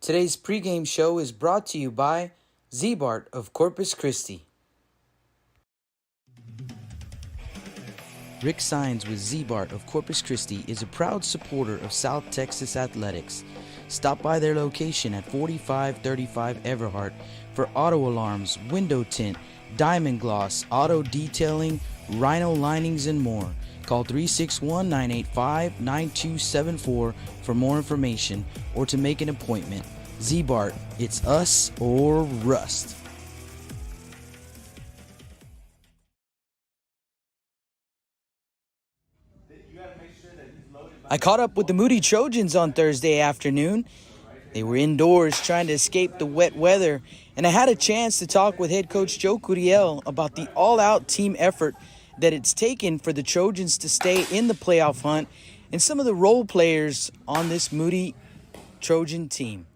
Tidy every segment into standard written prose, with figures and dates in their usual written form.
Today's pregame show is brought to you by Zbart of Corpus Christi. Rick Sines with Zbart of Corpus Christi is a proud supporter of South Texas athletics. Stop by their location at 4535 Everhart for auto alarms, window tint, diamond gloss, auto detailing, rhino linings, and more. Call 361-985-9274 for more information or to make an appointment. Zbart, it's us or rust. I caught up with the Moody Trojans on Thursday afternoon. They were indoors trying to escape the wet weather, and I had a chance to talk with head coach Joe Curiel about the all-out team effort that it's taken for the Trojans to stay in the playoff hunt and some of the role players on this Moody Trojan team.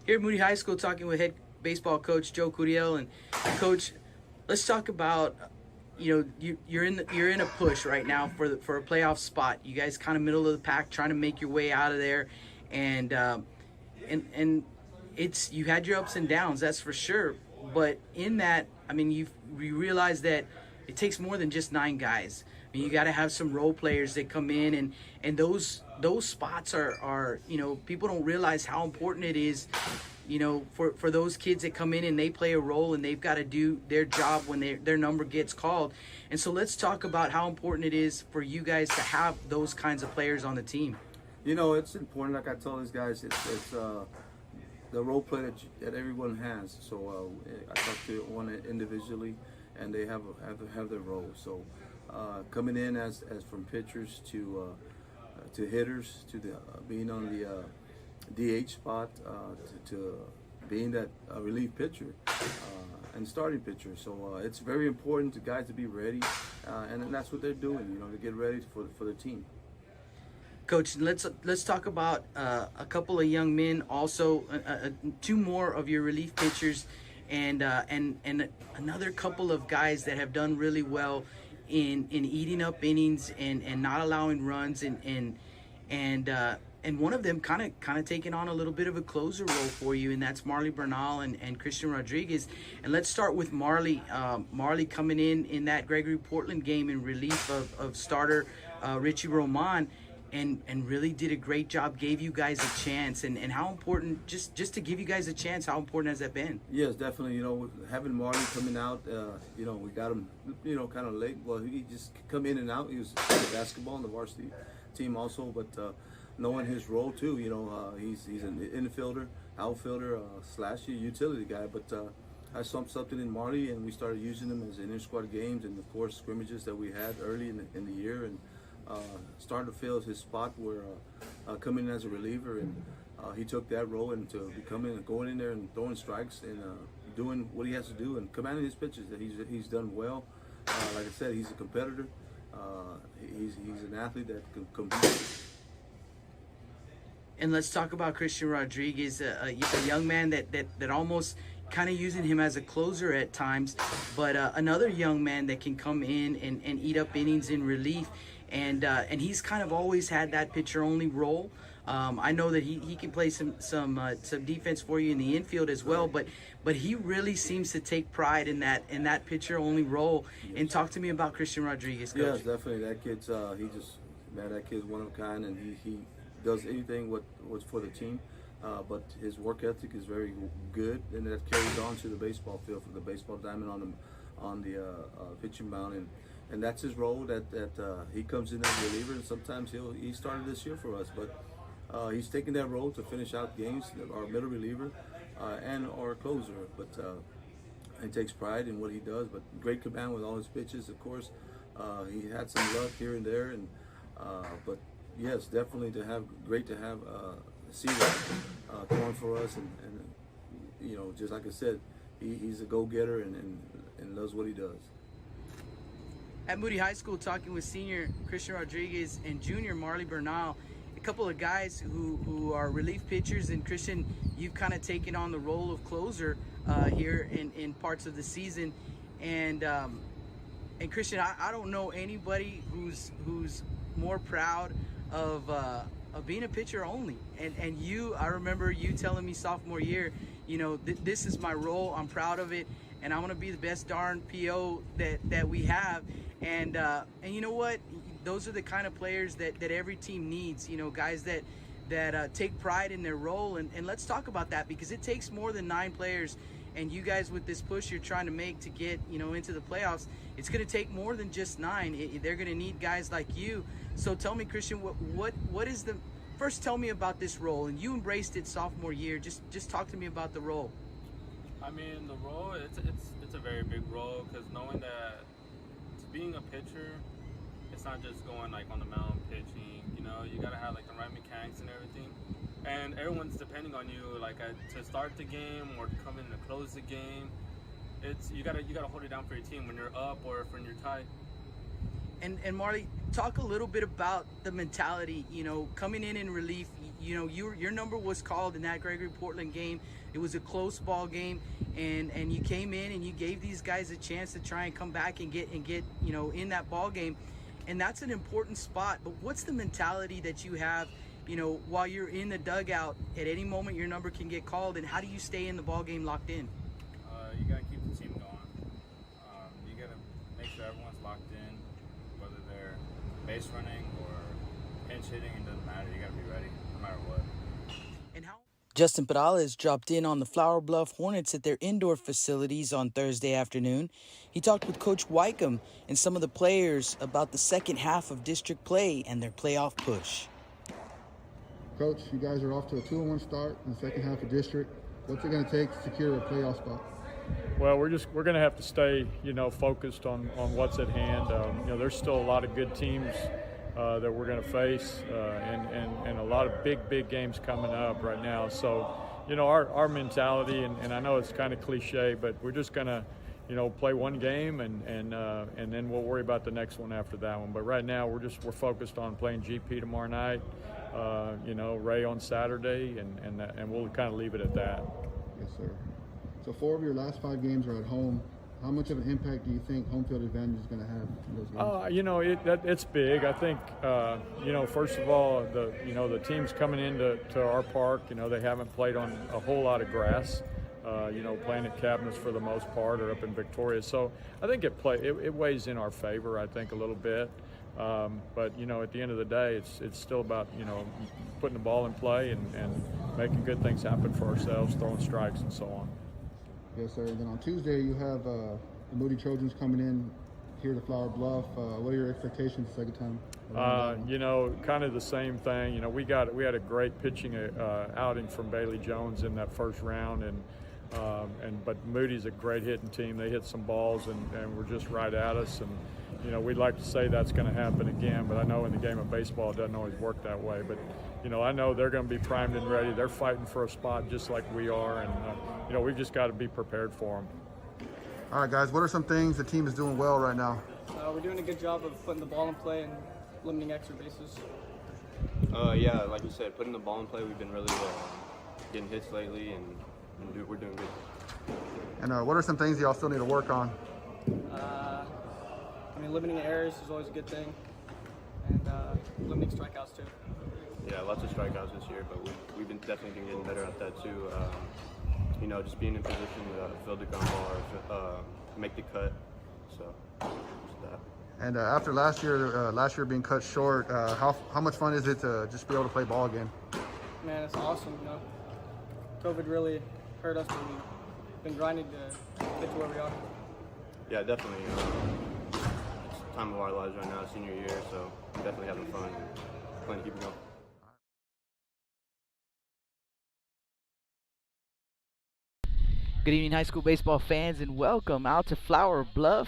Here at Moody High School, talking with head baseball coach Joe Curiel. And Coach, let's talk about, you're in a push right now for a playoff spot. You guys kind of middle of the pack, trying to make your way out of there, and it's, you had your ups and downs, that's for sure. But in that, I mean, you realize that it takes more than just 9 guys. I mean, you got to have some role players that come in, and those spots are people don't realize how important it is, for those kids that come in and they play a role and they've got to do their job when their number gets called. And so let's talk about how important it is for you guys to have those kinds of players on the team. It's important. Like I tell these guys, it's the role play that everyone has. So I talk to one individually, and they have their role. So coming in as from pitchers to hitters, to being on the DH spot, to being that relief pitcher and starting pitcher. So it's very important to guys to be ready, and that's what they're doing. To get ready for the team. Coach, let's talk about a couple of young men, also 2 more of your relief pitchers, and another couple of guys that have done really well in eating up innings and not allowing runs, and one of them kind of taking on a little bit of a closer role for you, and that's Marley Bernal and Christian Rodriguez. And let's start with Marley. Marley coming in that Gregory Portland game in relief of starter Richie Roman, and really did a great job, gave you guys a chance. And how important, just to give you guys a chance, how important has that been? Yes, definitely. Having Marley coming out, we got him, kind of late. Well, he just come in and out. He was playing basketball on the varsity team also, but knowing his role too, he's an infielder, outfielder, / utility guy. But I saw something in Marley, and we started using him as inter squad games and of course scrimmages that we had early in the year, and started to fill his spot where coming in as a reliever, and he took that role into becoming going in there and throwing strikes and doing what he has to do and commanding his pitches. That he's done well. Like I said, he's a competitor. He's an athlete that can compete. And let's talk about Christian Rodriguez, a young man that almost kind of using him as a closer at times, but another young man that can come in and eat up innings in relief. And he's kind of always had that pitcher-only role. I know that he can play some defense for you in the infield as well, but he really seems to take pride in that pitcher-only role. And talk to me about Christian Rodriguez, Coach. Yes, definitely. That kid's that kid's one of a kind, and he does anything what's for the team. But his work ethic is very good, and that carries on to the baseball field, for the baseball diamond on the pitching mound. And that's his role. That he comes in as a reliever, and sometimes he started this year for us, but he's taking that role to finish out games, our middle reliever and our closer. But he takes pride in what he does. But great command with all his pitches. Of course, he had some luck here and there, and but yes, definitely great to have see that throwing for us, and just like I said, he's a go-getter and loves what he does. At Moody High School, talking with senior Christian Rodriguez and junior Marley Bernal, a couple of guys who are relief pitchers. And Christian, you've kind of taken on the role of closer here in parts of the season. And Christian, I don't know anybody who's more proud of of being a pitcher only. And you, I remember you telling me sophomore year, this is my role. I'm proud of it, and I want to be the best darn PO that we have. And you know what? Those are the kind of players that every team needs. Guys that take pride in their role. And let's talk about that, because it takes more than 9 players. And you guys, with this push you're trying to make to get into the playoffs, it's going to take more than just 9. They're going to need guys like you. So tell me, Christian, what is the first? Tell me about this role, and you embraced it sophomore year. Just talk to me about the role. I mean, the role, it's a very big role, because knowing that being a pitcher, it's not just going like on the mound pitching. You gotta have like the right mechanics and everything, and everyone's depending on you, like to start the game or to come in to close the game. You gotta hold it down for your team when you're up or when you're tied. And Marley, talk a little bit about the mentality. Coming in relief. Your number was called in that Gregory Portland game. It was a close ball game, and you came in and you gave these guys a chance to try and come back and get in that ball game. And that's an important spot. But what's the mentality that you have, while you're in the dugout? At any moment, your number can get called. And how do you stay in the ball game locked in? You got to keep the team going. You got to make sure everyone's locked in, whether they're base running or pinch hitting. It doesn't matter. You got to be ready no matter what. And how? Justin Peralez dropped in on the Flower Bluff Hornets at their indoor facilities on Thursday afternoon. He talked with Coach Wycombe and some of the players about the second half of district play and their playoff push. Coach, you guys are off to a 2-1 start in the second half of district. What's it going to take to secure a playoff spot? Well, we're going to have to stay, focused on what's at hand. There's still a lot of good teams that we're going to face, and a lot of big games coming up right now. So, our mentality, and I know it's kind of cliche, but we're just going to, play one game and then we'll worry about the next one after that one. But right now we're focused on playing GP tomorrow night, Ray on Saturday, and we'll kind of leave it at that. Yes, sir. So 4 of your last 5 games are at home. How much of an impact do you think home field advantage is going to have in those games? It's big. I think, first of all, the teams coming into our park, they haven't played on a whole lot of grass. Playing at Cabinets for the most part, or up in Victoria. So I think it weighs in our favor, I think, a little bit. But, at the end of the day, it's still about, putting the ball in play and making good things happen for ourselves, throwing strikes and so on. Yes, sir. And then on Tuesday, you have the Moody Trojans coming in here to Flower Bluff. What are your expectations the second time? Kind of the same thing. We had a great pitching outing from Bailey Jones in that first round, but Moody's a great hitting team. They hit some balls and were just right at us, and we'd like to say that's going to happen again, but I know in the game of baseball it doesn't always work that way. But I know they're going to be primed and ready. They're fighting for a spot just like we are, and we've just got to be prepared for them. All right, guys, what are some things the team is doing well right now? We're doing a good job of putting the ball in play and limiting extra bases. Yeah, like you said, putting the ball in play, we've been really getting hits lately, and we're doing good. And what are some things y'all still need to work on? Limiting errors is always a good thing, and limiting strikeouts too. Yeah, lots of strikeouts this year, but we've been definitely getting better at that too. Just being in position to field the ground ball or make the cut. So just that. And after last year being cut short, how much fun is it to just be able to play ball again? Man, it's awesome. COVID really hurt us, but we've been grinding to get to where we are. Yeah, definitely. It's the time of our lives right now, senior year, so definitely having fun and playing to keep it going. Good evening, high school baseball fans, and welcome out to Flower Bluff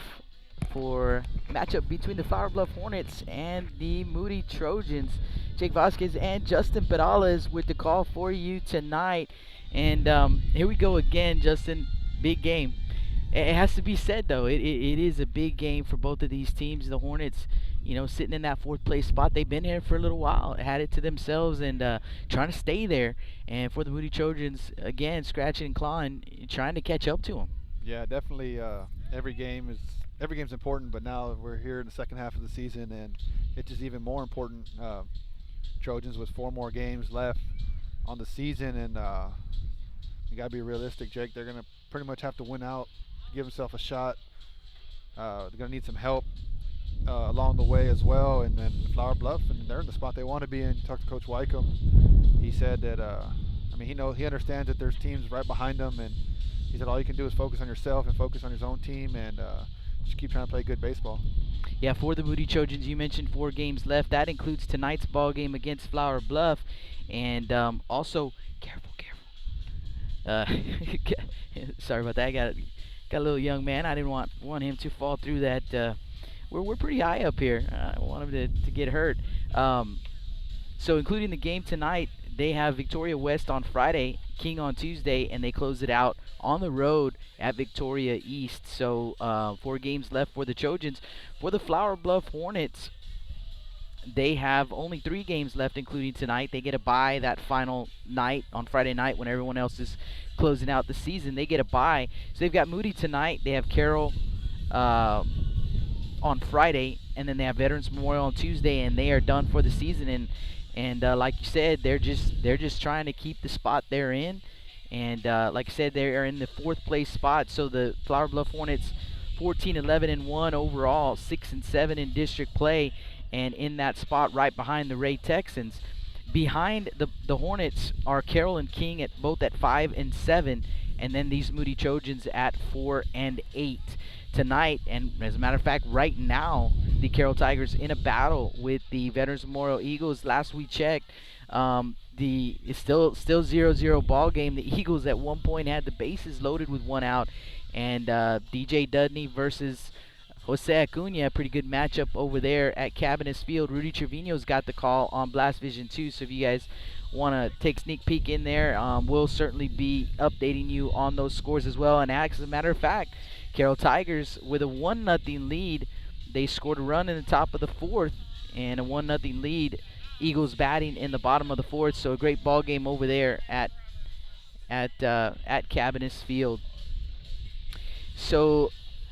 for a matchup between the Flower Bluff Hornets and the Moody Trojans. Jake Vasquez and Justin Peralez with the call for you tonight. And here we go again, Justin. Big game. It has to be said, though, it is a big game for both of these teams. The Hornets, sitting in that 4th place spot. They've been here for a little while, had it to themselves, and trying to stay there. And for the Moody Trojans, again, scratching and clawing, trying to catch up to them. Yeah, definitely. Every game's important, but now we're here in the second half of the season, and it's just even more important. Trojans with 4 more games left on the season, and you got to be realistic, Jake. They're going to pretty much have to win out, give themselves a shot. They're going to need some help along the way as well, and then Flower Bluff, and they're in the spot they want to be in. Talked to Coach Wycombe. He said that, he understands that there's teams right behind them, and he said all you can do is focus on yourself and focus on his own team, and just keep trying to play good baseball. Yeah, for the Moody Trojans, you mentioned 4 games left. That includes tonight's ball game against Flower Bluff, and also careful. Sorry about that. I got a little young man. I didn't want him to fall through that. We're pretty high up here. I don't want him to get hurt. So including the game tonight, they have Victoria West on Friday, King on Tuesday, and they close it out on the road at Victoria East. So 4 games left for the Trojans. For the Flower Bluff Hornets, they have only 3 games left, including tonight. They get a bye that final night on Friday night when everyone else is closing out the season. They get a bye. So they've got Moody tonight. They have Carroll on Friday, and then they have Veterans Memorial on Tuesday, and they are done for the season. And like you said, they're just trying to keep the spot they're in. And like I said, they are in the 4th place spot. So the Flower Bluff Hornets 14-11-1 overall, 6-7 in district play, and in that spot right behind the Ray Texans. Behind the Hornets are Carroll and King at both at 5 and 7, and then these Moody Trojans at 4 and 8 tonight. And as a matter of fact, right now, the Carroll Tigers in a battle with the Veterans Memorial Eagles. Last we checked, it's still 0-0 ball game. The Eagles at one point had the bases loaded with 1 out, and DJ Dudney versus Jose Acuna, a pretty good matchup over there at Cabinets Field. Rudy Trevino's got the call on Blast Vision 2, so if you guys want to take a sneak peek in there, we'll certainly be updating you on those scores as well. And as a matter of fact, Carroll Tigers with a 1-0 lead. They scored a run in the top of the 4th, and a 1-0 lead. Eagles batting in the bottom of the 4th, so a great ball game over there at Cabinets Field. So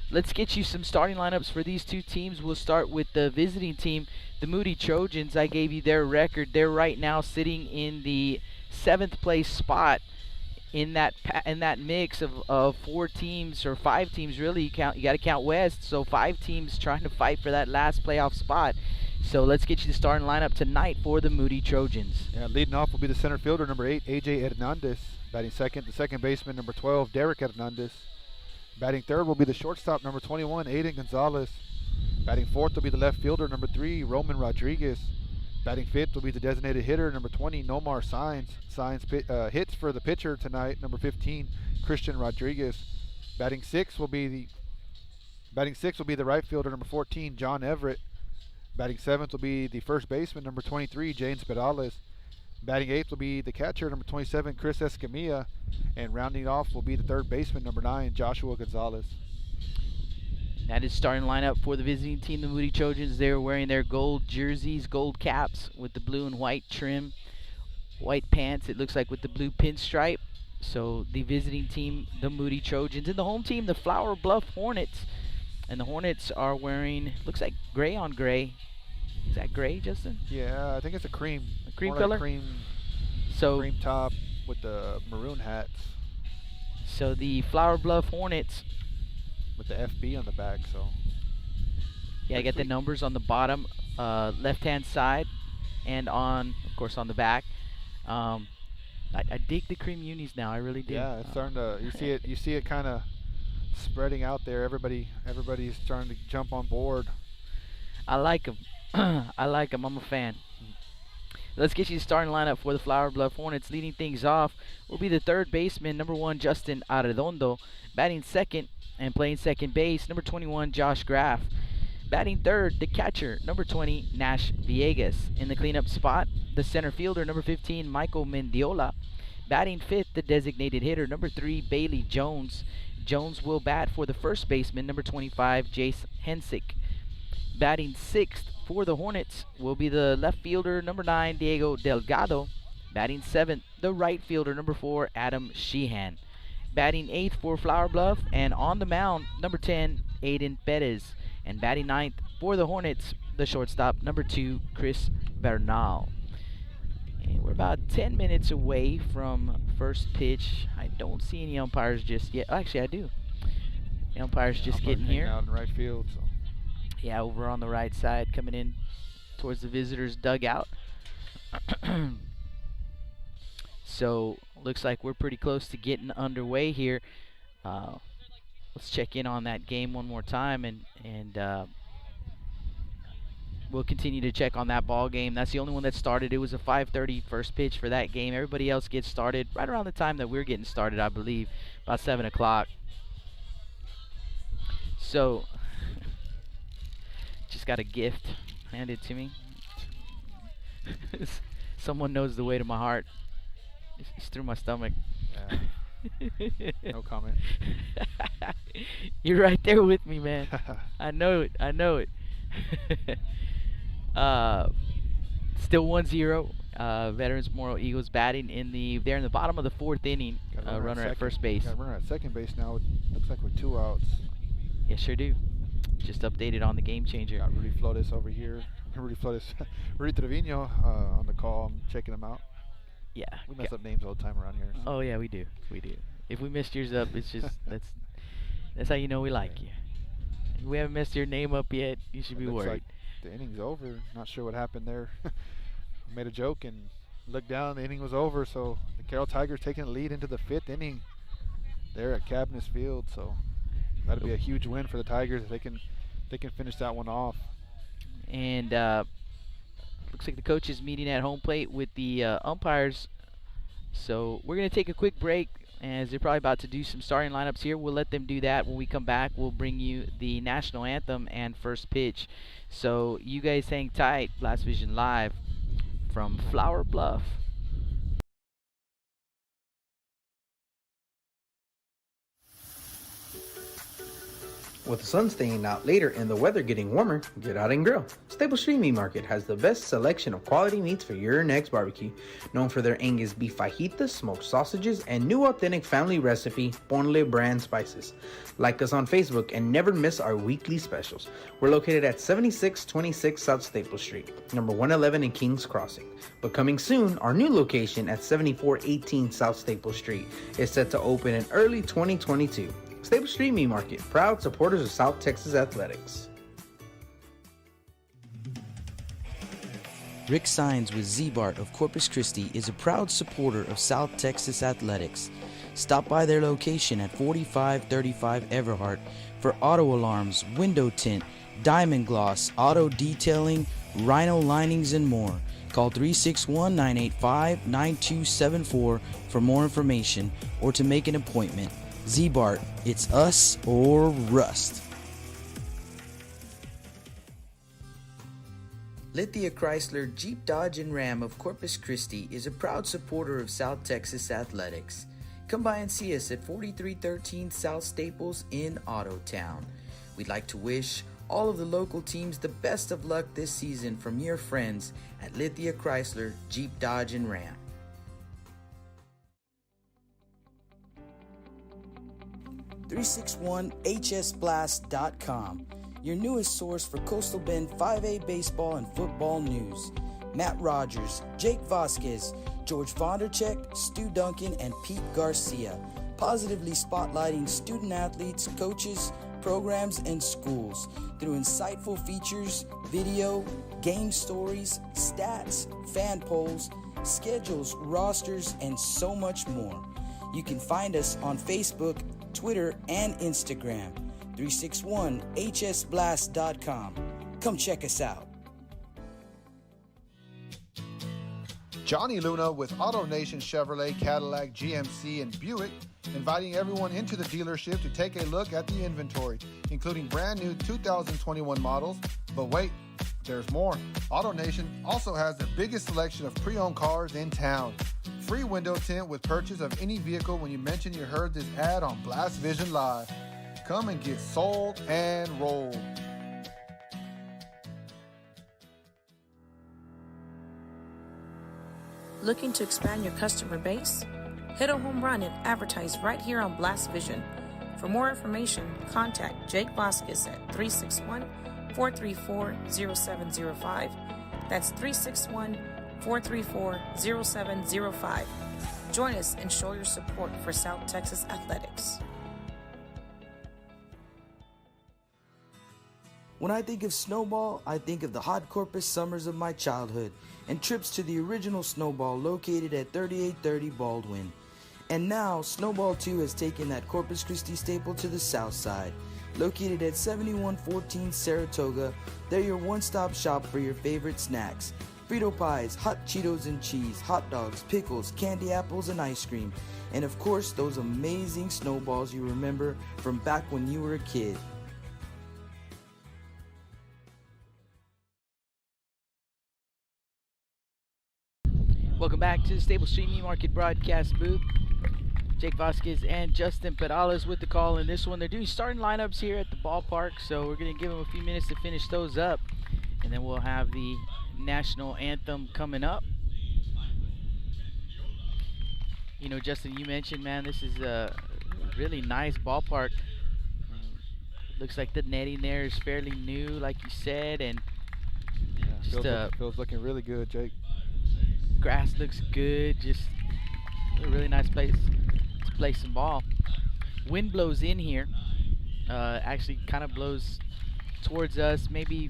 let's get you some starting lineups for these 2 teams. We'll start with the visiting team, the Moody Trojans. I gave you their record. They're right now sitting in the 7th place spot in that mix of 4 teams, or 5 teams really. You got to count West, so 5 teams trying to fight for that last playoff spot. So let's get you the starting lineup tonight for the Moody Trojans. Yeah, leading off will be the center fielder, number 8, AJ Hernandez. Batting second, the second baseman, number 12, Derek Hernandez. Batting third will be the shortstop, number 21, Aiden Gonzalez. Batting fourth will be the left fielder, number 3, Roman Rodriguez. Batting fifth will be the designated hitter, number 20, Nomar Sainz. Sainz hits for the pitcher tonight, number 15, Christian Rodriguez. Batting sixth will be the right fielder, number 14, John Everett. Batting seventh will be the first baseman, number 23, James Perales. Batting eighth will be the catcher, number 27, Chris Escamilla. And rounding off will be the third baseman, number 9, Joshua Gonzalez. That is starting lineup for the visiting team, the Moody Trojans. They're wearing their gold jerseys, gold caps with the blue and white trim, white pants, it looks like, with the blue pinstripe. So the visiting team, the Moody Trojans. And the home team, the Flower Bluff Hornets. And the Hornets are wearing, looks like gray on gray. Is that gray, Justin? Yeah, I think it's a cream. A cream more color? Like cream top with the maroon hats. So the Flower Bluff Hornets, with the FB on the back, so. Yeah, I got the numbers on the bottom, left-hand side, and of course, on the back. I dig the cream unis now. I really do. Yeah, it's starting to. You see it kind of spreading out there. Everybody's starting to jump on board. I like them. I like them. I'm a fan. Let's get you the starting lineup for the Flower Bluff Hornets. Leading things off will be the third baseman, number 1, Justin Arredondo. Batting second and playing second base, number 21, Josh Graff. Batting third, the catcher, number 20, Nash Villegas. In the cleanup spot, the center fielder, number 15, Michael Mendiola. Batting fifth, the designated hitter, number 3, Bailey Jones. Jones will bat for the first baseman, number 25, Jace Hensick. Batting sixth for the Hornets will be the left fielder, number 9, Diego Delgado. Batting seventh, the right fielder, number 4, Adam Sheehan. Batting eighth for Flower Bluff, and on the mound, number 10, Aiden Perez. And batting ninth for the Hornets, the shortstop, number 2, Chris Bernal. And we're about 10 minutes away from first pitch. I don't see any umpires just yet. Actually, I do. The umpire's just getting here. Out in right field. So. Yeah, over on the right side, coming in towards the visitors' dugout. So, looks like we're pretty close to getting underway here. Let's check in on that game one more time, and we'll continue to check on that ball game. That's the only one that started. It was a 5:30 first pitch for that game. Everybody else gets started right around the time that we're getting started, I believe, about 7 o'clock. So, just got a gift handed to me. Someone knows the way to my heart. It's through my stomach. Yeah. No comment. You're right there with me, man. I know it. I know it. Still 1-0. Veterans Memorial Eagles batting they're in the bottom of the 4th inning. Runner at first base. Got a runner at second base now. It looks like with 2 outs. Yes, sure do. Just updated on the game changer. Got Rudy Flores over here. Rudy Trevino on the call. I'm checking him out. Yeah. We mess up names all the time around here. So. Oh yeah, we do. We do. If we messed yours up, it's just that's how you know we like you. If we haven't messed your name up yet, you should be worried. Like the inning's over. Not sure what happened there. Made a joke and looked down. The inning was over. So the Carroll Tigers taking the lead into the 5th inning. There at Cabinets Field. So that'll be a huge win for the Tigers if they can finish that one off. And looks like the coach is meeting at home plate with the umpires. So we're going to take a quick break, as they're probably about to do some starting lineups here. We'll let them do that. When we come back, we'll bring you the national anthem and first pitch. So you guys hang tight. Blast Vision Live from Flower Bluff. With the sun staying out later and the weather getting warmer, get out and grill. Staple Street Meat Market has the best selection of quality meats for your next barbecue. Known for their Angus beef fajitas, smoked sausages, and new authentic family recipe, Ponle brand spices. Like us on Facebook and never miss our weekly specials. We're located at 7626 South Staple Street, number 111 in Kings Crossing. But coming soon, our new location at 7418 South Staple Street is set to open in early 2022. Staple Street Meat Market, proud supporters of South Texas athletics. Rick Sines with Z-Bart of Corpus Christi is a proud supporter of South Texas athletics. Stop by their location at 4535 Everhart for auto alarms, window tint, diamond gloss, auto detailing, rhino linings, and more. Call 361-985-9274 for more information or to make an appointment. Z-Bart, it's us or rust. Lithia Chrysler Jeep Dodge and Ram of Corpus Christi is a proud supporter of South Texas athletics. Come by and see us at 4313 South Staples in Autotown. We'd like to wish all of the local teams the best of luck this season from your friends at Lithia Chrysler Jeep Dodge and Ram. 361hsblast.com, your newest source for Coastal Bend 5A baseball and football news. Matt Rogers, Jake Vasquez, George Vondercheck, Stu Duncan, and Pete Garcia, positively spotlighting student athletes, coaches, programs, and schools through insightful features, video, game stories, stats, fan polls, schedules, rosters, and so much more. You can find us on Facebook, Twitter, and Instagram. 361hsblast.com. Come check us out. Johnny Luna with Auto Nation Chevrolet, Cadillac, GMC, and Buick, inviting everyone into the dealership to take a look at the inventory, including brand new 2021 models. But wait, there's more. Auto Nation also has the biggest selection of pre-owned cars in town. Free window tint with purchase of any vehicle when you mention you heard this ad on Blast Vision Live. Come and get sold and rolled. Looking to expand your customer base? Hit a home run and advertise right here on Blast Vision. For more information, contact Jake Vasquez at 361-434-0705. That's 434-0705. Join us and show your support for South Texas athletics. When I think of Snowball, I think of the hot Corpus summers of my childhood and trips to the original Snowball located at 3830 Baldwin. And now, Snowball 2 has taken that Corpus Christi staple to the south side. Located at 7114 Saratoga, they're your one-stop shop for your favorite snacks. Frito pies, hot Cheetos and cheese, hot dogs, pickles, candy apples, and ice cream. And of course, those amazing snowballs you remember from back when you were a kid. Welcome back to the Stable Street Meat Market broadcast booth. Jake Vasquez and Justin Perales with the call in this one. They're doing starting lineups here at the ballpark, so we're going to give them a few minutes to finish those up, and then we'll have the national anthem coming up. You know, Justin, you mentioned, man, this is a really nice ballpark. Looks like the netting there is fairly new, like you said, and feels looking really good, Jake. Grass looks good. Just a really nice place to play some ball. Wind blows in here. Actually kind of blows towards us, maybe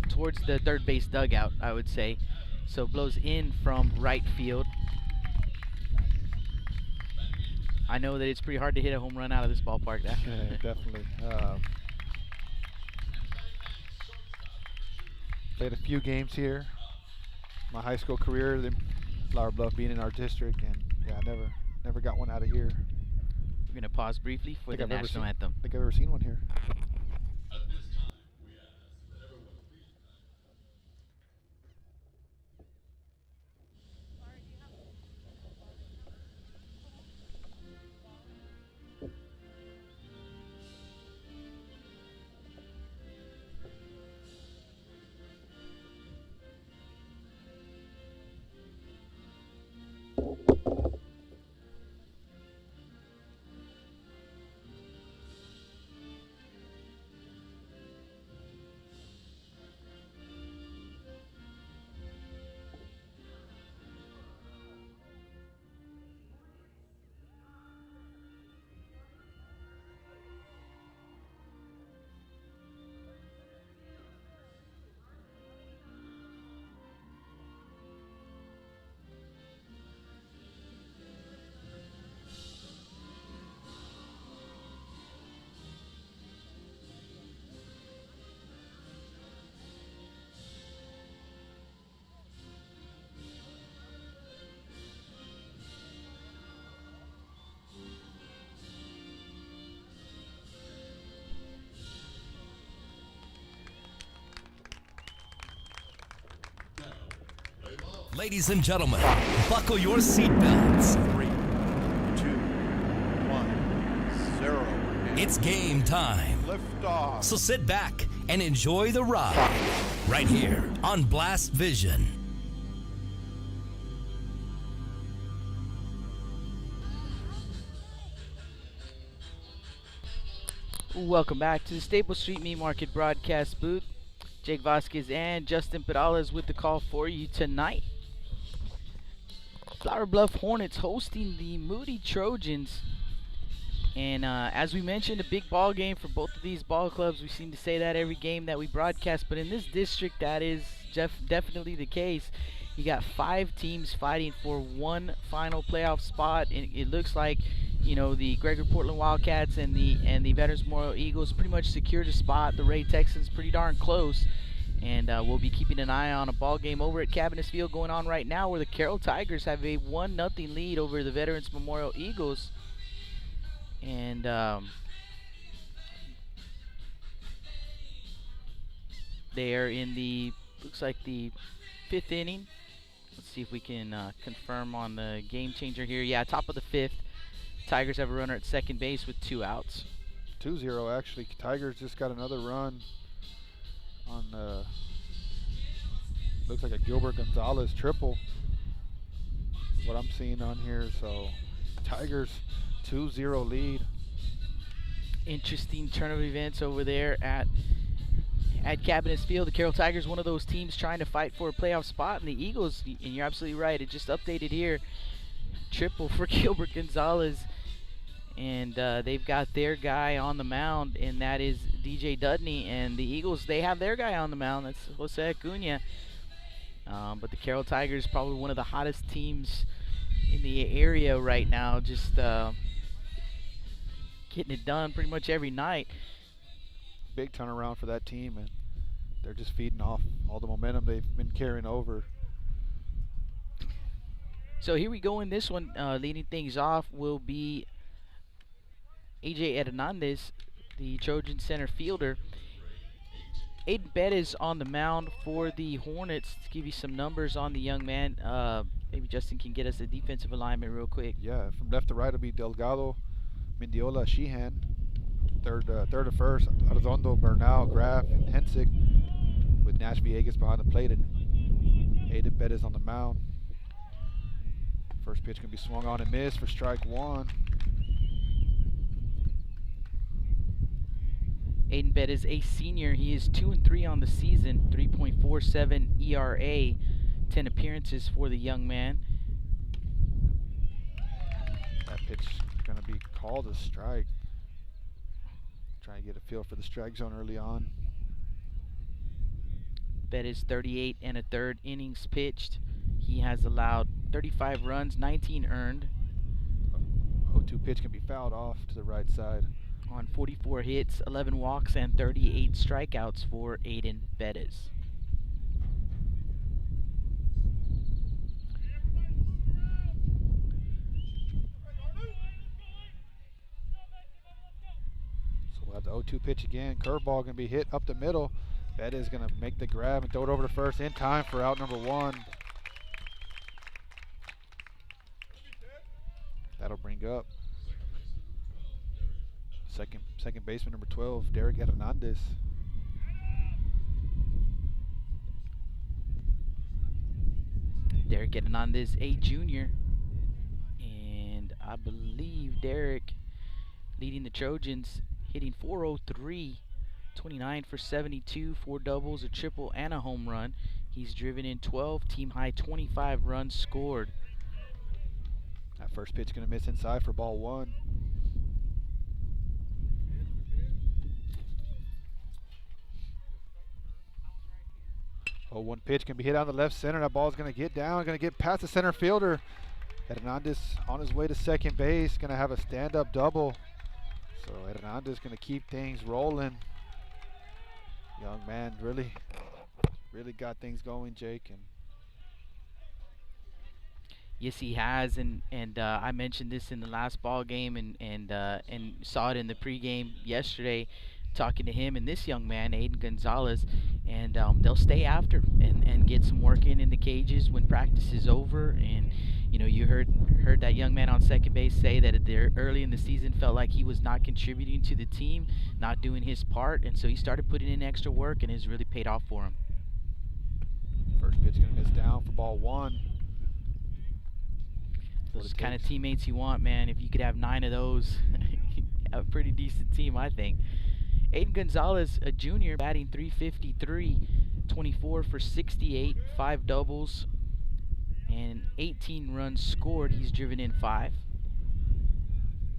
towards the third base dugout, I would say. So it blows in from right field. I know that it's pretty hard to hit a home run out of this ballpark. Yeah, definitely. Played a few games here. My high school career, then Flower Bluff being in our district, and yeah, I never got one out of here. We're gonna pause briefly for the national anthem. I think I've ever seen one here. Ladies and gentlemen, buckle your seatbelts. 3, 2, 1, 0. It's game time. Lift off. So sit back and enjoy the ride right here on Blast Vision. Welcome back to the Staples Street Meat Market broadcast booth. Jake Vasquez and Justin Perales with the call for you tonight. Flower Bluff Hornets hosting the Moody Trojans. And as we mentioned, a big ball game for both of these ball clubs. We seem to say that every game that we broadcast, but in this district, that is definitely the case. You got 5 teams fighting for one final playoff spot, and it looks like, you know, the Gregory Portland Wildcats and the Veterans Memorial Eagles pretty much secured a spot. The Ray Texans pretty darn close. And we'll be keeping an eye on a ball game over at Cabinets Field going on right now, where the Carroll Tigers have a 1-0 lead over the Veterans Memorial Eagles. And they are in the, looks like the 5th inning. Let's see if we can confirm on the game changer here. Yeah, top of the 5th. Tigers have a runner at second base with 2 outs. 2-0 actually. Tigers just got another run on looks like a Gilbert Gonzalez triple, what I'm seeing on here. So Tigers 2-0 lead. Interesting turn of events over there at at Cabinets Field. The Carroll Tigers, one of those teams trying to fight for a playoff spot, and the Eagles, and you're absolutely right, it just updated here, triple for Gilbert Gonzalez, and they've got their guy on the mound, and that is DJ Dudney, and the Eagles, they have their guy on the mound, that's Jose Acuna, but the Carroll Tigers, probably one of the hottest teams in the area right now, just getting it done pretty much every night. Big turnaround for that team, and they're just feeding off all the momentum they've been carrying over. So here we go in this one. Leading things off will be AJ Hernandez, the Trojan center fielder. Aiden Bettis on the mound for the Hornets. To give you some numbers on the young man, maybe Justin can get us a defensive alignment real quick. Yeah, from left to right will be Delgado, Mendiola, Sheehan. Third to first, Arredondo, Bernal, Graff, and Hensick, with Nash Villegas behind the plate and Aiden Bettis on the mound. First pitch can be swung on and missed for strike one. Aiden Bettis, a senior. He is 2-3 on the season, 3.47 ERA, 10 appearances for the young man. That pitch is going to be called a strike. Trying to get a feel for the strike zone early on. Bettis 38 1/3 innings pitched. He has allowed 35 runs, 19 earned. 0-2 pitch can be fouled off to the right side. On 44 hits, 11 walks, and 38 strikeouts for Aiden Bettis. So we'll have the 0-2 pitch again. Curveball going to be hit up the middle. Bettis going to make the grab and throw it over to first in time for out number one. That'll bring up second baseman number 12, Derek Hernandez. Derek Hernandez, a junior, and I believe Derek leading the Trojans, hitting .403, 29 for 72, 4 doubles, a triple, and a home run. He's driven in 12, team high 25 runs scored. That first pitch going to miss inside for ball one. Oh, one pitch can be hit out the left center. That ball is going to get down, going to get past the center fielder. Hernandez on his way to second base, going to have a stand-up double. So Hernandez going to keep things rolling. Young man really got things going, Jake. And yes, he has, and I mentioned this in the last ball game, and saw it in the pregame yesterday, talking to him and this young man, Aiden Gonzalez, and they'll stay after and get some work in the cages when practice is over. And you know, you heard that young man on second base say that early in the season felt like he was not contributing to the team, not doing his part, and so he started putting in extra work, and it's really paid off for him. First pitch going to miss down for ball one. Those kind of teammates you want, man. If you could have 9 of those, you have a pretty decent team, I think. Aiden Gonzalez, a junior, batting .353, 24 for 68, 5 doubles, and 18 runs scored. He's driven in 5.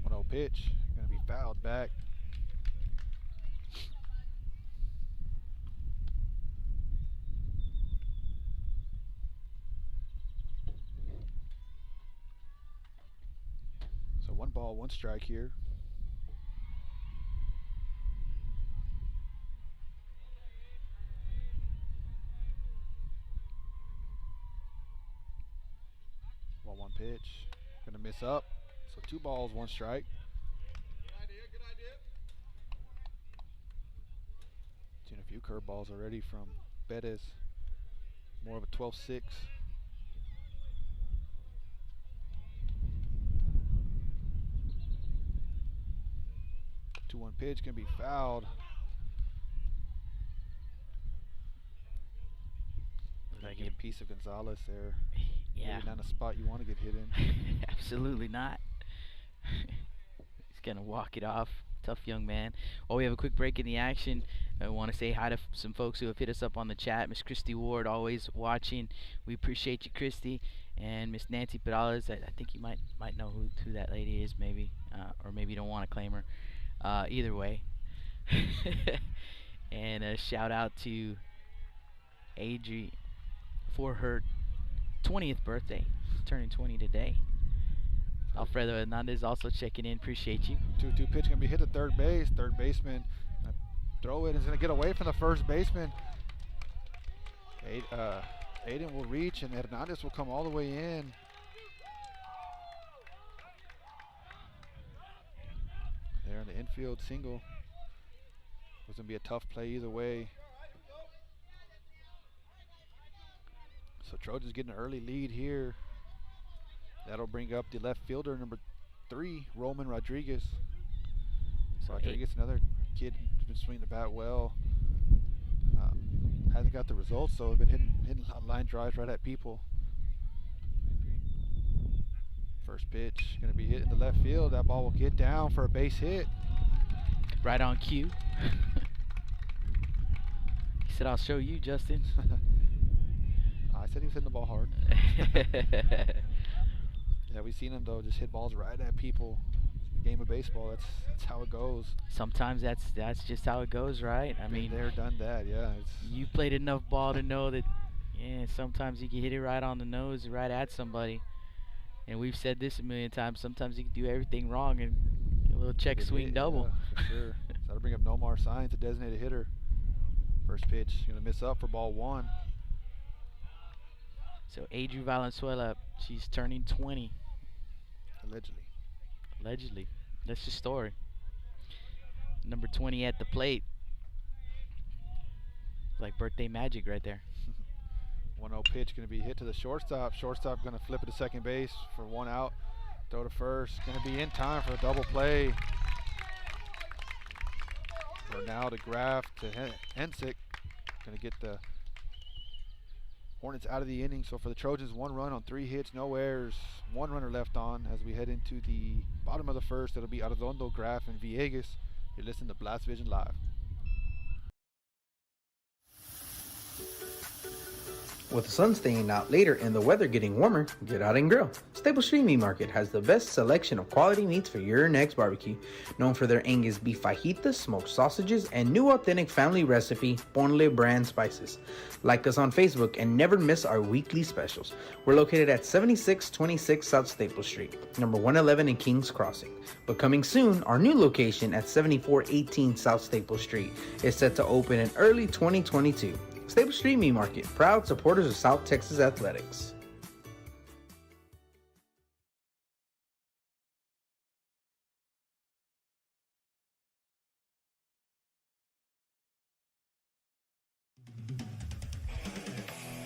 1-0 pitch, going to be fouled back. So 1 ball, 1 strike here. Ball 1 pitch, gonna miss up. So 2 balls, 1 strike. Good idea. Seen a few curveballs already from Bettis. More of a 12-6. 2-1 pitch can be fouled. Get a piece of Gonzalez there. Yeah. Maybe not a spot you want to get hit in. Absolutely not. He's going to walk it off. Tough young man. While we have a quick break in the action, I want to say hi to some folks who have hit us up on the chat. Miss Christy Ward, always watching. We appreciate you, Christy. And Miss Nancy Perales, I think you might know who that lady is, maybe, or maybe you don't want to claim her. Either way. And a shout out to Adri for her 20th birthday. She's turning 20 today. Alfredo Hernandez also checking in. Appreciate you. 2-2 pitch gonna be hit to third base. Third baseman throw it is gonna get away from the first baseman. Aiden will reach and Hernandez will come all the way in. There in the infield single. It was gonna be a tough play either way. So Trojans getting an early lead here. That'll bring up the left fielder, number 3, Roman Rodriguez. So Rodriguez, another kid who's been swinging the bat well. Hasn't got the results, so been hitting line drives right at people. First pitch going to be hit in the left field. That ball will get down for a base hit. Right on cue. He said, "I'll show you, Justin." I said he was hitting the ball hard. Yeah, we've seen him though just hit balls right at people. The game of baseball, that's how it goes. Sometimes that's just how it goes, right? I mean, they're done that. Yeah, you played enough ball to know that. Yeah, sometimes you can hit it right on the nose, right at somebody. And we've said this a million times. Sometimes you can do everything wrong and get a little check swing double. Yeah, for sure. So that'll bring up Nomar Sines, a designated hitter. First pitch, gonna miss up for ball 1. So Adri Valenzuela, she's turning 20. Allegedly. That's the story. Number 20 at the plate. Like birthday magic right there. 1-0 pitch going to be hit to the shortstop. Shortstop going to flip it to second base for 1 out. Throw to first. Going to be in time for a double play. So now to Graff to Hensick. Going to get the Hornets out of the inning. So for the Trojans, 1 run on 3 hits, no errors, 1 runner left on as we head into the bottom of the first. It'll be Arredondo, Graff, and Villegas. You're listening to Blast Vision Live. With the sun staying out later and the weather getting warmer, get out and grill. Stable Street Meat Market has the best selection of quality meats for your next barbecue. Known for their Angus beef fajitas, smoked sausages, and new authentic family recipe Ponle brand spices. Like us on Facebook and never miss our weekly specials. We're located at 7626 South Staple Street, number 111 in Kings Crossing. But coming soon, our new location at 7418 South Staple Street is set to open in early 2022. Stable Street Meat Market, proud supporters of South Texas Athletics.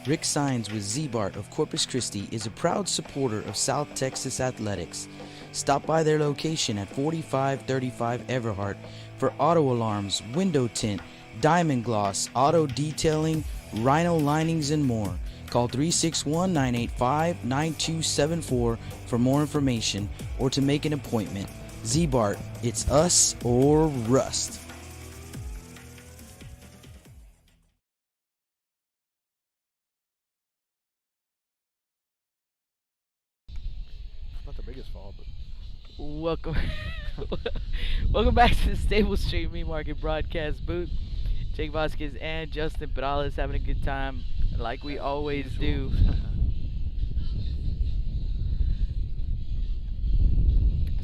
Rick Sines with Z-Bart of Corpus Christi is a proud supporter of South Texas Athletics. Stop by their location at 4535 Everhart for auto alarms, window tint, diamond gloss, auto detailing, rhino linings, and more. Call 361-985-9274 for more information or to make an appointment. Z-Bart, it's us or rust. Not the biggest fall, but welcome back to the Stable Street Meat Market broadcast booth. Jake Vasquez and Justin Perales having a good time like we always do.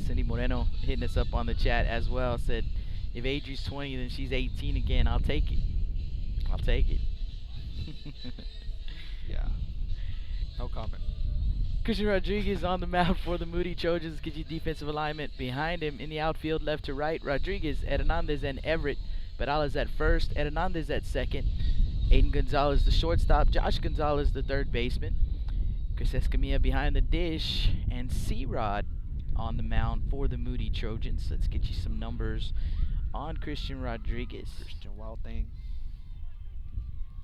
Cindy Moreno hitting us up on the chat as well, said if Adri's 20 then she's 18 again. I'll take it. yeah, no comment. Christian Rodriguez on the mound for the Moody Trojans. Get you defensive alignment behind him in the outfield, left to right. Rodriguez, Hernandez, and Everett. Perales at first, Hernandez at second, Aiden Gonzalez the shortstop, Josh Gonzalez the third baseman, Chris Escamilla behind the dish, and C-Rod on the mound for the Moody Trojans. Let's get you some numbers on Christian Rodriguez. Christian Wild Thing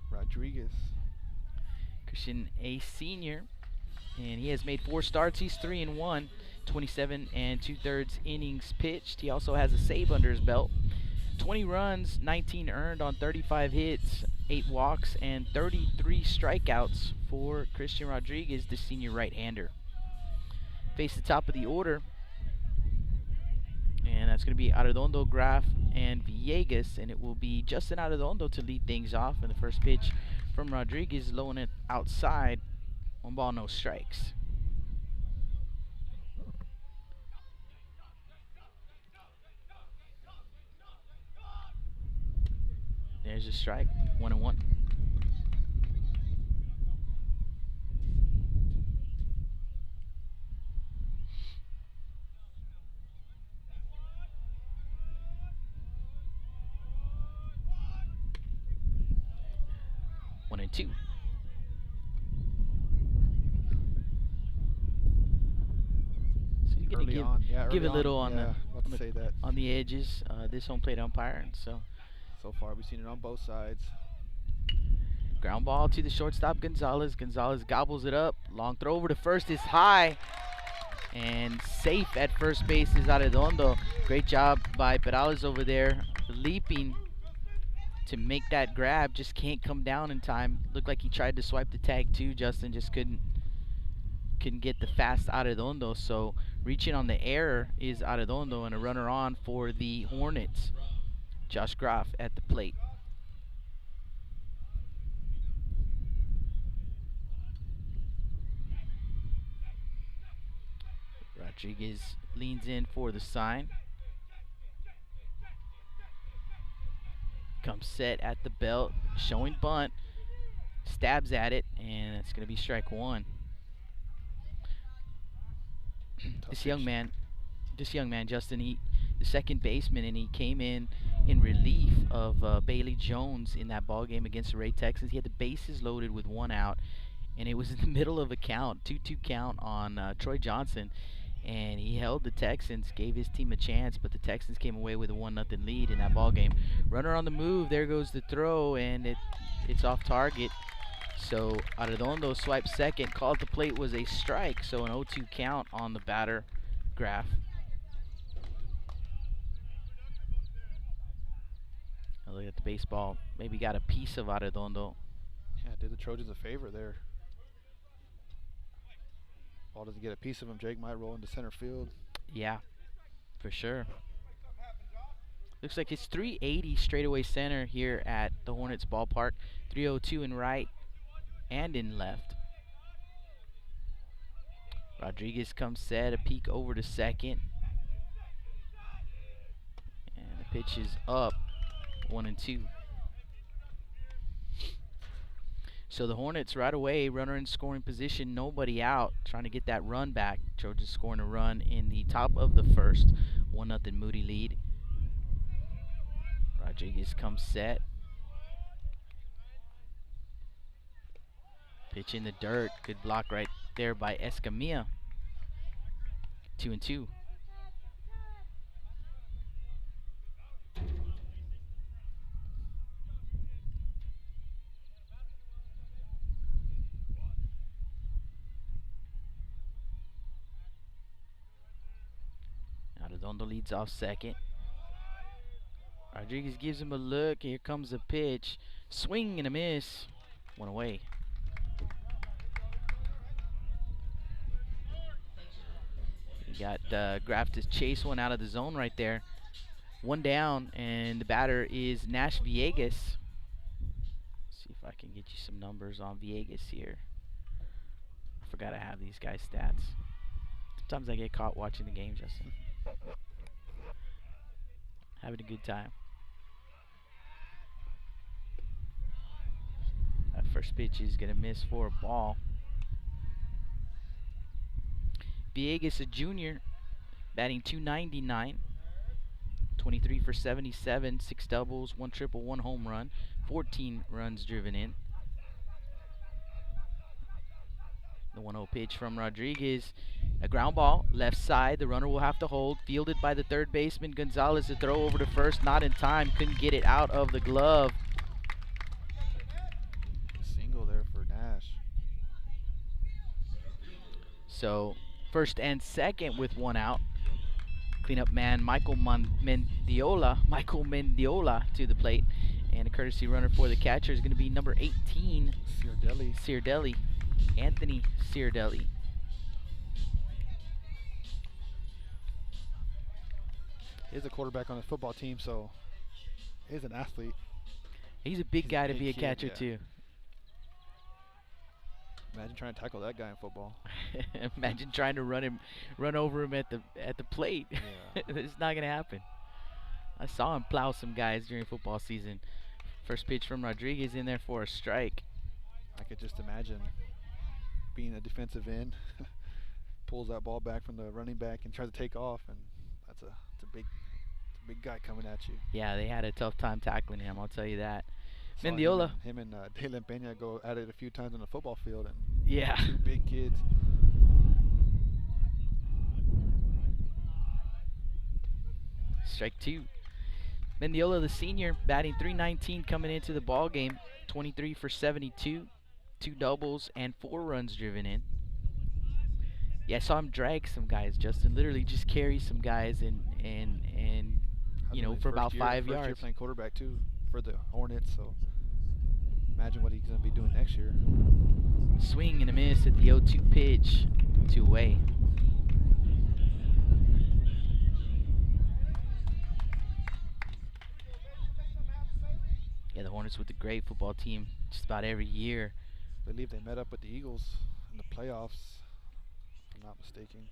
Rodriguez. Christian, a senior, and he has made 4 starts. He's 3-1, 27 2/3 innings pitched. He also has a save under his belt. 20 runs, 19 earned on 35 hits, 8 walks, and 33 strikeouts for Christian Rodriguez, the senior right-hander. Face the top of the order, and that's going to be Arredondo, Graf, and Villegas, and it will be Justin Arredondo to lead things off. And the first pitch from Rodriguez, low and outside, 1 ball, no strikes. There's a strike, 1-1. One and two. So you're gonna give a little on the edges. This home plate umpire, and so far we've seen it on both sides. Ground ball to the shortstop, Gonzalez. Gonzalez gobbles it up. Long throw over to first is high, and safe at first base is Arredondo. Great job by Perales over there, leaping to make that grab. Just can't come down in time. Looked like he tried to swipe the tag too. Justin just couldn't get the fast Arredondo. So reaching on the error is Arredondo, and a runner on for the Hornets. Josh Graf at the plate. Rodriguez leans in for the sign. Comes set at the belt, showing bunt, stabs at it, and it's going to be strike one. This young man, Justin, the second baseman, and he came in relief of Bailey Jones in that ball game against the Ray Texans. He had the bases loaded with 1 out, and it was in the middle of a count, 2-2 count on Troy Johnson, and he held the Texans, gave his team a chance, but the Texans came away with a 1-0 lead in that ball game. Runner on the move, there goes the throw, and it's off target. So Arredondo swipes second, called the plate was a strike, so an 0-2 count on the batter, Graf. Look at the baseball. Maybe got a piece of Arredondo. Yeah, did the Trojans a favor there. Ball doesn't get a piece of him. Jake might roll into center field. Yeah, for sure. Looks like it's 380 straightaway center here at the Hornets ballpark. 302 in right and in left. Rodriguez comes set, a peek over to second. And the pitch is up. 1-2. So the Hornets right away, runner in scoring position, nobody out, trying to get that run back. Trojans scoring a run in the top of the first. 1-0 Moody lead. Rodriguez comes set. Pitch in the dirt. Good block right there by Escamilla. 2-2. Arredondo leads off second. Rodriguez gives him a look. Here comes the pitch. Swing and a miss. One away. You got Graf to chase one out of the zone right there. One down, and the batter is Nash Villegas. See if I can get you some numbers on Villegas here. I forgot I have these guys' stats. Sometimes I get caught watching the game, Justin. Having a good time. That first pitch is going to miss for a ball. Villegas, a junior, batting .299, 23 for 77, 6 doubles, 1 triple, 1 home run, 14 runs driven in. The 1-0 pitch from Rodriguez. A ground ball, left side. The runner will have to hold. Fielded by the third baseman, Gonzalez. The throw over to first, not in time. Couldn't get it out of the glove. Single there for Nash. So, first and second with 1 out. Cleanup man Michael Mendiola to the plate. And a courtesy runner for the catcher is going to be number 18, Cirdelli, Anthony Cirdelli. He's a quarterback on his football team, so he's an athlete. He's a big guy to be a catcher, too. Imagine trying to tackle that guy in football. Imagine trying to run over him at the plate. Yeah. It's not gonna happen. I saw him plow some guys during football season. First pitch from Rodriguez in there for a strike. I could just imagine being a defensive end, pulls that ball back from the running back and tries to take off, and it's a big guy coming at you. Yeah, they had a tough time tackling him, I'll tell you that. Saw Mendiola. Him and Dalen Peña go at it a few times on the football field, and yeah, 2 big kids. Strike 2. Mendiola, the senior, batting .319 coming into the ball game. 23 for 72, 2 doubles and 4 runs driven in. Yeah, I saw him drag some guys, Justin. Literally just carry some guys and you know, for about 5 yards. First year playing quarterback too for the Hornets, so imagine what he's going to be doing next year. Swing and a miss at the 0-2 pitch, 2 away. Yeah, the Hornets with a great football team just about every year. I believe they met up with the Eagles in the playoffs, if I'm not mistaken.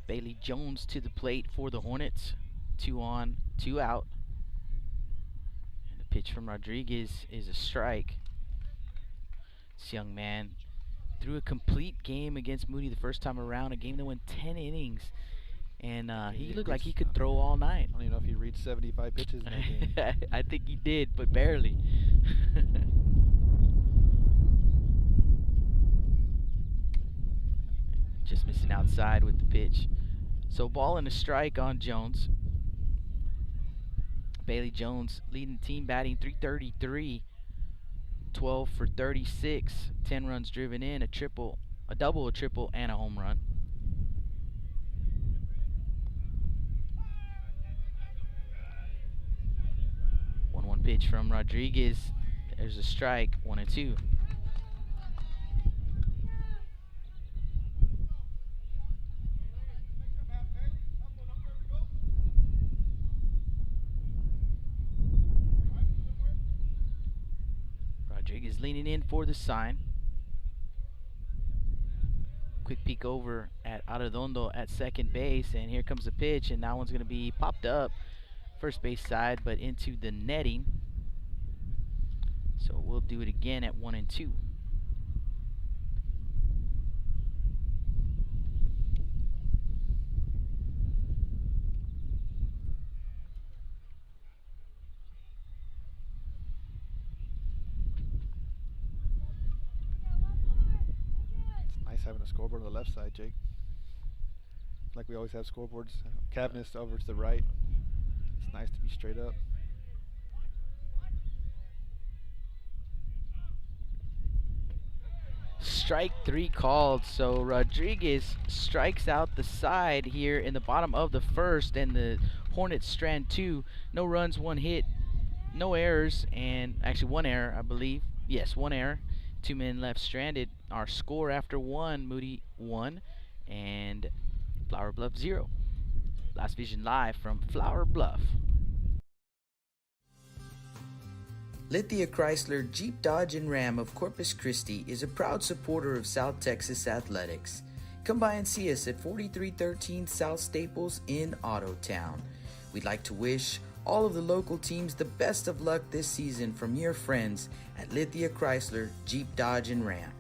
Bailey Jones to the plate for the Hornets. 2 on, 2 out. And the pitch from Rodriguez is a strike. This young man threw a complete game against Moody the first time around, a game that went 10 innings. And he looked like he could throw all night. I don't even know if he reached 75 pitches in that game. I think he did, but barely. Just missing outside with the pitch. So ball and a strike on Jones. Bailey Jones leading the team, batting .333, 12 for 36, 10 runs driven in, a double, a triple, and a home run. 1-1 pitch from Rodriguez. There's a strike, 1-2. Rodriguez leaning in for the sign. Quick peek over at Arredondo at second base, and here comes the pitch, and that one's going to be popped up first base side, but into the netting. So we'll do it again at 1-2. It's nice having a scoreboard on the left side, Jake. Like we always have scoreboards, cabinets over to the right. It's nice to be straight up. Strike 3 called, so Rodriguez strikes out the side here in the bottom of the first, and the Hornets strand 2. No runs, 1 hit, no errors, and actually 1 error, I believe. Yes, 1 error. 2 men left stranded. Our score after 1, Moody 1, and Flower Bluff 0. Last Vision live from Flower Bluff. Lithia Chrysler Jeep Dodge and Ram of Corpus Christi is a proud supporter of South Texas athletics. Come by and see us at 4313 South Staples in Ottotown. We'd like to wish all of the local teams the best of luck this season from your friends at Lithia Chrysler Jeep Dodge and Ram.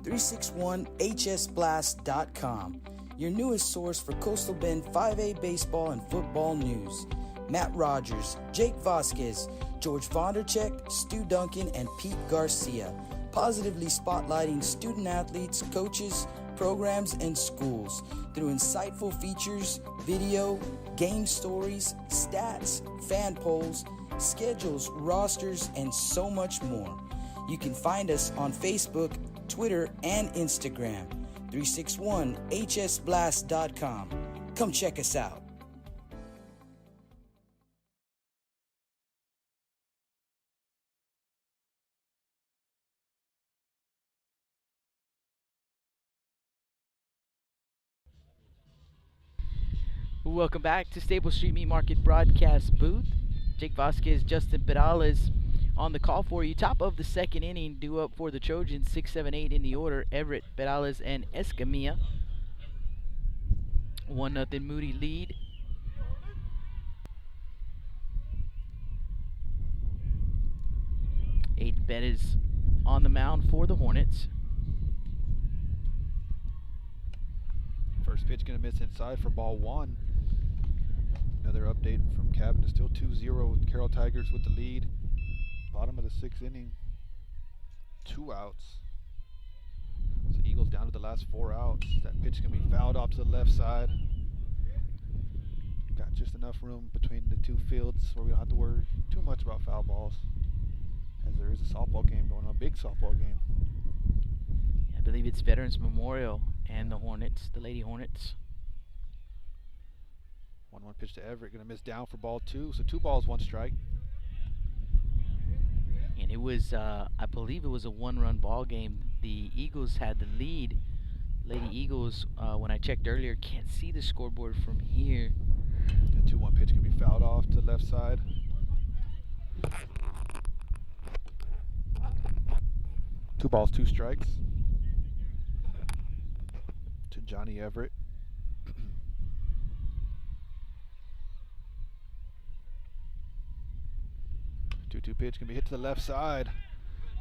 .361hsblast.com, your newest source for Coastal Bend 5A baseball and football news. Matt Rogers, Jake Vasquez, George Vondercheck, Stu Duncan, and Pete Garcia, positively spotlighting student athletes, coaches, programs, and schools through insightful features, video, game stories, stats, fan polls, schedules, rosters, and so much more. You can find us on Facebook Twitter, and Instagram. 361hsblast.com. Come check us out. Welcome back to Stable Street Meat Market broadcast booth. Jake Vasquez, Justin Perales on the call for you. Top of the second inning, due up for the Trojans, 6, 7, 8 in the order. Everett, Perales, and Escamilla. 1-0 Moody lead. Aiden Bettis on the mound for the Hornets. First pitch going to miss inside for ball 1. Another update from Cabin. Still 2-0 with Carroll Tigers with the lead. Bottom of the 6th inning. 2 outs. So Eagles down to the last 4 outs. That pitch going to be fouled off to the left side. Got just enough room between the 2 fields where we don't have to worry too much about foul balls, as there is a softball game going on, a big softball game. I believe it's Veterans Memorial and the Hornets, the Lady Hornets. 1-1 pitch to Everett, going to miss down for ball 2. So 2 balls, 1 strike. And it was, I believe it was a 1-run ball game. The Eagles had the lead. Lady Eagles, when I checked earlier, can't see the scoreboard from here. The 2-1 pitch going to be fouled off to the left side. 2 balls, 2 strikes to Johnny Everett. 2-2 pitch can be hit to the left side.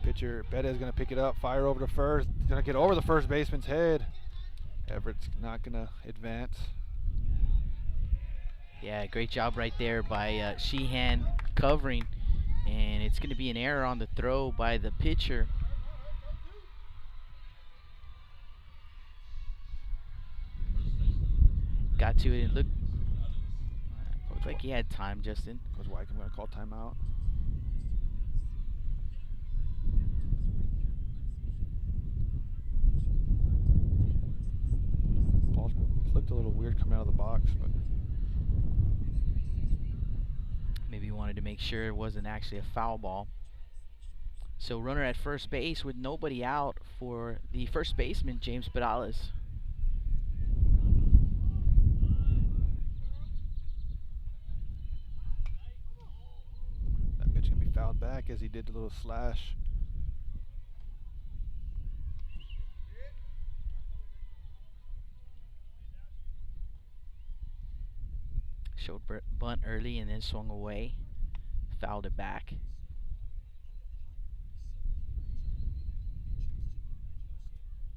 Pitcher Bettis is going to pick it up, fire over to first. He's going to get over the first baseman's head. Everett's not going to advance. Yeah, great job right there by Sheehan covering. And it's going to be an error on the throw by the pitcher. Got to it. It looked like he had time, Justin. Coach White, I'm going to call timeout. Ball looked a little weird coming out of the box, but maybe he wanted to make sure it wasn't actually a foul ball. So runner at first base with nobody out for the first baseman, James Perales. That pitch can be fouled back as he did the little slash. Showed bunt early and then swung away. Fouled it back.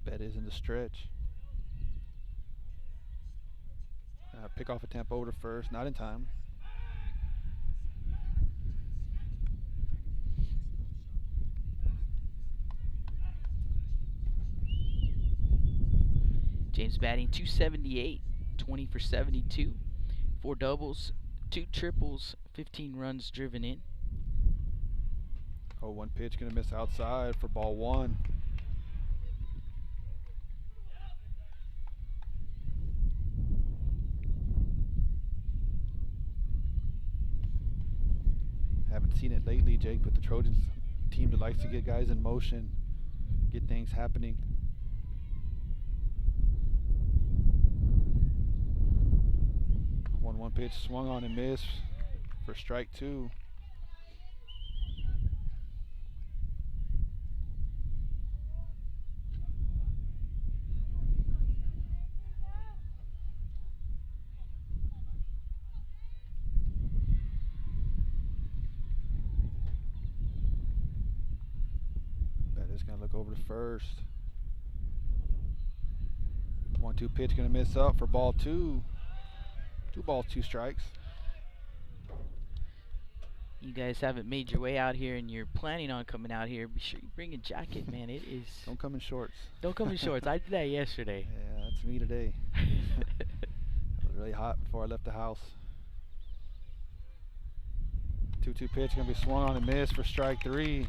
Bettis in the stretch. Pick off attempt over to first, not in time. James batting .278, 20 for 72. 4 doubles, 2 triples, 15 runs driven in. 0-1 pitch going to miss outside for ball 1. Haven't seen it lately, Jake, but the Trojans team that likes to get guys in motion, get things happening. 1-1 pitch swung on and missed for strike 2. Bettis gonna look over to first. 1-2 pitch gonna miss up for ball 2. 2 balls, 2 strikes. You guys haven't made your way out here and you're planning on coming out here, be sure you bring a jacket, man. It is... Don't come in shorts. Don't come in shorts. I did that yesterday. Yeah, that's me today. It was really hot before I left the house. 2-2 pitch going to be swung on and missed for strike 3.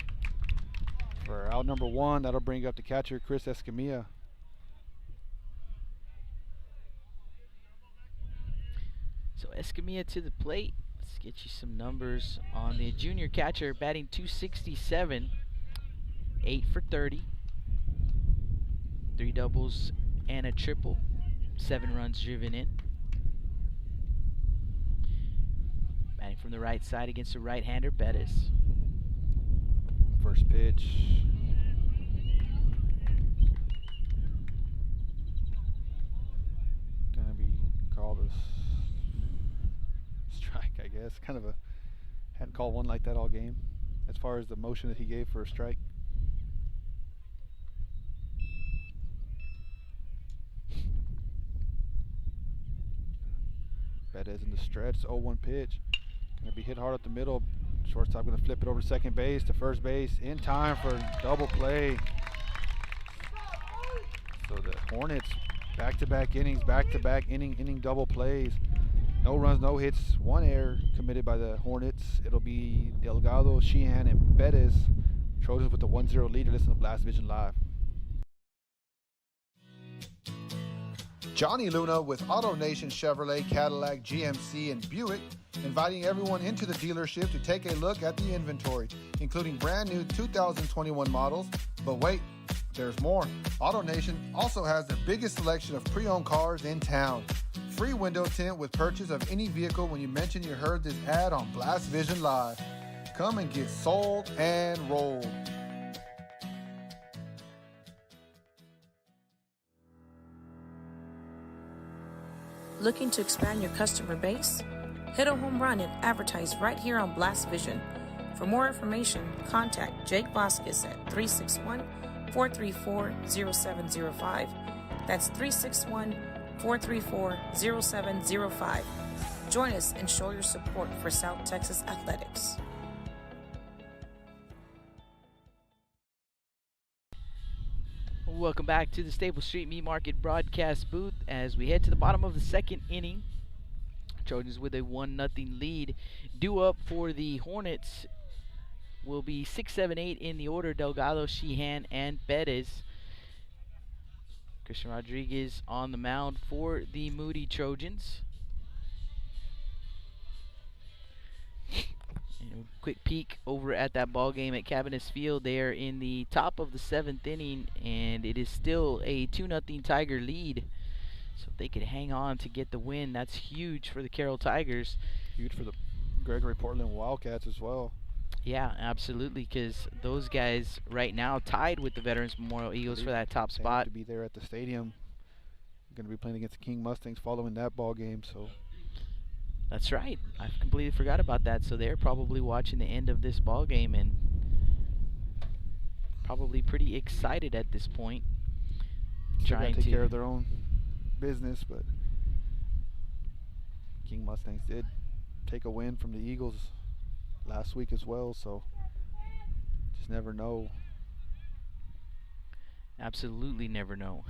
For out number 1, that'll bring up the catcher, Chris Escamilla. So Escamilla to the plate. Let's get you some numbers on the junior catcher, batting .267, 8 for 30, 3 doubles and a triple, 7 runs driven in. Batting from the right side against the right-hander, Bettis. First pitch. Gonna be called a strike, I guess. Kind of a, hadn't called one like that all game as far as the motion that he gave for a strike. Bettis in the stretch, 0-1 pitch. Gonna be hit hard up the middle. Shortstop gonna flip it over to second base to first base in time for double play. So the Hornets back-to-back innings, back-to-back inning double plays. No runs, no hits, 1 error committed by the Hornets. It'll be Delgado, Sheehan, and Bettis. Trojans with the 1-0 lead. Listen to Blast Vision Live. Johnny Luna with Auto Nation Chevrolet, Cadillac, GMC, and Buick, inviting everyone into the dealership to take a look at the inventory, including brand new 2021 models. But wait, there's more. Auto Nation also has the biggest selection of pre-owned cars in town. Free window tint with purchase of any vehicle when you mention you heard this ad on Blast Vision Live. Come and get sold and rolled. Looking to expand your customer base? Hit a home run and advertise right here on Blast Vision. For more information, contact Jake Vasquez at 361-434-0705. That's 361-434-0705. Join us and show your support for South Texas athletics. Welcome back to the Stable Street Meat Market broadcast booth as we head to the bottom of the 2nd inning. Trojans with a 1-0 lead. Due up for the Hornets will be 6, 7, 8 in the order: Delgado, Sheehan, and Bettis. Christian Rodriguez on the mound for the Moody Trojans. Quick peek over at that ball game at Cabinets Field. They are in the top of the 7th inning, and it is still a 2-0 Tiger lead. So if they could hang on to get the win, that's huge for the Carroll Tigers. Huge for the Gregory Portland Wildcats as well. Yeah, absolutely, because those guys right now tied with the Veterans Memorial Eagles for that top spot. To be there at the stadium. Going to be playing against the King Mustangs following that ball game, so. That's right. I completely forgot about that. So they're probably watching the end of this ball game and probably pretty excited at this point. Trying to take care of their own business, but King Mustangs did take a win from the Eagles last week as well, so just never know. Absolutely never know.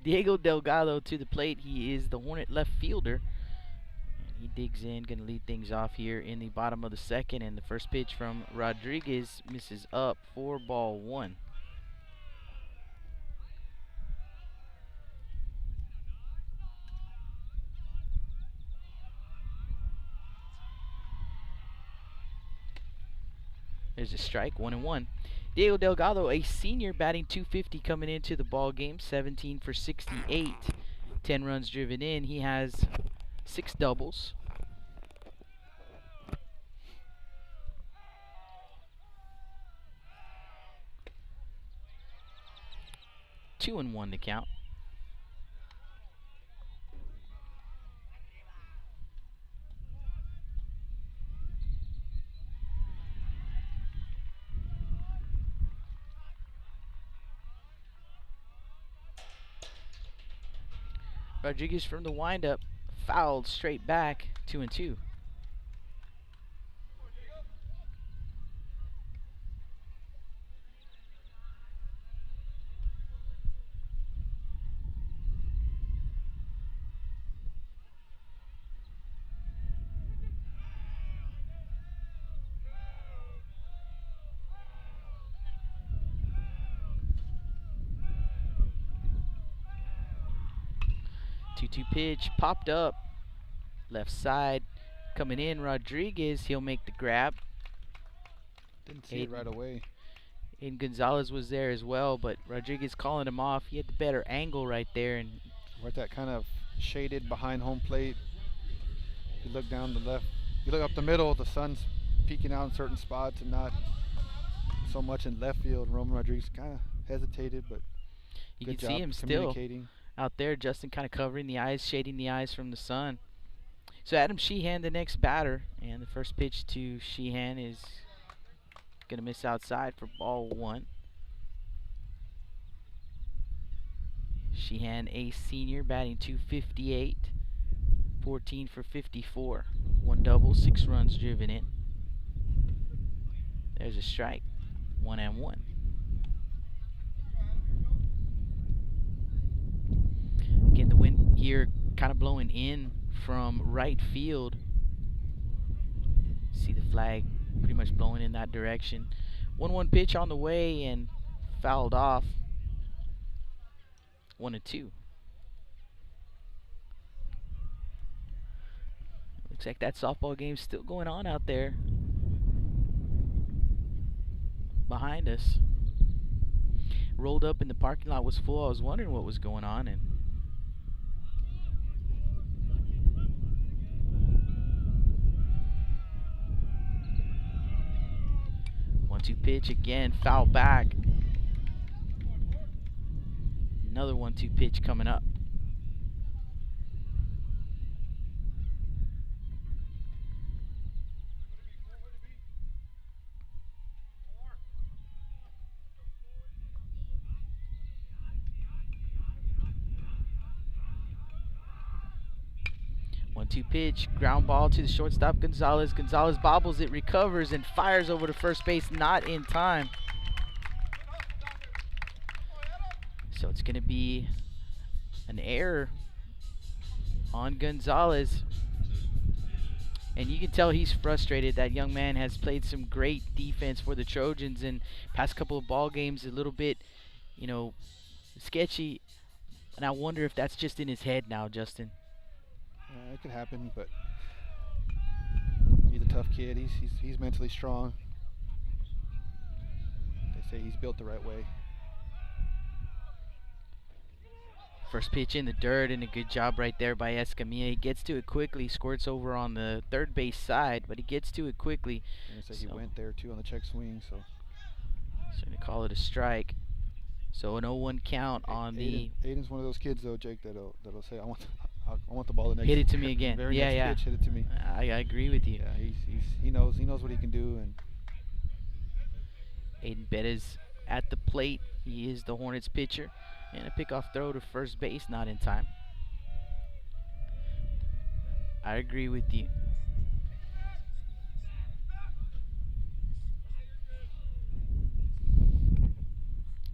Diego Delgado to the plate. He is the Hornet left fielder. He digs in, going to lead things off here in the bottom of the 2nd, and the first pitch from Rodriguez misses up for ball 1. There's a strike, 1-1. Diego Delgado, a senior, batting .250 coming into the ball game, 17 for 68, 10 runs driven in. He has 6 doubles. Two and 1 to count. Rodriguez from the windup, fouled straight back, 2-2. 2-2 pitch popped up. Left side coming in. Rodriguez, he'll make the grab. Didn't see it right away. And Gonzalez was there as well, but Rodriguez calling him off. He had the better angle right there. And Right, that kind of shaded behind home plate. If you look down the left, you look up the middle, the sun's peeking out in certain spots and not so much in left field. Roman Rodriguez kind of hesitated, but you good can job see him still communicating. out there. Justin kind of covering the eyes, shading the eyes from the sun. So Adam Sheehan, the next batter, and the first pitch to Sheehan is going to miss outside for ball 1. Sheehan, a senior, batting .258, 14 for 54, 1 double, 6 runs driven in. There's a strike, 1-1. Again, the wind here kind of blowing in from right field. See the flag pretty much blowing in that direction. 1-1 pitch on the way and fouled off. 1-2. Looks like that softball game's still going on out there behind us. Rolled up in the parking lot, was full. I was wondering what was going on, and one-two pitch again, foul back. Another 1-2 pitch coming up. One-two pitch, ground ball to the shortstop Gonzalez. Gonzalez bobbles it, recovers, and fires over to first base, not in time. So it's going to be an error on Gonzalez. And you can tell he's frustrated. That young man has played some great defense for the Trojans, and past couple of ball games a little bit, you know, sketchy. And I wonder if that's just in his head now, Justin. It could happen, but he's a tough kid. He's mentally strong. They say he's built the right way. First pitch in the dirt, and a good job right there by Escamilla. He gets to it quickly, squirts over on the third base side, but he gets to it quickly. He went there too on the check swing, so going to call it a strike. So an 0-1 count on the. Aiden's one of those kids though, Jake, that'll say, I want the ball the next. Hit it to me again. Very yeah, next yeah. pitch, hit it to me. I agree with you. Yeah, he knows what he can do, and Aiden Bettis at the plate. He is the Hornets pitcher. And a pickoff throw to first base, not in time. I agree with you.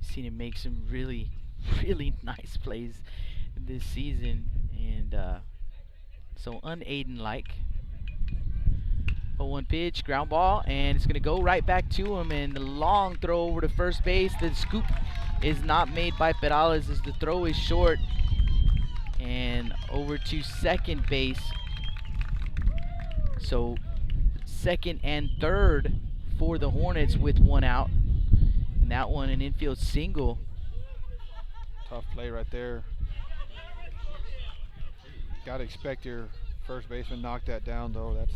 Seen him make some really, really nice plays this season, and so un-Aiden-like. 0-1 pitch, ground ball, and it's going to go right back to him, and the long throw over to first base. The scoop is not made by Perales as the throw is short, and over to second base. So second and third for the Hornets with 1 out, and that one an infield single. Tough play right there. Got to expect your first baseman knock that down though. That's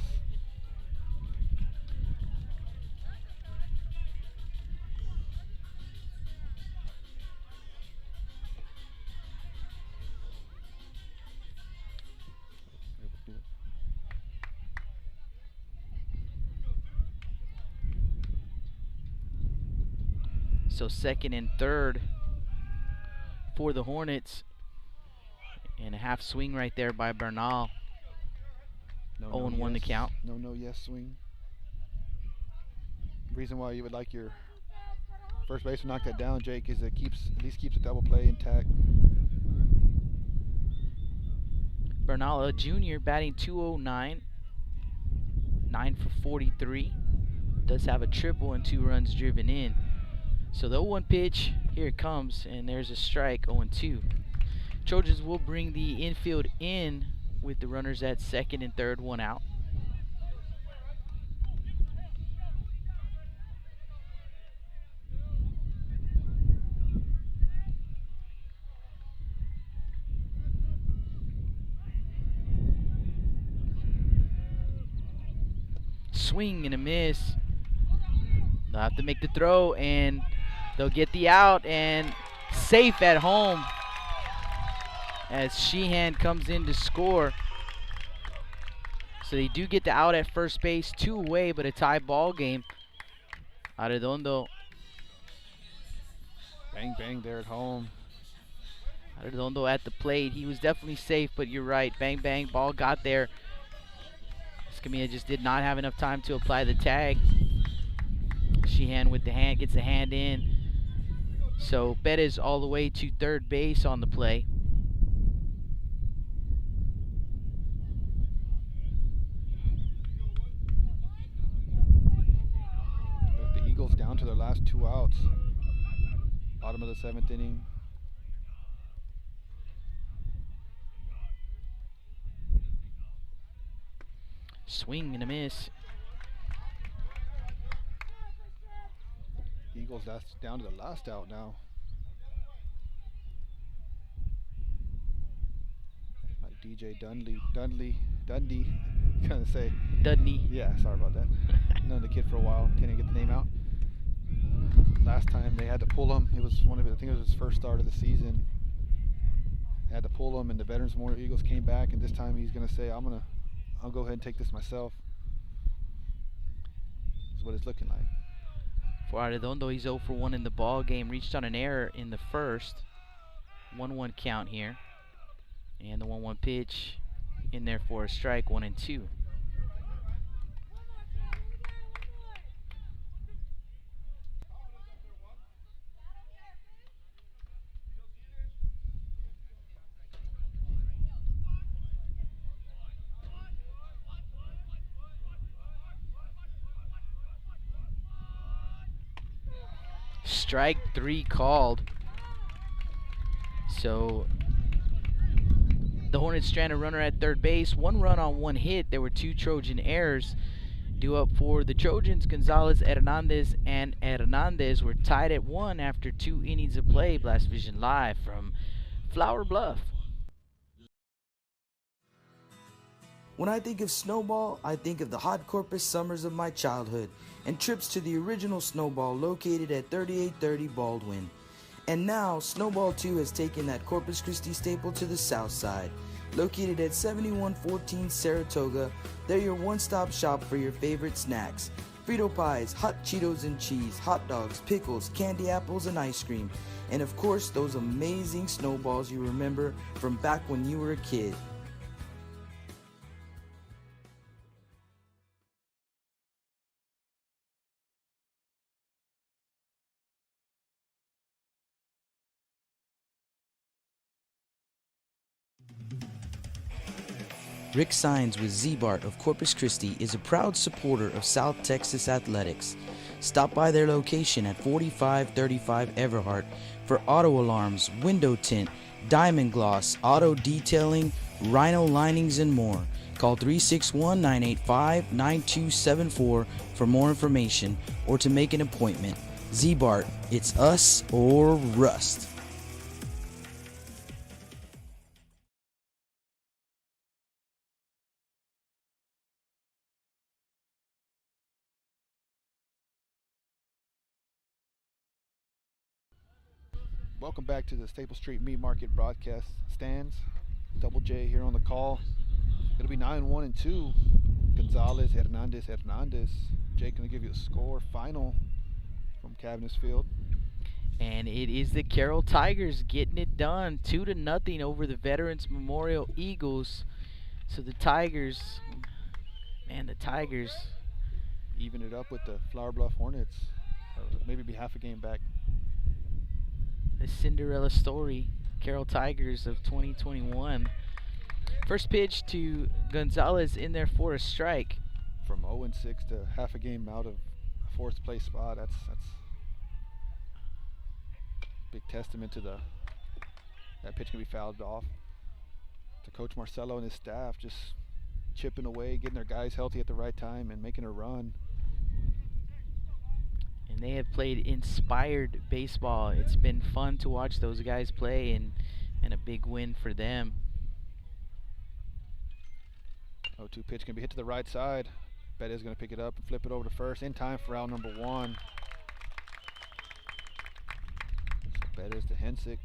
So second and third for the Hornets, and a half swing right there by Bernal. 0-1 the count. No, yes swing. Reason why you would like your first baseman to knock that down, Jake, is it at least keeps a double play intact. Bernal, a junior, batting .209, 9 for 43. Does have a triple and 2 runs driven in. So the 0-1 pitch, here it comes, and there's a strike, 0-2. Trojans will bring the infield in with the runners at second and third, one out. Swing and a miss. They'll have to make the throw, and they'll get the out, and safe at home as Sheehan comes in to score. So they do get the out at first base, 2 away, but a tie ball game. Arredondo. Bang, bang there at home. Arredondo at the plate. He was definitely safe, but you're right. Bang, bang, ball got there. Escamilla just did not have enough time to apply the tag. Sheehan with the hand, gets a hand in. So Bettis all the way to third base on the play. The Eagles down to their last 2 outs. Bottom of the 7th inning. Swing and a miss. Eagles, that's down to the last out now. Like DJ Dundee, gonna say. Dudney. Yeah, sorry about that. Known the kid for a while, can't get the name out. Last time they had to pull him. It was I think it was his first start of the season. They had to pull him, and the Veterans Memorial Eagles came back, and this time he's gonna say, I'll go ahead and take this myself. That's what it's looking like. For Arredondo, he's 0 for 1 in the ball game. Reached on an error in the first. 1-1 count here. And the 1-1 pitch in there for a strike, 1-2. Strike 3 called. So the Hornets strand a runner at third base. 1 run on 1 hit. There were 2 Trojan errors. Due up for the Trojans, Gonzalez, Hernandez, and Hernandez were tied at 1 after 2 innings of play. Blast Vision live from Flower Bluff. When I think of Snowball, I think of the hot Corpus summers of my childhood and trips to the original Snowball located at 3830 Baldwin. And now, Snowball 2 has taken that Corpus Christi staple to the south side. Located at 7114 Saratoga, they're your one-stop shop for your favorite snacks. Frito pies, hot Cheetos and cheese, hot dogs, pickles, candy apples, and ice cream. And of course, those amazing snowballs you remember from back when you were a kid. Rick Sines with Z-Bart of Corpus Christi is a proud supporter of South Texas athletics. Stop by their location at 4535 Everhart for auto alarms, window tint, diamond gloss, auto detailing, rhino linings, and more. Call 361-985-9274 for more information or to make an appointment. Z-Bart, it's us or rust. Welcome back to the Staple Street Meat Market broadcast stands. Double J here on the call. It'll be 9-1-2. Gonzalez, Hernandez. Jake gonna give you a score final from Cabinets Field. And it is the Carroll Tigers getting it done, 2-0 over the Veterans Memorial Eagles. So the Tigers even it up with the Flower Bluff Hornets, or maybe be half a game back. The Cinderella story, Carroll Tigers of 2021. First pitch to Gonzalez in there for a strike. From 0-6 to half a game out of a 4th place spot. That's big testament to the That pitch can be fouled off. To Coach Marcelo and his staff, just chipping away, getting their guys healthy at the right time and making a run. And they have played inspired baseball. It's been fun to watch those guys play, and a big win for them. 0-2 pitch can be hit to the right side. Betty's going to pick it up and flip it over to first in time for out number 1. So Betty's to Hensick,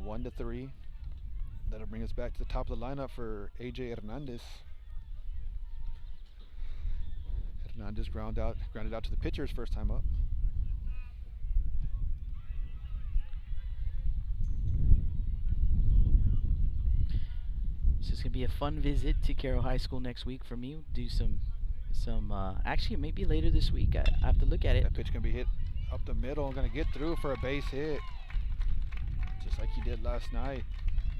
1-3. That'll bring us back to the top of the lineup for AJ Hernandez. Hernandez grounded out to the pitcher his first time up. So it's gonna be a fun visit to Carroll High School next week for me. Do some actually maybe later this week. I have to look at it. That pitch can be hit up the middle and gonna get through for a base hit, just like he did last night.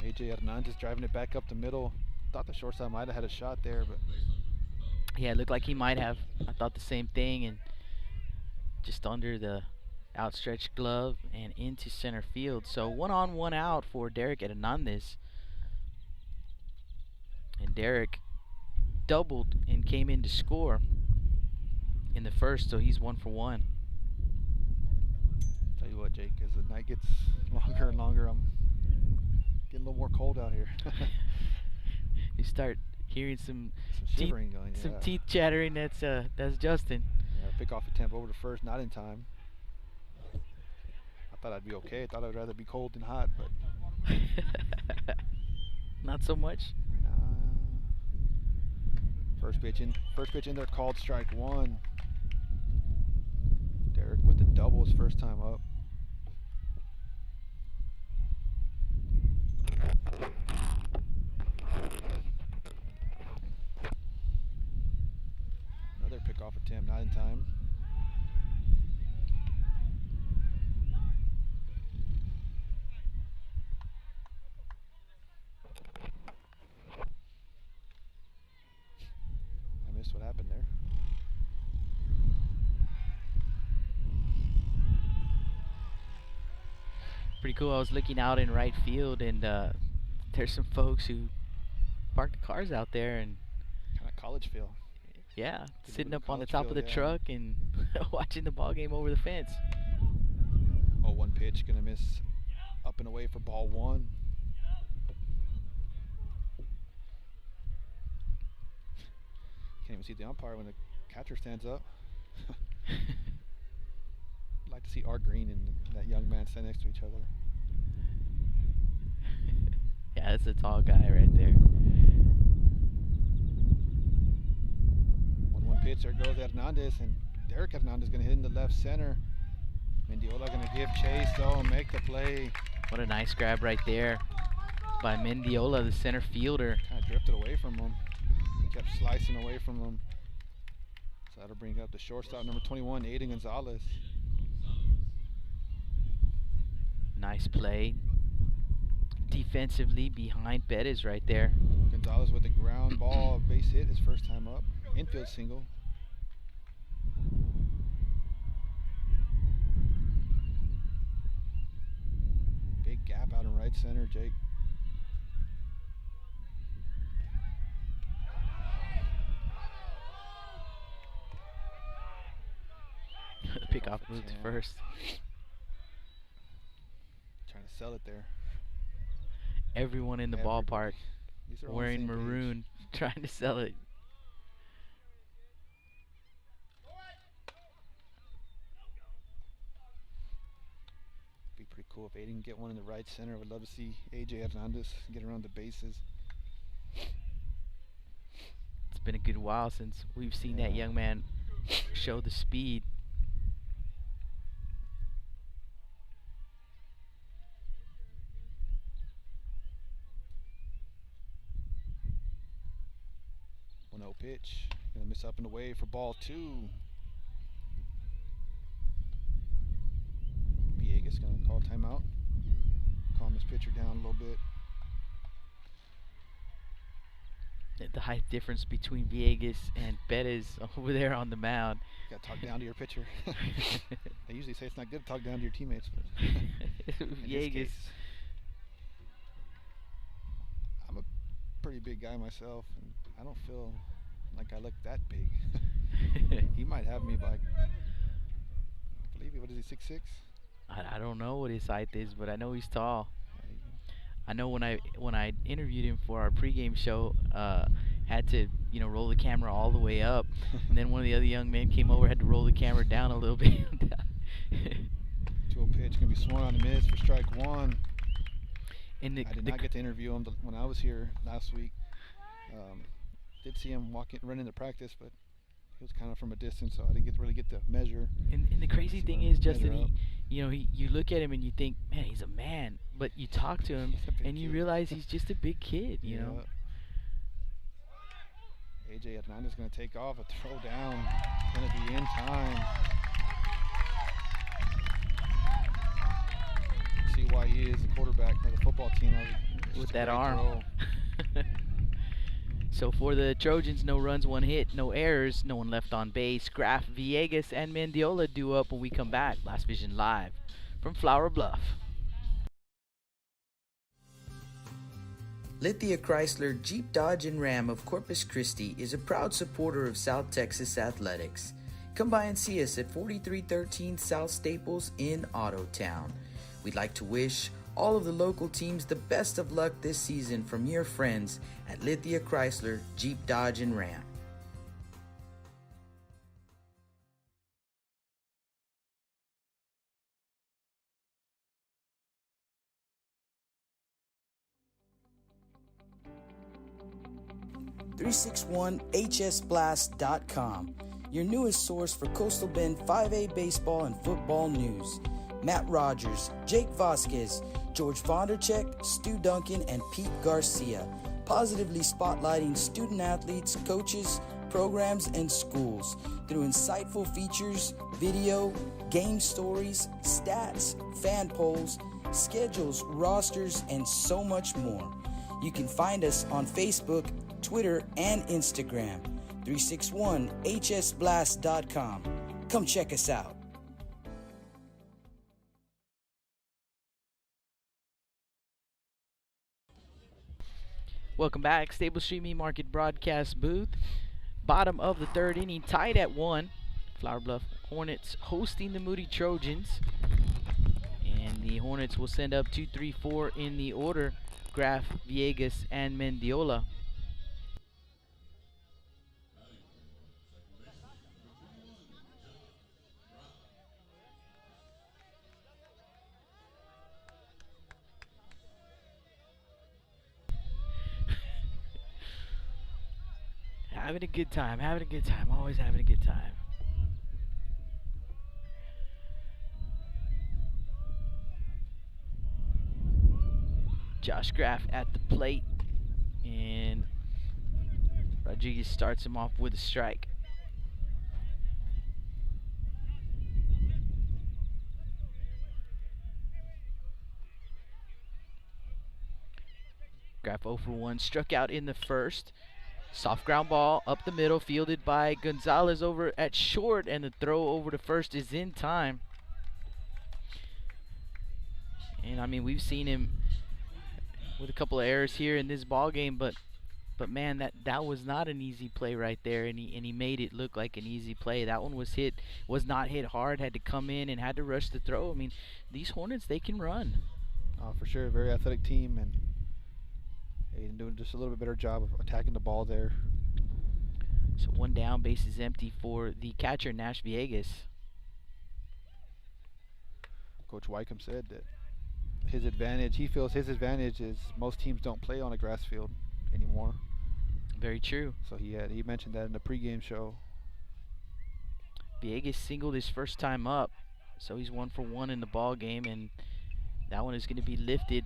AJ Hernandez driving it back up the middle. Thought the shortstop might have had a shot there, but yeah, it looked like he might have. I thought the same thing, and just under the outstretched glove and into center field. So 1 on, 1 out for Derek Hernandez. And Derek doubled and came in to score in the first, so he's 1 for 1. Tell you what, Jake, as the night gets longer and longer, I'm getting a little more cold out here. You start hearing some shivering going, some yeah. teeth chattering. That's Justin. Yeah, pick off attempt over to first, not in time. I thought I'd be okay. I thought I'd rather be cold than hot, but not so much. First pitch in there, called strike 1. Derek with the double his first time up. Another pickoff attempt, not in time. I missed what happened there. Pretty cool. I was looking out in right field, and there's some folks who parked the cars out there, and Kind of college feel. yeah, Good sitting little up on the college top of the field, yeah. truck and watching the ball game over the fence. 0-1 pitch, gonna miss up and away for ball 1. Can't even see the umpire when the catcher stands up. I'd like to see Art Green and that young man stand next to each other. Yeah, that's a tall guy right there. 1-1 pitch, there goes Hernandez, and Derek Hernandez gonna hit into left center. Mendiola gonna give chase though and make the play. What a nice grab right there by Mendiola, the center fielder. Kind of drifted away from him. He kept slicing away from him. So that'll bring up the shortstop, number 21, Aiden Gonzalez. Nice play defensively behind Bettis right there. Gonzalez with the ground ball, base hit, his first time up. Infield single. Big gap out in right center, Jake. Pick off move to first. Trying to sell it there. Everyone in the ballpark These are all wearing on the same maroon, trying to sell it. Be pretty cool if Aiden can get one in the right center. Would love to see AJ Hernandez get around the bases. It's been a good while since we've seen that young man show the speed. No pitch. Gonna miss up and away for ball 2. Villegas gonna call timeout. Calm his pitcher down a little bit. The height difference between Villegas and Bettis over there on the mound. You gotta talk down to your pitcher. They usually say it's not good to talk down to your teammates, but in this Villegas case, pretty big guy myself, and I don't feel like I look that big. He might have me by, I believe, what is he, 6'6"? I don't know what his height is, but I know he's tall. I know when I interviewed him for our pregame show, had to roll the camera all the way up, and then one of the other young men came over, had to roll the camera down a little bit. 2-0 pitch gonna be swung on and missed for strike one. I did not get to interview him when I was here last week. Did see him run into practice, but he was kind of from a distance, so I didn't really get to measure. And the crazy thing is, Justin, you look at him and you think, man, he's a man, but you talk to him and you realize he's just a big kid, you know. AJ Hernandez is going to take off, a throw down, going to be in time. See why he is the quarterback of the football team with that arm. So for the Trojans, no runs, 1 hit, no errors, no one left on base. Graf, Villegas, and Mendiola due up when we come back. Blast Vision live from Flower Bluff. Lithia Chrysler Jeep Dodge and Ram of Corpus Christi is a proud supporter of South Texas athletics. Come by and see us at 4313 South Staples in Ottotown. We'd like to wish all of the local teams the best of luck this season from your friends at Lithia Chrysler Jeep Dodge and Ram. .361hsblast.com, your newest source for Coastal Bend 5A baseball and football news. Matt Rogers, Jake Vasquez, George Vondercheck, Stu Duncan, and Pete Garcia, positively spotlighting student athletes, coaches, programs, and schools through insightful features, video, game stories, stats, fan polls, schedules, rosters, and so much more. You can find us on Facebook, Twitter, and Instagram. 361hsblast.com. Come check us out. Welcome back. Stable Street Meat Market broadcast booth. Bottom of the 3rd inning, tied at 1. Flower Bluff Hornets hosting the Moody Trojans. And the Hornets will send up 2, 3, 4 in the order. Graf, Villegas, and Mendiola. Having a good time, always having a good time. Josh Graf at the plate, and Rodriguez starts him off with a strike. Graf 0 for 1, struck out in the first. Soft ground ball up the middle, fielded by Gonzalez over at short, and the throw over to first is in time. And I mean, we've seen him with a couple of errors here in this ball game, but man, that was not an easy play right there, and he made it look like an easy play. That one was not hit hard, had to come in and had to rush the throw. I mean, these Hornets, they can run. For sure, very athletic team, and doing just a little bit better job of attacking the ball there. So 1 down, base is empty for the catcher, Nash Villegas. Coach Wycombe said that he feels his advantage is most teams don't play on a grass field anymore. Very true. So he mentioned that in the pregame show. Villegas singled his first time up, so he's 1 for 1 in the ball game, and that one is going to be lifted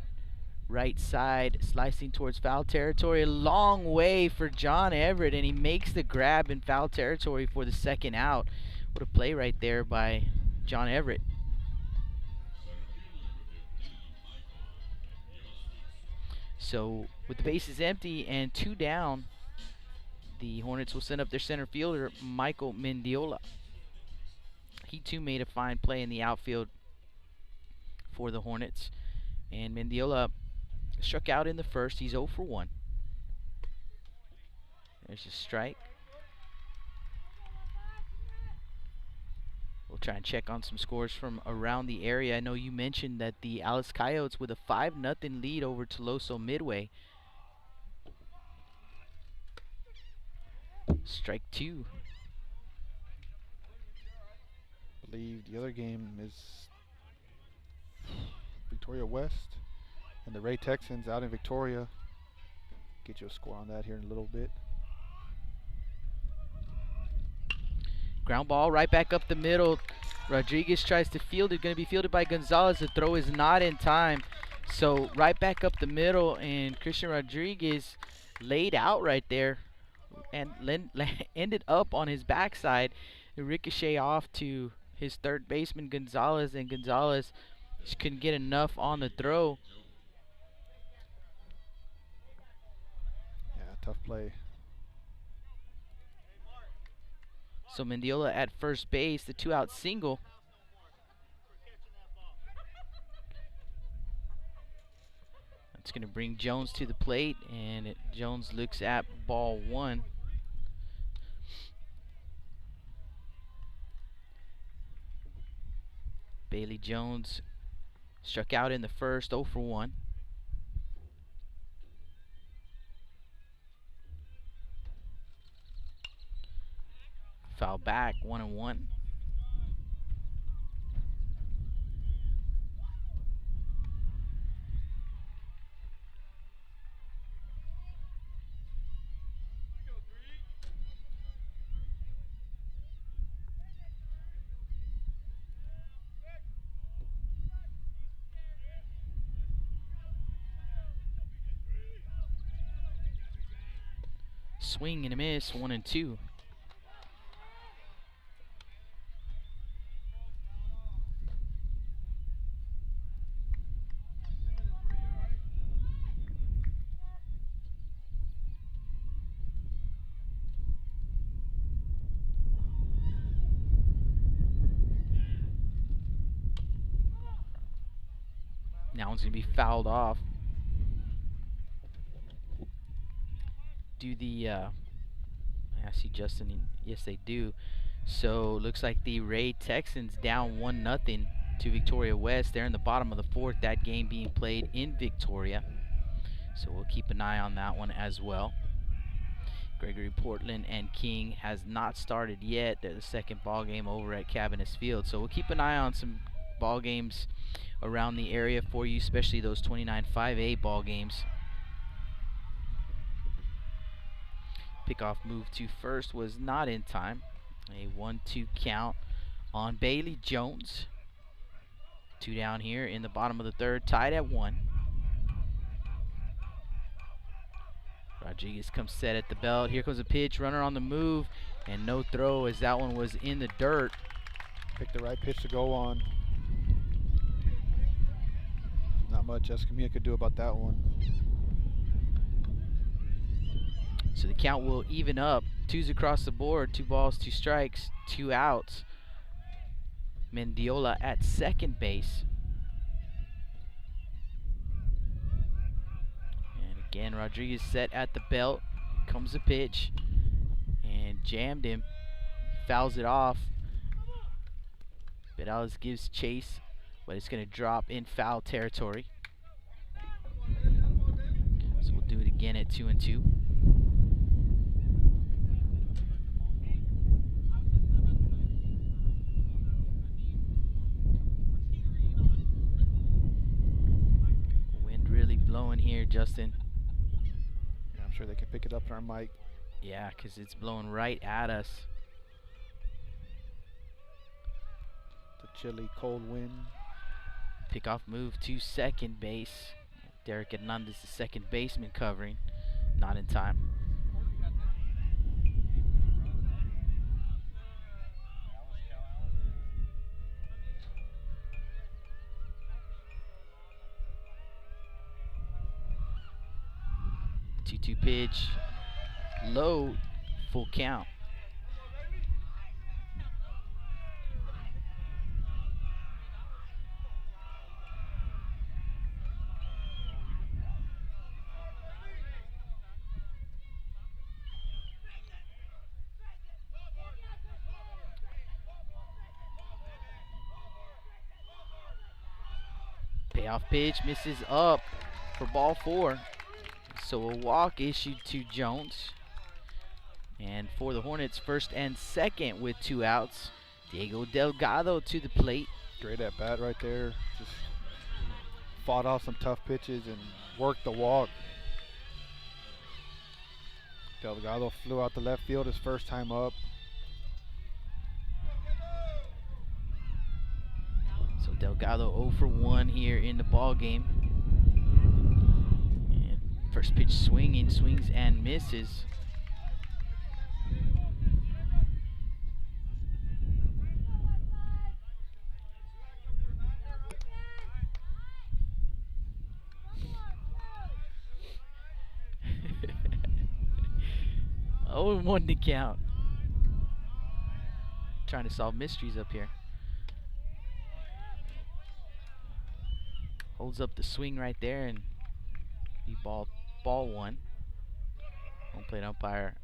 right side, slicing towards foul territory. A long way for John Everett, and he makes the grab in foul territory for the 2nd out. What a play right there by John Everett. So with the bases empty and 2 down, the Hornets will send up their center fielder, Michael Mendiola. He too made a fine play in the outfield for the Hornets. And Mendiola struck out in the first. He's 0 for 1. There's a strike. We'll try and check on some scores from around the area. I know you mentioned that the Alice Coyotes with a 5-0 lead over Toloso Midway. Strike 2. I believe the other game is Victoria West and the Ray Texans out in Victoria. Get you a score on that here in a little bit. Ground ball right back up the middle. Rodriguez tries to field it. Going to be fielded by Gonzalez. The throw is not in time. So right back up the middle, and Christian Rodriguez laid out right there and ended up on his backside. A ricochet off to his third baseman Gonzalez, and Gonzalez just couldn't get enough on the throw. Yeah, tough play. So Mendiola at first base, the 2-out single. That's going to bring Jones to the plate, and Jones looks at ball 1. Bailey Jones struck out in the first, 0 for 1. Foul back, 1-1. Swing and a miss, 1-2. Now one's going to be fouled off. Do the, I see Justin, yes they do. So looks like the Ray Texans down 1-0 to Victoria West. They're in the bottom of the 4th, that game being played in Victoria. So we'll keep an eye on that one as well. Gregory Portland and King has not started yet. They're the second ball game over at Cabinets Field. So we'll keep an eye on some ball games around the area for you, especially those 29 5A ball games. Pickoff move to first was not in time. A 1-2 count on Bailey Jones. 2 down here in the bottom of the 3rd, tied at 1. Rodriguez comes set at the belt. Here comes a pitch, runner on the move, and no throw as that one was in the dirt. Pick the right pitch to go on. Not much Escamilla could do about that one. So the count will even up. 2s across the board, 2 balls, 2 strikes, 2 outs. Mendiola at second base. And again, Rodriguez set at the belt. Comes the pitch and jammed him. Fouls it off. Vidales gives chase, but it's going to drop in foul territory. So we'll do it again at 2-2. Wind really blowing here, Justin. Yeah, I'm sure they can pick it up on our mic. Yeah, because it's blowing right at us. The chilly, cold wind. Pickoff move to second base. Derek Hernandez, the second baseman, covering. Not in time. Two pitch, low, full count. Payoff pitch misses up for ball 4. So a walk issued to Jones. And for the Hornets, first and second with 2 outs. Diego Delgado to the plate. Great at bat right there. Just fought off some tough pitches and worked the walk. Delgado flew out the left field his first time up. So Delgado 0 for 1 here in the ball game. And first pitch swinging, swings and misses. Oh, 1 to count. Trying to solve mysteries up here. Holds up the swing right there and be ball 1. Home plate umpire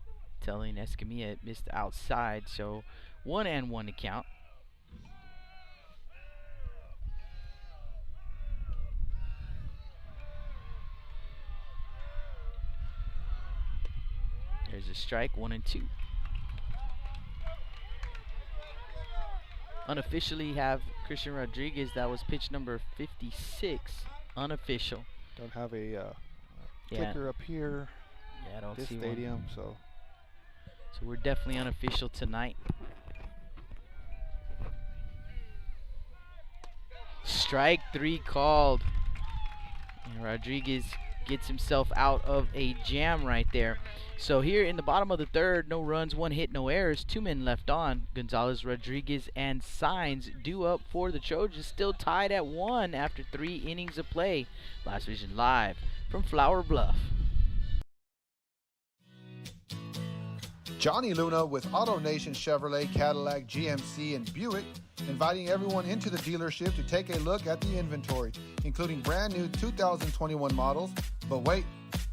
telling Escamilla it missed outside, so 1-1 to count. There's a strike, 1-2. Unofficially have Christian Rodriguez. That was pitch number 56. Unofficial. Don't have a clicker up here. Yeah, I don't this see stadium, one. so we're definitely unofficial tonight. Strike 3 called. And Rodriguez gets himself out of a jam right there. So here in the bottom of the third, no runs, 1 hit, no errors, 2 men left on. Gonzalez, Rodriguez, and Signs due up for the Trojans, still tied at 1 after 3 innings of play. Blast Vision live from Flower Bluff. Johnny Luna with Auto Nation Chevrolet, Cadillac, GMC, and Buick, inviting everyone into the dealership to take a look at the inventory, including brand new 2021 models. But wait,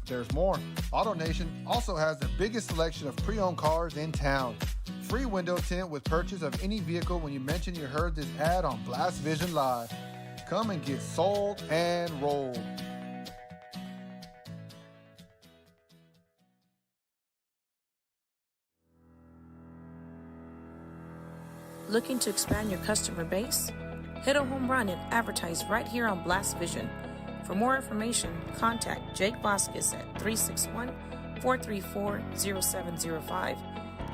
there's more. Auto Nation also has the biggest selection of pre-owned cars in town. Free window tint with purchase of any vehicle when you mention you heard this ad on Blast Vision Live. Come and get sold and rolled. Looking to expand your customer base? Hit a home run and advertise right here on Blast Vision. For more information, contact Jake Vasquez at 361-434-0705.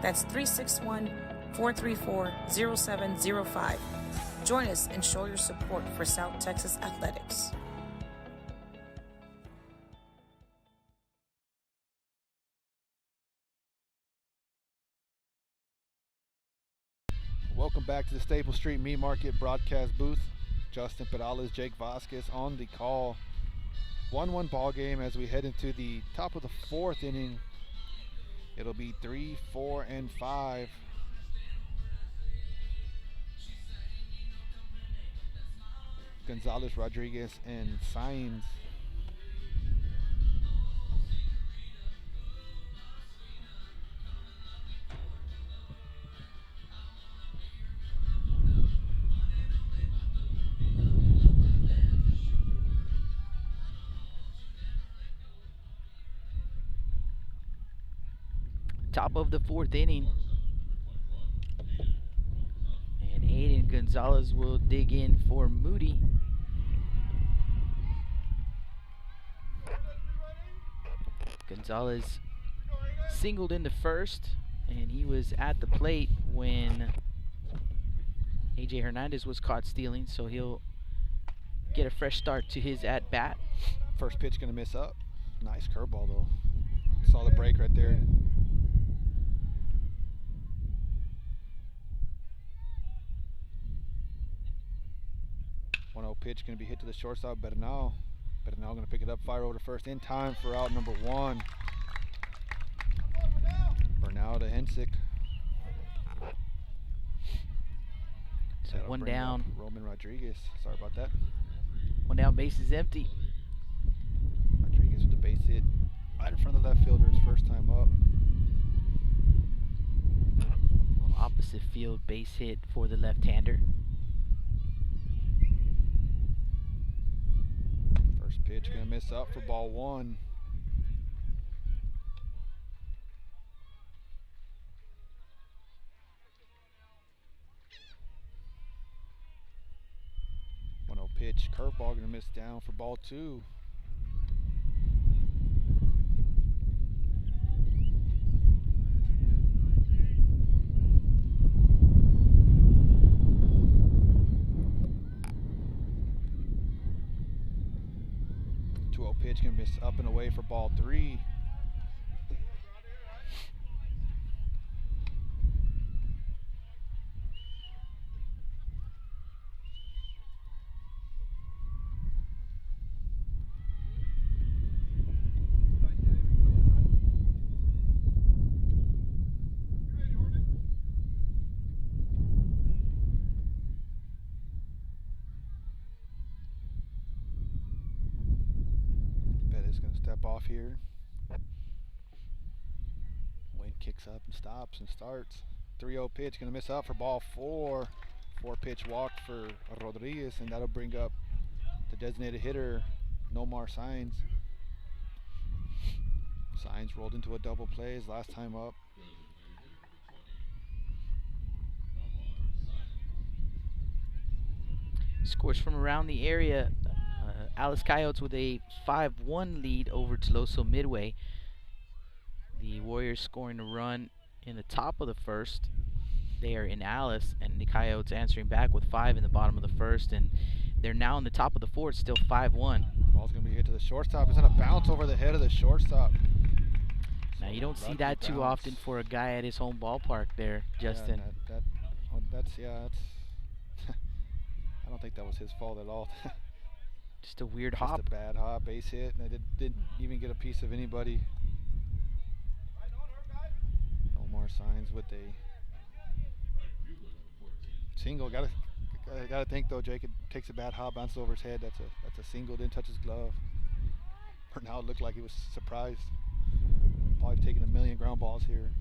That's 361-434-0705. Join us and show your support for South Texas athletics. welcome back to the Staples Street Meat Market broadcast booth. Justin Perales, Jake Vasquez on the call. 1-1 ball game as we head into the top of the fourth inning. It'll be 3, 4, and 5. Gonzalez, Rodriguez, and Signs. Top of the fourth inning. And Aiden Gonzalez will dig in for Moody. Gonzalez singled into first, and he was at the plate when AJ Hernandez was caught stealing, so he'll get a fresh start to his at-bat. First pitch gonna miss up. Nice curveball though. Saw the break right there. 1-0 pitch going to be hit to the shortstop. Bernal going to pick it up, fire over to first in time for out number 1. Bernal to Hensick. So one down. Roman Rodriguez. Sorry about that. One down, base is empty. Rodriguez with the base hit right in front of the left fielder his first time up. Opposite field base hit for the left-hander. Pitch gonna miss up for ball 1. Pitch, curveball gonna miss down for ball 2. Pitch gonna miss up and away for ball 3. Step off here. Wade kicks up and stops and starts. 3-0 pitch gonna miss out for ball 4. 4-pitch walk for Rodriguez, and that'll bring up the designated hitter, Nomar Signs. Signs rolled into a double play his last time up. Scores from around the area. Alice Coyotes with a 5-1 lead over Toloso Midway. The Warriors scoring a run in the top of the first there in Alice, and the Coyotes answering back with 5 in the bottom of the first, and they're now in the top of the fourth, still 5-1. Ball's going to be hit to the shortstop. It's going to bounce over the head of the shortstop. Now, you don't see that too often for a guy at his home ballpark there, Justin. Yeah, I don't think that was his fault at all. Just a weird Just hop. a bad hop, base hit, and it didn't even get a piece of anybody. Omar Signs with a single. Gotta think though, Jake. It takes a bad hop, bounces over his head. That's a single. Didn't touch his glove. Bernal looked like he was surprised. Probably taking a million ground balls here.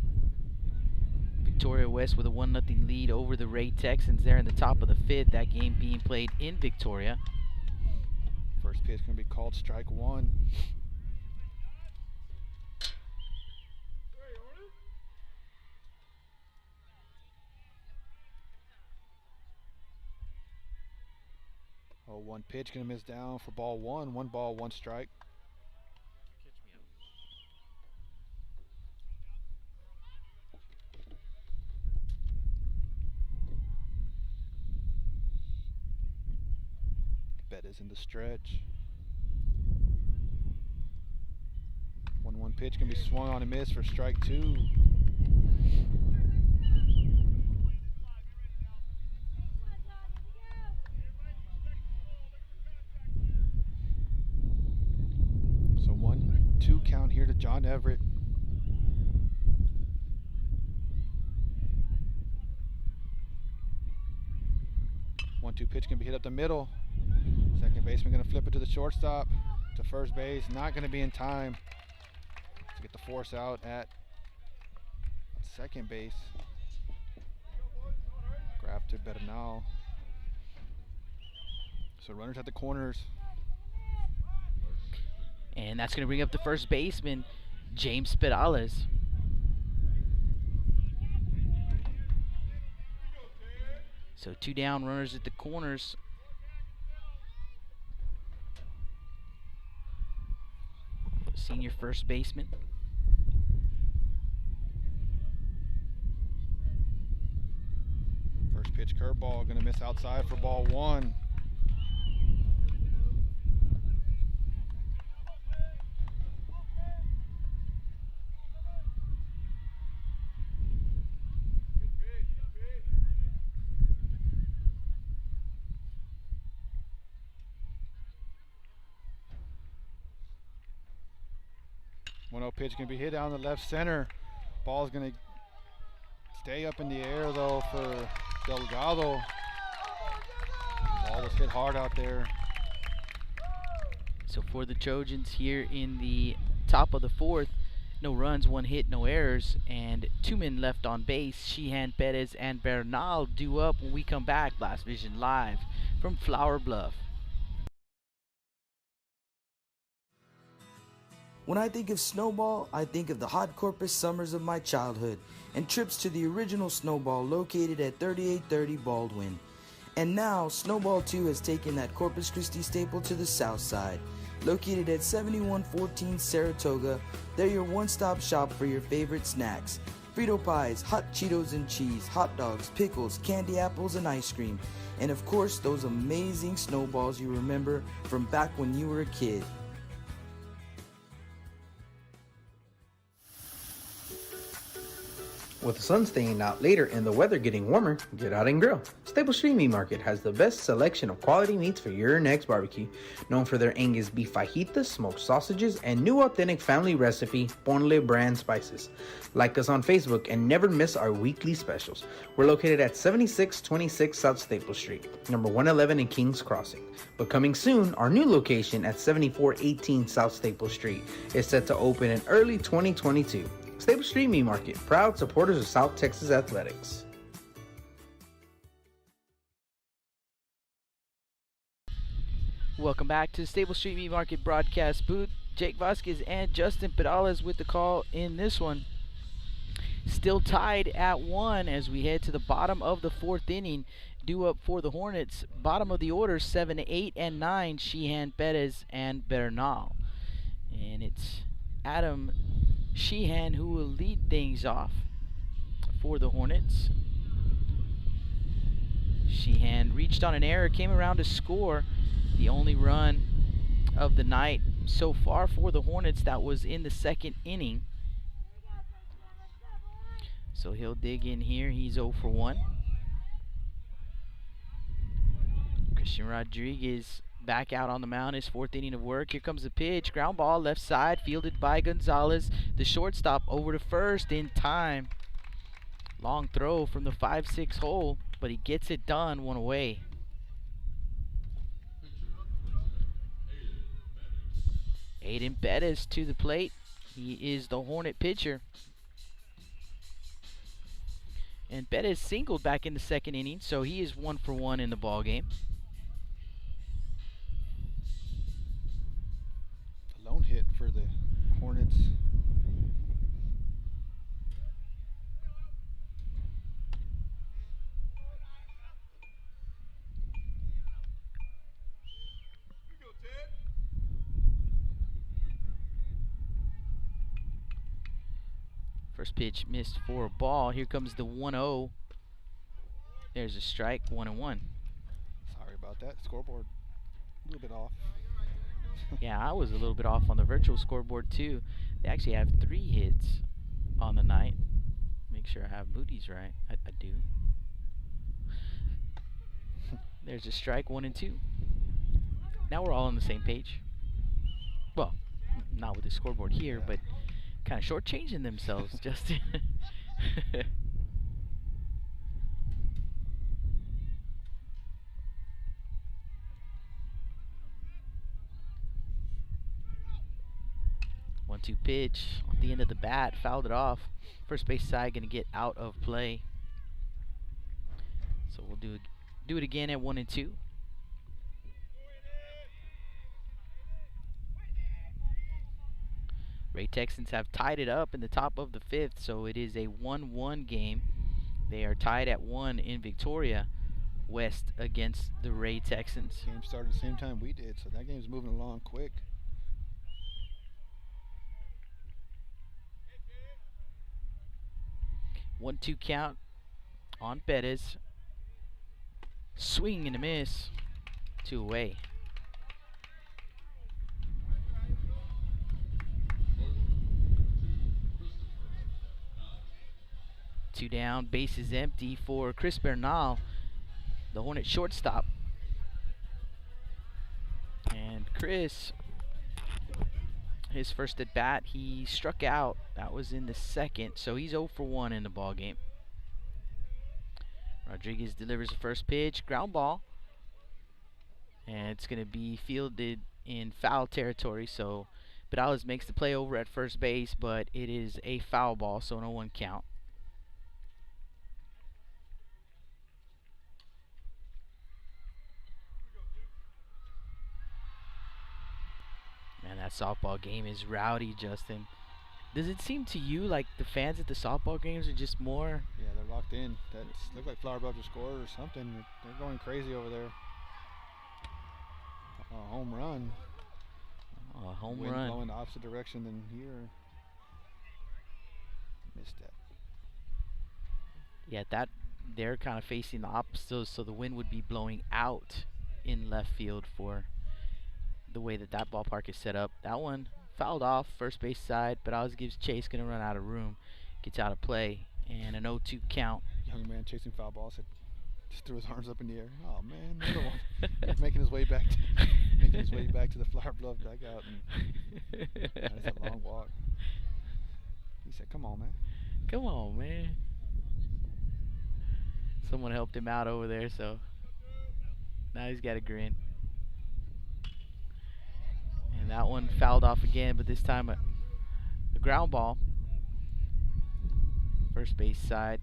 Victoria West with a 1-0 lead over the Ray Texans there in the top of the fifth. That game being played in Victoria. First pitch going to be called strike 1. Oh, 1 pitch going to miss down for ball 1. 1 ball, 1 strike. Bettis in the stretch. 1-1 pitch can be swung on and missed for strike 2. So 1-2 count here to John Everett. One-two pitch can be hit up the middle. Second baseman going to flip it to the shortstop, to first base. Not going to be in time to get the force out at second base. Grab to Bernal. So runners at the corners. And that's going to bring up the first baseman, James Perales. So 2 down, runners at the corners. Senior first baseman. First pitch curveball, going to miss outside for ball 1. Pitch can be hit down the left center. Ball's going to stay up in the air though for Delgado. Ball was hit hard out there. So for the Trojans here in the top of the fourth, no runs, 1 hit, no errors, and 2 men left on base. Sheehan, Perez, and Bernal due up when we come back. Blast Vision live from Flower Bluff. When I think of Snowball, I think of the hot Corpus summers of my childhood and trips to the original Snowball located at 3830 Baldwin. And now, Snowball 2 has taken that Corpus Christi staple to the south side. Located at 7114 Saratoga, they're your one-stop shop for your favorite snacks. Frito pies, hot Cheetos and cheese, hot dogs, pickles, candy apples, and ice cream. And of course, those amazing snowballs you remember from back when you were a kid. With the sun staying out later and the weather getting warmer, get out and grill. Staple Street Meat Market has the best selection of quality meats for your next barbecue. Known for their Angus beef fajitas, smoked sausages, and new authentic family recipe, Ponle brand spices. Like us on Facebook and never miss our weekly specials. We're located at 7626 South Staple Street, number 111 in Kings Crossing. But coming soon, our new location at 7418 South Staple Street is set to open in early 2022. Staple Street Meat Market, proud supporters of South Texas athletics. Welcome back to the Staple Street Meat Market broadcast booth. Jake Vasquez and Justin Pedales with the call in this one. Still tied at 1 as we head to the bottom of the 4th inning. Due up for the Hornets. Bottom of the order, 7, 8, and 9, Sheehan, Perez, and Bernal. And it's Adam Sheehan who will lead things off for the Hornets. Sheehan reached on an error, came around to score. The only run of the night so far for the Hornets. That was in the 2nd inning. So he'll dig in here. He's 0 for 1. Christian Rodriguez back out on the mound, his 4th inning of work. Here comes the pitch, ground ball, left side, fielded by Gonzalez. The shortstop over to first in time. Long throw from the 5-6 hole, but he gets it done, 1 away. Aiden Bettis to the plate. He is the Hornet pitcher. And Bettis singled back in the 2nd inning, so he is 1 for 1 in the ball game. Lone hit for the Hornets. First pitch missed for a ball. Here comes the 1-0. There's a strike, 1-1. Sorry about that. Scoreboard a little bit off. Yeah, I was a little bit off on the virtual scoreboard too. They actually have 3 hits on the night. Make sure I have Moody's right. I do. There's a strike, 1 and 2. Now we're all on the same page. Well, not with the scoreboard here, but kind of shortchanging themselves, Justin. 1-2 pitch at the end of the bat, fouled it off. First base side going to get out of play. So we'll do it again at 1 and 2. Ray Texans have tied it up in the top of the 5th, so it is a 1-1 game. They are tied at 1 in Victoria West against the Ray Texans. Game started the same time we did, so that game's moving along quick. 1-2 count on Bettis. Swing and a miss. 2 away. Two down, base is empty for Chris Bernal, the Hornet shortstop. And Chris, his first at bat, he struck out. That was in the 2nd, so he's 0 for 1 in the ball game. Rodriguez delivers the first pitch, ground ball, and it's going to be fielded in foul territory. So Pedales makes the play over at first base, but it is a foul ball, so no 1 count. That softball game is rowdy, Justin. Does it seem to you like the fans at the softball games are just more? Yeah, they're locked in. That looked like Flower Bluff just scored or something. They're going crazy over there. A home run. Oh, a home Wind run. blowing the opposite direction than here. Missed that. Yeah, that they're kind of facing the opposite, so the wind would be blowing out in left field for the way that ballpark is set up. That one fouled off first base side, but Oz gives Chase, gonna run out of room, gets out of play, and an 0-2 count. Young man chasing foul balls, just threw his arms up in the air. Oh man, another one. He's making his way back to the Flower Bluff dugout, and that's a long walk. He said, "Come on, man. Come on, man." Someone helped him out over there, so now he's got a grin. And that one fouled off again, but this time a ground ball. First base side.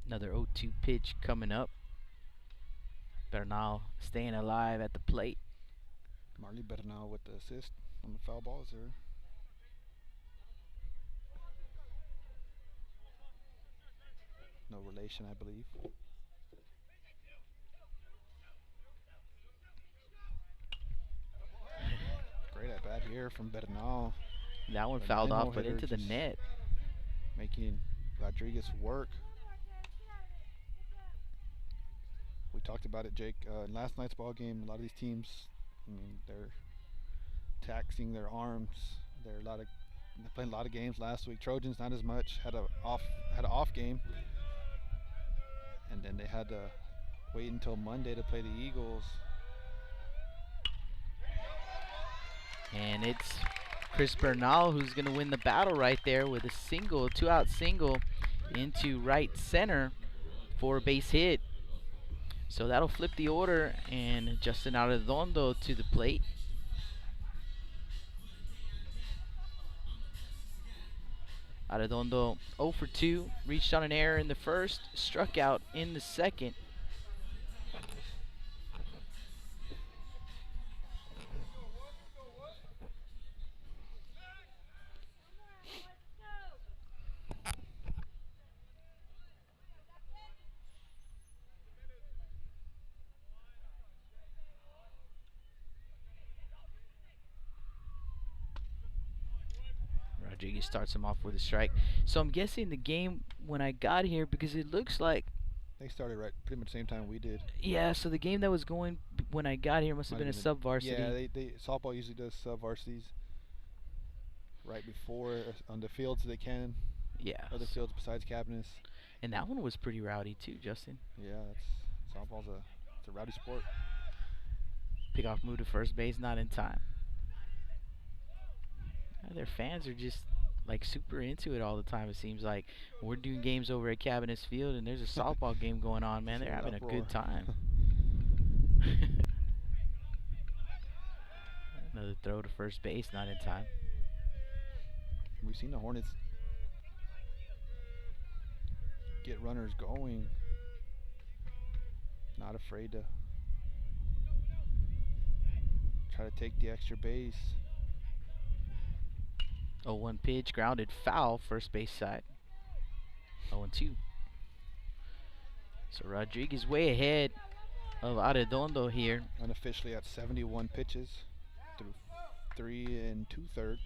Another 0-2 pitch coming up. Bernal staying alive at the plate. Marley Bernal with the assist on the foul balls there. No relation, I believe. Great at bat here from Bernal. That one fouled off, but into the net. Making Rodriguez work. We talked about it, Jake. In last night's ball game, a lot of these teams, I mean, they're taxing their arms. They're playing a lot of games last week. Trojans not as much. Had an off game. And then they had to wait until Monday to play the Eagles. And it's Chris Bernal who's going to win the battle right there with a single, 2-out single into right center for a base hit. So that'll flip the order, and Justin Arredondo to the plate. Arredondo 0 for 2, reached on an error in the first, struck out in the second. Rodriguez starts him off with a strike. So I'm guessing the game when I got here, because it looks like they started right pretty much the same time we did. Yeah, so the game that was going when I got here must have been a sub-varsity. Yeah, they softball usually does sub-varsities right before on the fields they can. Yeah. Other fields besides Cabinets. And that one was pretty rowdy too, Justin. Yeah, softball's it's a rowdy sport. Pickoff move to first base, not in time. Their fans are just like super into it all the time. It seems like we're doing games over at Cabinets Field, and there's a softball game going on. Man, they're having a good time. Another throw to first base, not in time. We've seen the Hornets get runners going. Not afraid to try to take the extra base. 0-1 pitch, grounded foul, first base side. 0-2. So Rodriguez way ahead of Arredondo here. Unofficially at 71 pitches through 3 2/3.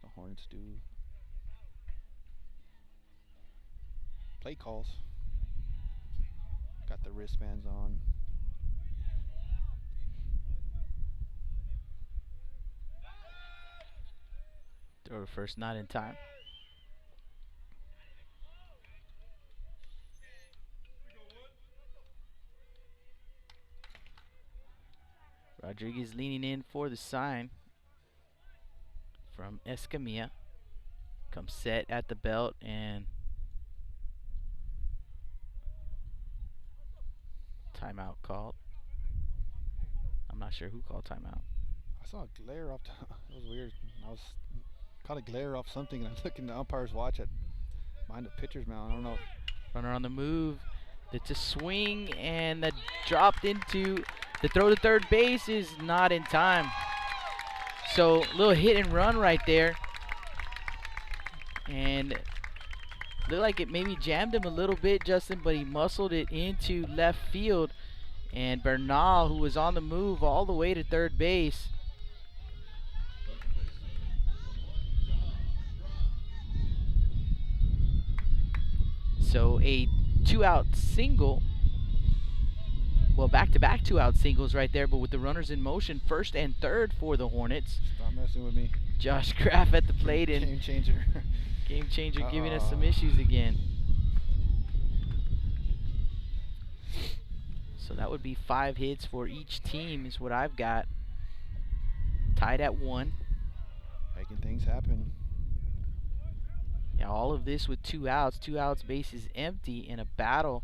The Hornets do play calls. Got the wristbands on. Throw to first, not in time. Rodriguez leaning in for the sign from Escamilla. Comes set at the belt, and timeout called. I'm not sure who called timeout. I saw a glare off. It was weird. Caught a glare off something, and I looked in the umpire's watch at behind the pitcher's mound. I don't know. Runner on the move. It's a swing, and that dropped into the throw to third base is not in time. So little hit and run right there. And looked like it maybe jammed him a little bit, Justin, but he muscled it into left field. And Bernal, who was on the move all the way to third base, so a 2-out single. Well, back-to-back 2-out singles right there, but with the runners in motion, first and third for the Hornets. Stop messing with me. Josh Graff at the plate. And game changer. Game changer giving us some issues again. So that would be 5 hits for each team is what I've got. Tied at 1. Making things happen. Yeah, all of this with 2 outs. 2 outs, bases empty, in a battle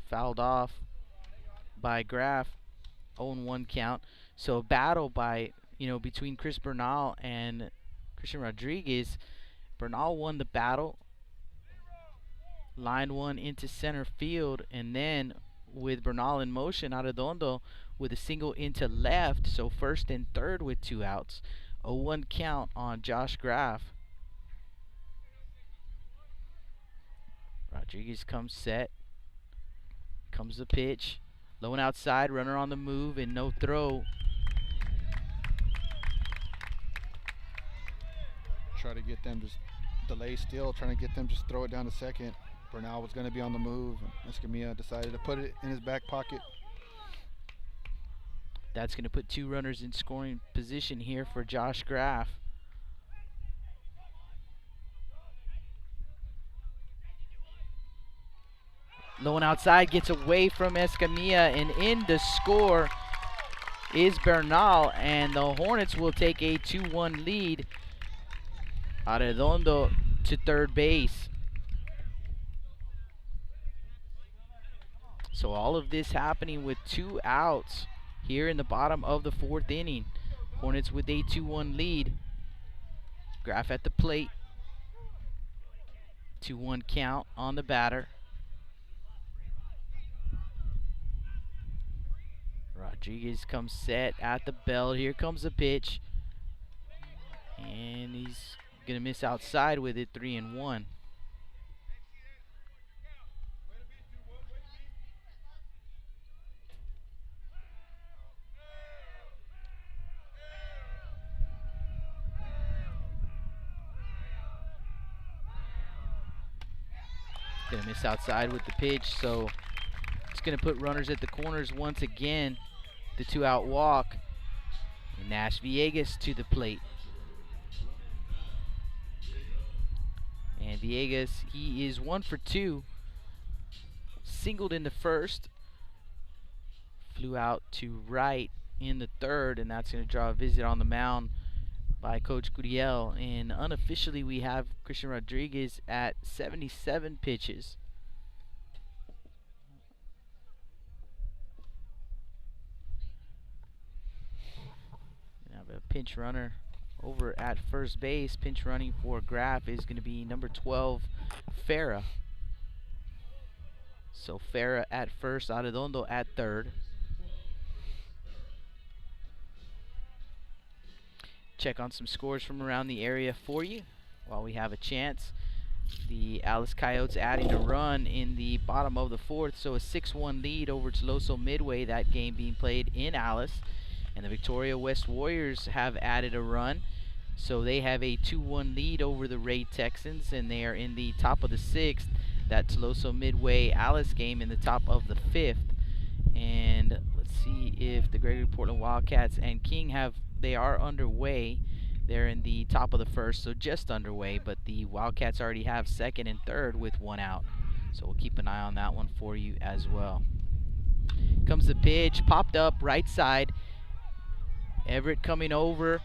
fouled off by Graff. 0-1 count. So a battle by, between Chris Bernal and Christian Rodriguez. Bernal won the battle. Line one into center field, and then with Bernal in motion, Arredondo with a single into left. So first and third with 2 outs. 0-1 count on Josh Graff. Rodriguez comes set. Comes the pitch. Low and outside, runner on the move, and no throw. Try to get them just delay still, trying to get them just throw it down to second. Bernal was going to be on the move. Escamilla decided to put it in his back pocket. That's going to put 2 runners in scoring position here for Josh Graff. Low and outside, gets away from Escamilla, and in to score is Bernal, and the Hornets will take a 2-1 lead. Arredondo to third base. So all of this happening with 2 outs here in the bottom of the 4th inning. Hornets with a 2-1 lead. Graff at the plate. 2-1 count on the batter. Rodriguez comes set at the belt. Here comes the pitch. And he's going to miss outside with it, 3-1. Going to miss outside with the pitch, so it's going to put runners at the corners once again. The 2-out walk. And Nash Villegas to the plate. And Villegas, he is 1 for 2. Singled in the first. Flew out to right in the third, and that's going to draw a visit on the mound by Coach Guriel. And unofficially, we have Christian Rodriguez at 77 pitches. We have a pinch runner over at first base. Pinch running for Graff is going to be number 12, Farah. So Farah at first, Arredondo at third. Check on some scores from around the area for you while we have a chance. The Alice Coyotes adding a run in the bottom of the 4th, so a 6-1 lead over Toloso Midway, that game being played in Alice. And the Victoria West Warriors have added a run, so they have a 2-1 lead over the Ray Texans, and they are in the top of the 6th. That Toloso Midway Alice game in the top of the 5th. And let's see if the Gregory Portland Wildcats and King they are underway. They're in the top of the 1st, so just underway, but the Wildcats already have 2nd and 3rd with 1 out. So we'll keep an eye on that one for you as well. Comes the pitch, popped up right side. Everett coming over,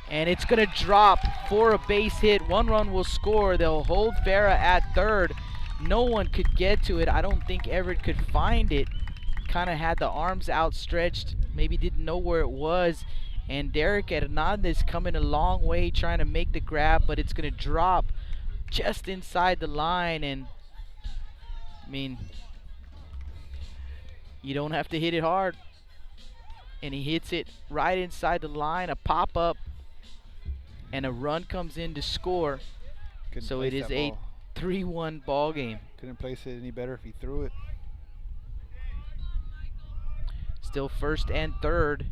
and it's going to drop for a base hit. 1 run will score. They'll hold Farah at third. No one could get to it. I don't think Everett could find it. Kind of had the arms outstretched, maybe didn't know where it was. And Derek Hernandez coming a long way trying to make the grab, but it's going to drop just inside the line. And I mean, You don't have to hit it hard. And he hits it right inside the line, a pop-up, and a run comes in to score. So it is a 3-1 ball game. Couldn't place it any better if he threw it. Still first and third.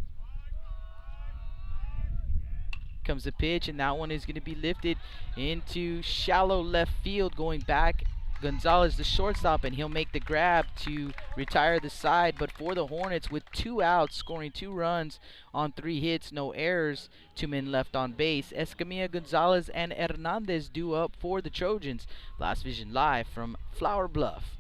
Comes the pitch, and that one is going to be lifted into shallow left field. Going back, Gonzalez, the shortstop, and he'll make the grab to retire the side. But for the Hornets, with 2 outs, scoring 2 runs on 3 hits, no errors, 2 men left on base, Escamilla, Gonzalez, and Hernandez due up for the Trojans. Blast Vision live from Flower Bluff.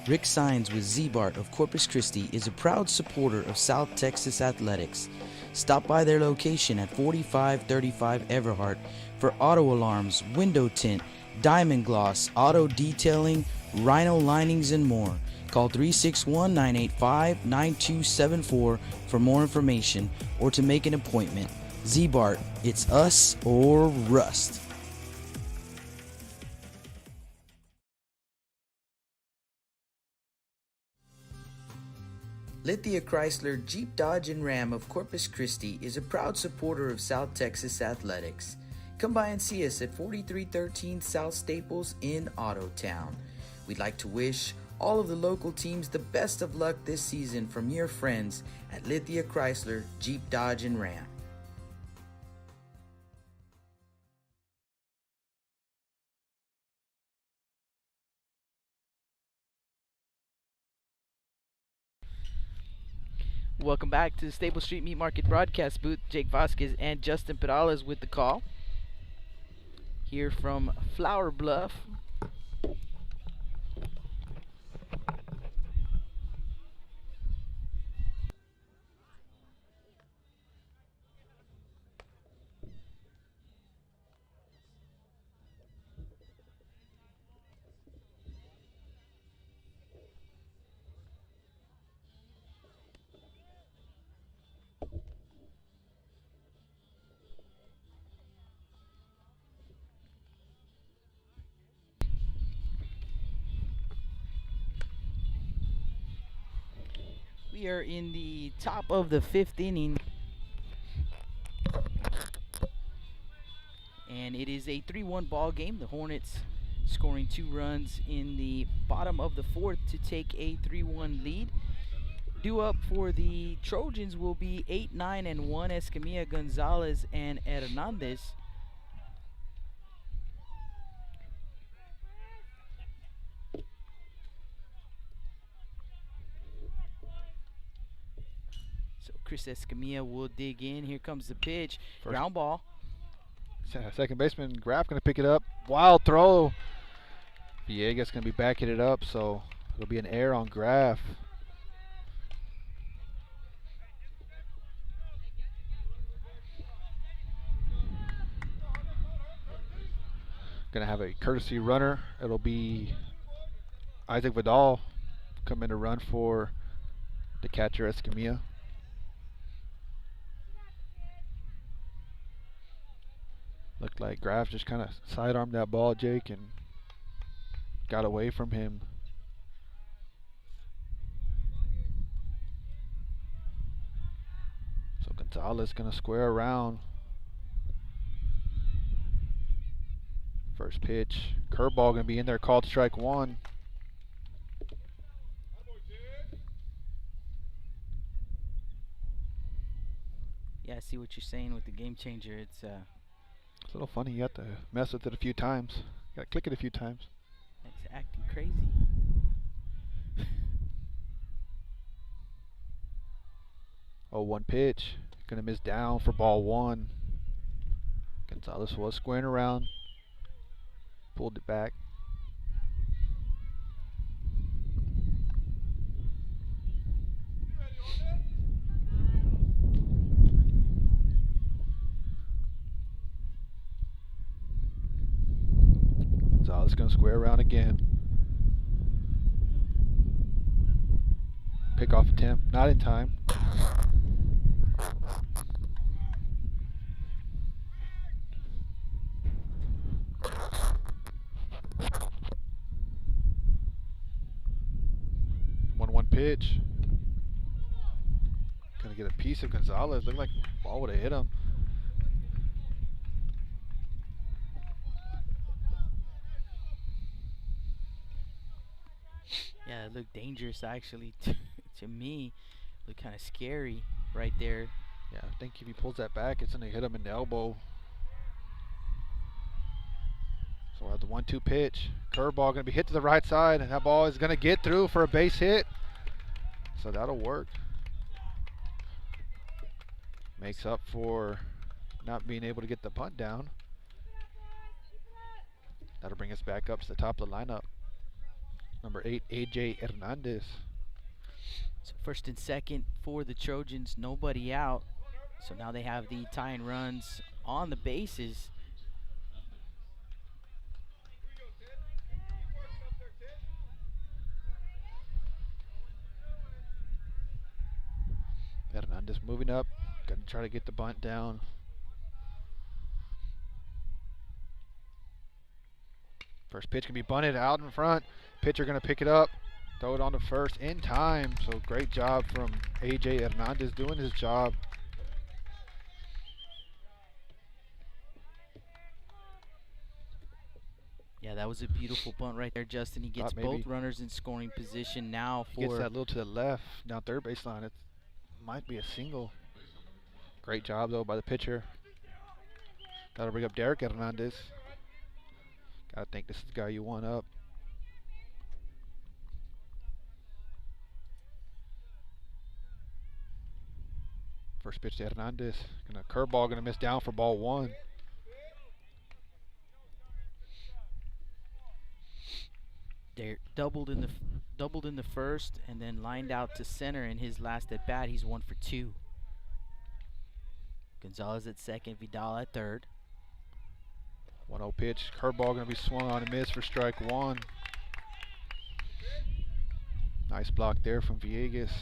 Rick Sines with Z-Bart of Corpus Christi is a proud supporter of South Texas athletics. Stop by their location at 4535 Everhart for auto alarms, window tint, diamond gloss, auto detailing, rhino linings, and more. Call 361-985-9274 for more information or to make an appointment. Z-Bart, it's us or rust. Lithia Chrysler Jeep Dodge and Ram of Corpus Christi is a proud supporter of South Texas athletics. Come by and see us at 4313 South Staples in Ottotown. We'd like to wish all of the local teams the best of luck this season from your friends at Lithia Chrysler Jeep Dodge and Ram. Welcome back to the Stable Street Meat Market broadcast booth. Jake Vasquez and Justin Perales with the call. Here from Flower Bluff. We are in the top of the 5th inning. And it is a 3-1 ball game. The Hornets scoring 2 runs in the bottom of the 4th to take a 3-1 lead. Due up for the Trojans will be 8-9-1 Escamilla, Gonzalez, and Hernandez. Chris Escamilla will dig in. Here comes the pitch. Ground ball. Second baseman Graf going to pick it up. Wild throw. Villegas going to be backing it up, so it'll be an error on Graf. Going to have a courtesy runner. It'll be Isaac Vidal come in to run for the catcher Escamilla. Looked like Graf just kind of sidearmed that ball, Jake, and got away from him. So Gonzalez gonna square around. First pitch, curveball gonna be in there, called strike 1. Yeah, I see what you're saying with the game changer. It's a little funny. You have to mess with it a few times. You got to click it a few times. It's acting crazy. Oh, 1 pitch. Gonna miss down for ball 1. Gonzalez was squaring around. Pulled it back. Gonzalez gonna square around again. Pickoff attempt, not in time. pitch. Gonna get a piece of Gonzalez. Looked like the ball would have hit him. Yeah, it looked dangerous actually to me. Looked kind of scary right there. Yeah, I think if he pulls that back, it's gonna hit him in the elbow. So we'll have the 1-2 pitch. Curveball gonna be hit to the right side, and that ball is gonna get through for a base hit. So that'll work. Makes up for not being able to get the bunt down. That'll bring us back up to the top of the lineup. Number 8, AJ Hernandez. So first and second for the Trojans, nobody out. So now they have the tying runs on the bases. Hernandez moving up, gonna try to get the bunt down. First pitch can be bunted out in front. Pitcher gonna pick it up, throw it on to first in time. So great job from AJ Hernandez doing his job. Yeah, that was a beautiful bunt right there, Justin. He gets both runners in scoring position now for... Gets that little to the left, down third baseline. It might be a single. Great job, though, by the pitcher. That'll bring up Derek Hernandez. Gotta think this is the guy you want up. First pitch to Hernandez. Curveball gonna miss down for ball 1. Derek doubled in the first and then lined out to center in his last at bat. He's 1 for 2. Gonzalez at second, Vidal at third. 1-0 pitch. Curveball gonna be swung on and missed for strike 1. Nice block there from Villegas.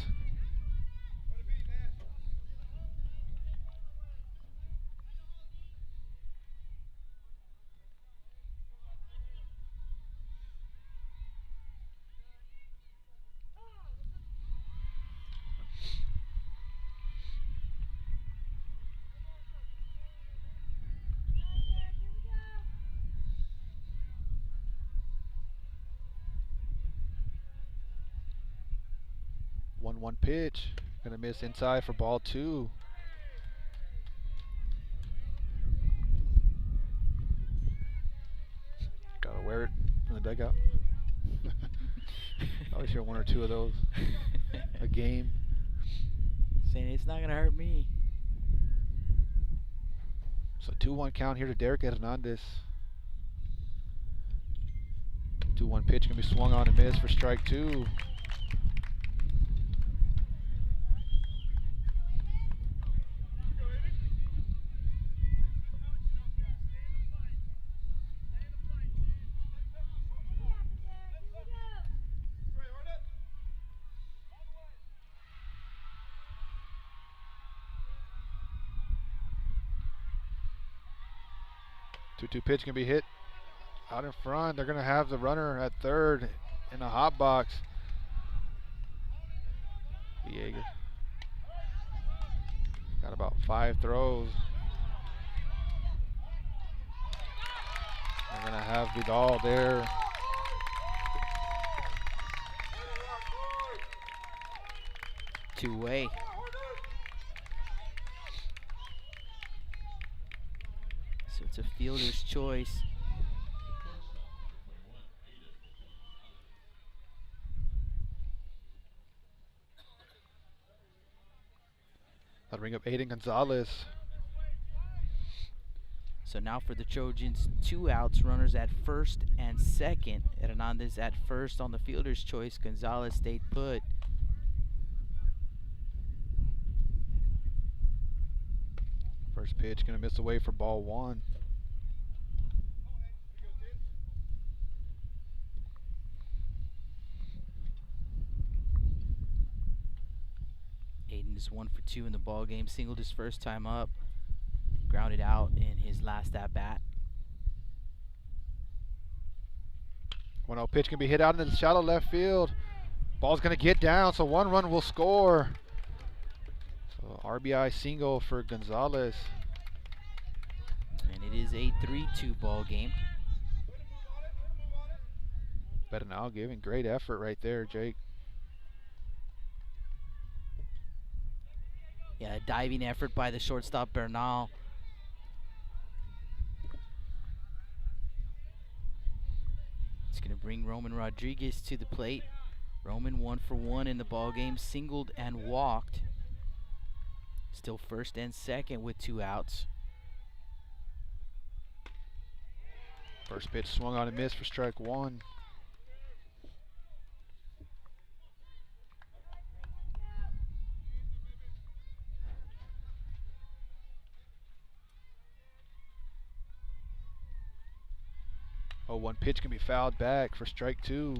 One pitch, gonna miss inside for ball 2. Gotta wear it from the dugout. Always hear 1 or 2 of those a game. Saying it's not gonna hurt me. So 2-1 count here to Derek Hernandez. 2-1 pitch gonna be swung on and missed for strike 2. Two pitch can be hit out in front. They're going to have the runner at third in a hot box. Villegas got about 5 throws. They're going to have Vidal there. Two-way. So it's a fielder's choice. That'll bring up Aiden Gonzalez. So now for the Trojans, 2 outs, runners at first and second. Hernandez at first on the fielder's choice. Gonzalez stayed put. First pitch gonna miss away for ball 1. Aiden is 1 for 2 in the ball game. Singled his first time up. Grounded out in his last at bat. 1-0 pitch can be hit out into the shallow left field. Ball's going to get down, so 1 run will score. So RBI single for Gonzalez. And it is a 3-2 ball game. Bernal giving great effort right there, Jake. Yeah, a diving effort by the shortstop Bernal. It's going to bring Roman Rodriguez to the plate. Roman 1 for 1 in the ball game, singled and walked. Still first and second with 2 outs. First pitch swung on and missed for strike 1. Oh, 1 pitch can be fouled back for strike 2.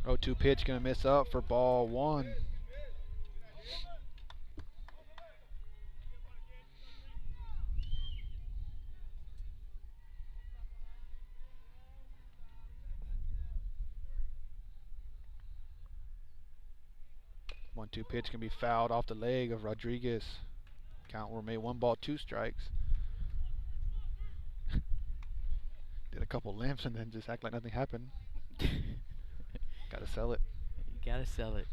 Oh, 2 pitch gonna miss up for ball 1. One-two pitch can be fouled off the leg of Rodriguez. Count were made 1 ball, 2 strikes. Did a couple limps and then just act like nothing happened. Gotta sell it. You gotta sell it.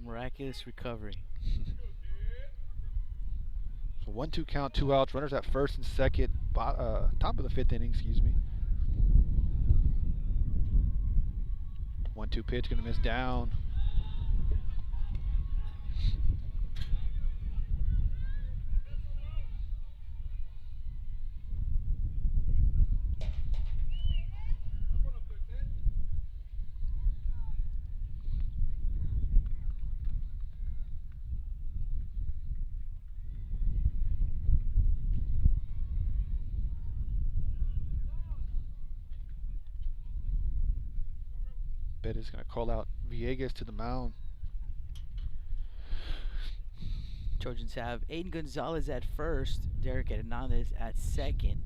Miraculous recovery. So 1-2 count, 2 outs. Runners at first and second. Top of the 5th inning, excuse me. 1-2 pitch gonna miss down. Is going to call out Villegas to the mound. Trojans have Aiden Gonzalez at first, Derek Hernandez at second,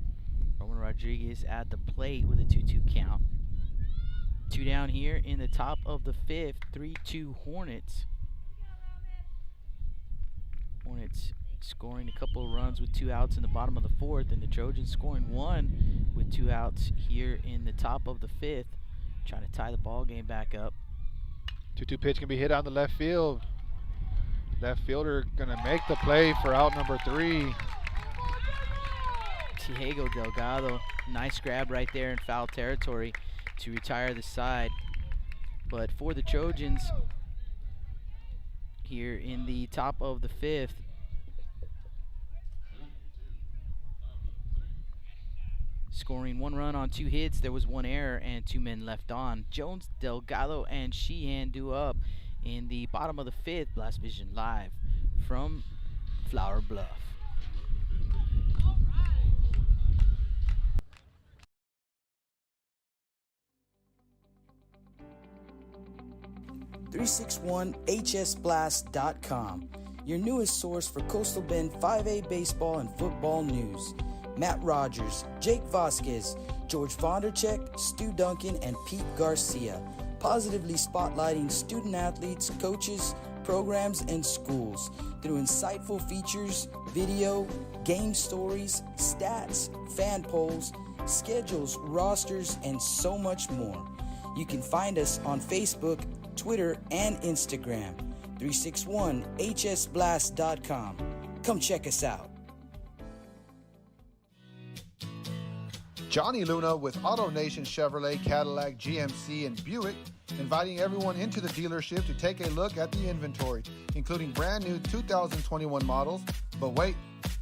Roman Rodriguez at the plate with a 2-2 count. 2 down here in the top of the 5th, 3-2 Hornets. Hornets scoring a couple of runs with 2 outs in the bottom of the 4th, and the Trojans scoring 1 with 2 outs here in the top of the 5th. Trying to tie the ball game back up. 2-2 pitch can be hit on the left field. Left fielder gonna make the play for out number 3. Diego Delgado, nice grab right there in foul territory to retire the side. But for the Trojans here in the top of the 5th, scoring 1 run on 2 hits, there was 1 error and 2 men left on. Jones, Delgado, and Sheehan do up in the bottom of the 5th. Blast Vision live from Flower Bluff. .361hsblast.com, your newest source for Coastal Bend 5A baseball and football news. Matt Rogers, Jake Vasquez, George Vondercheck, Stu Duncan, and Pete Garcia, positively spotlighting student athletes, coaches, programs, and schools through insightful features, video, game stories, stats, fan polls, schedules, rosters, and so much more. You can find us on Facebook, Twitter, and Instagram. 361hsblast.com. Come check us out. Johnny Luna with AutoNation Chevrolet, Cadillac, GMC, and Buick, inviting everyone into the dealership to take a look at the inventory, including brand new 2021 models. But wait,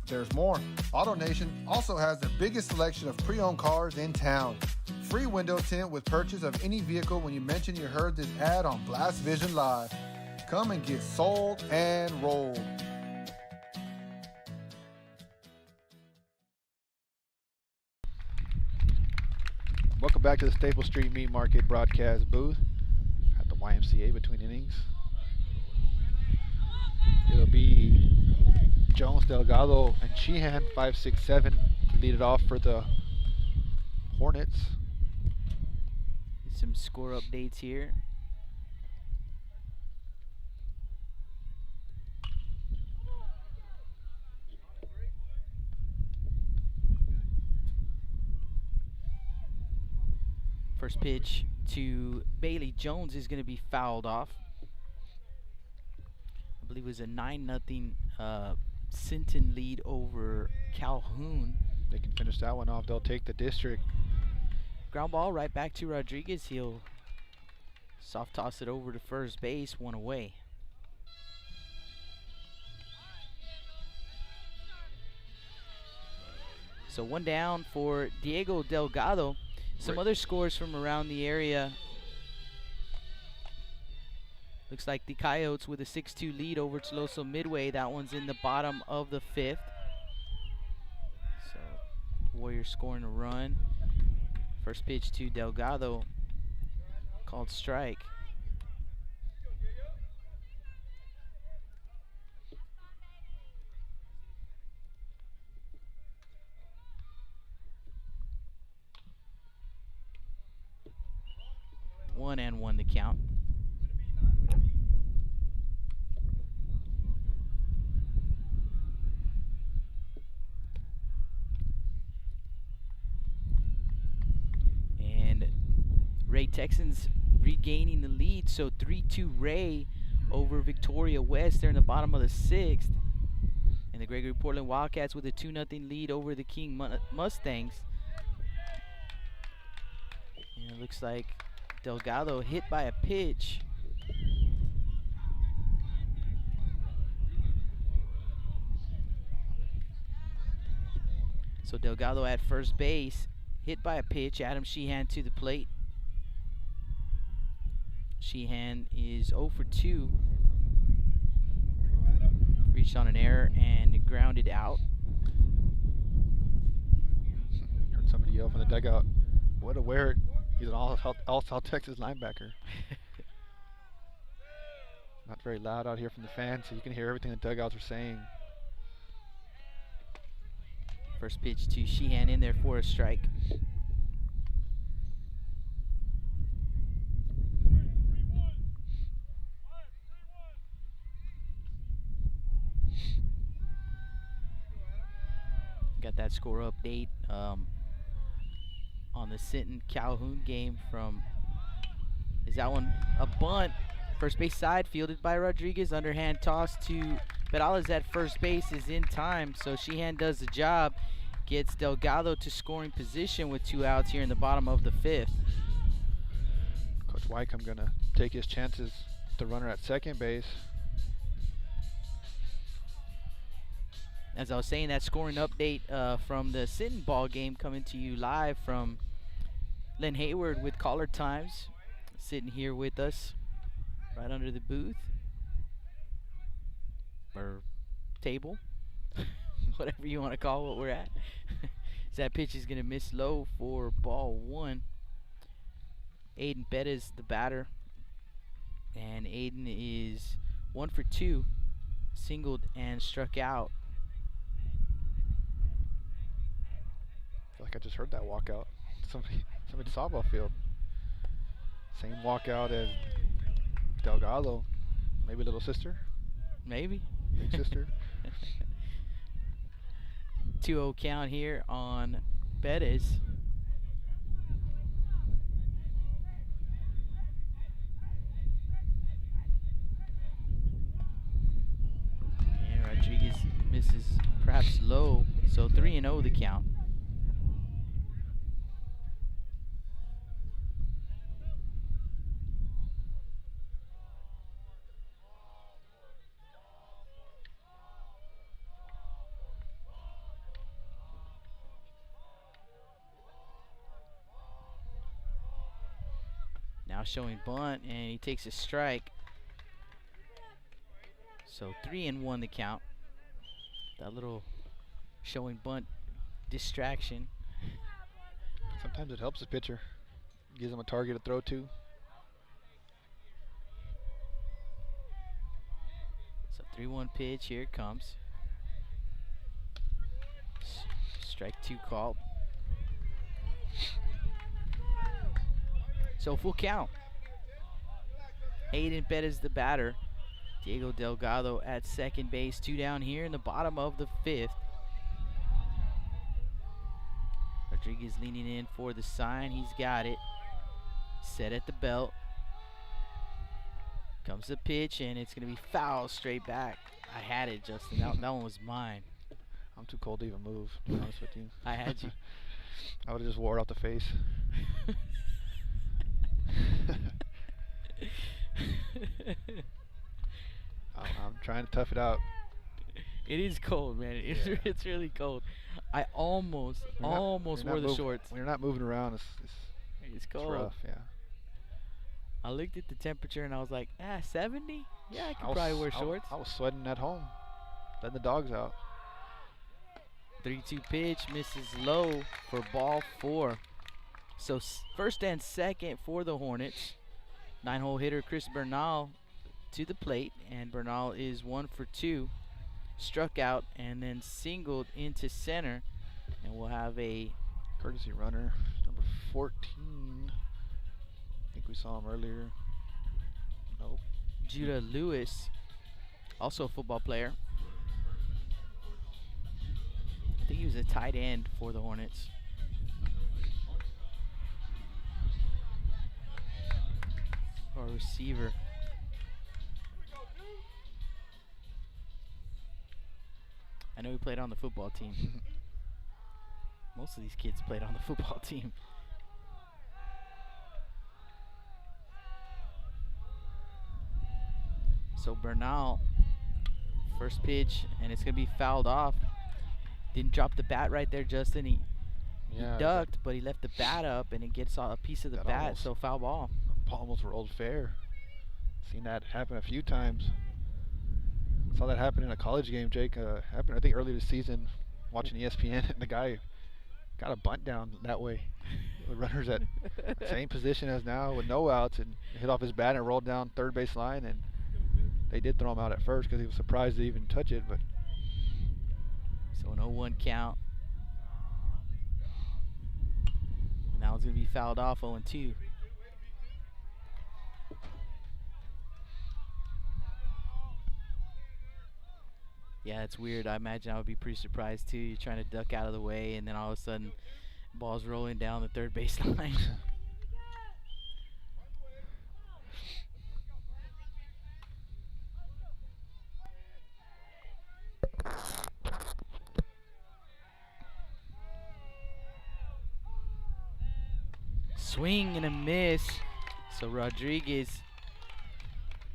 there's more. AutoNation also has the biggest selection of pre-owned cars in town. Free window tint with purchase of any vehicle when you mention you heard this ad on Blast Vision Live. Come and get sold and rolled. Welcome back to the Staples Street Meat Market broadcast booth at the YMCA between innings. It'll be Jones, Delgado, and Sheehan, 5, 6, 7, to lead it off for the Hornets. Some score updates here. First pitch to Bailey Jones is going to be fouled off. I believe it was a 9-0 Sinton lead over Calhoun. They can finish that one off. They'll take the district. Ground ball right back to Rodriguez. He'll soft toss it over to first base, one away. So one down for Diego Delgado. Some other scores from around the area. Looks like the Coyotes with a 6-2 lead over Toloso Midway. That one's in the bottom of the 5th. So Warriors scoring a run. First pitch to Delgado, called strike. One and one to count. And Ray Texans regaining the lead, so 3-2 Ray over Victoria West. They're in the bottom of the 6th. And the Gregory Portland Wildcats with a 2-0 lead over the King Mustangs. And it looks like Delgado hit by a pitch. So Delgado at first base, hit by a pitch. Adam Sheehan to the plate. Sheehan is 0 for 2. Reached on an error and grounded out. Heard somebody yell from the dugout, "What a wear it." He's an all South Texas linebacker. Not very loud out here from the fans, so you can hear everything the dugouts are saying. First pitch to Sheehan in there for a strike. Got that score update on the Sinton Calhoun game from, is that one a bunt? First base side, fielded by Rodriguez. Underhand toss to Perales at first base is in time, so Sheehan does the job. Gets Delgado to scoring position with 2 outs here in the bottom of the 5th. Coach Wycombe gonna take his chances with the runner at second base. As I was saying, that scoring update from the Sinton ball game coming to you live from Len Hayward with Caller Times, sitting here with us right under the booth or table, whatever you want to call what we're at. So that pitch is going to miss low for ball 1. Aiden Bettis the batter, and Aiden is 1 for 2, singled and struck out. I feel like I just heard that walkout. Somebody softball field. Same walkout as Delgado. Maybe little sister. Maybe. Big sister. 2-0 count here on Bettis. And Rodriguez misses perhaps low, so 3-0 the count. Now showing bunt, and he takes a strike. So 3-1 the count. That little showing bunt distraction. Sometimes it helps the pitcher. Gives him a target to throw to. So 3-1 pitch. Here it comes. Strike 2 called. So full count. Hayden Bettis the batter. Diego Delgado at second base. 2 down here in the bottom of the 5th. Rodriguez leaning in for the sign. He's got it. Set at the belt. Comes the pitch, and it's going to be foul straight back. I had it, Justin. That one was mine. I'm too cold to even move, to be honest with you. I had you. I would have just wore it off the face. I'm trying to tough it out. It is cold, man. It's really cold. I almost wore the shorts. When you're not moving around, It's cold. It's rough, yeah. I looked at the temperature and I was like, 70? Yeah, I could probably wear shorts. I was sweating at home, letting the dogs out. 3-2 pitch misses low for ball 4. So first and second for the Hornets. 9-hole hitter Chris Bernal to the plate, and Bernal is 1 for 2. Struck out and then singled into center, and we'll have a courtesy runner, number 14. I think we saw him earlier. Nope. Judah Lewis, also a football player. I think he was a tight end for the Hornets. Or a receiver. I know he played on the football team. Most of these kids played on the football team. So Bernal, first pitch, and it's going to be fouled off. Didn't drop the bat right there, Justin. He ducked, but he left the bat up, and it gets a piece of the bat, so foul ball. Ball almost rolled fair. Seen that happen a few times. Saw that happen in a college game, Jake. Happened, I think, earlier this season, watching ESPN, and the guy got a bunt down that way. The runner's at the same position as now with no outs, and hit off his bat and rolled down third base line, and they did throw him out at first because he was surprised to even touch it. But so an 0-1 count. Now it's going to be fouled off, 0-2. Yeah, it's weird. I imagine I would be pretty surprised too. You're trying to duck out of the way, and then all of a sudden, ball's rolling down the third base line. Swing and a miss. So Rodriguez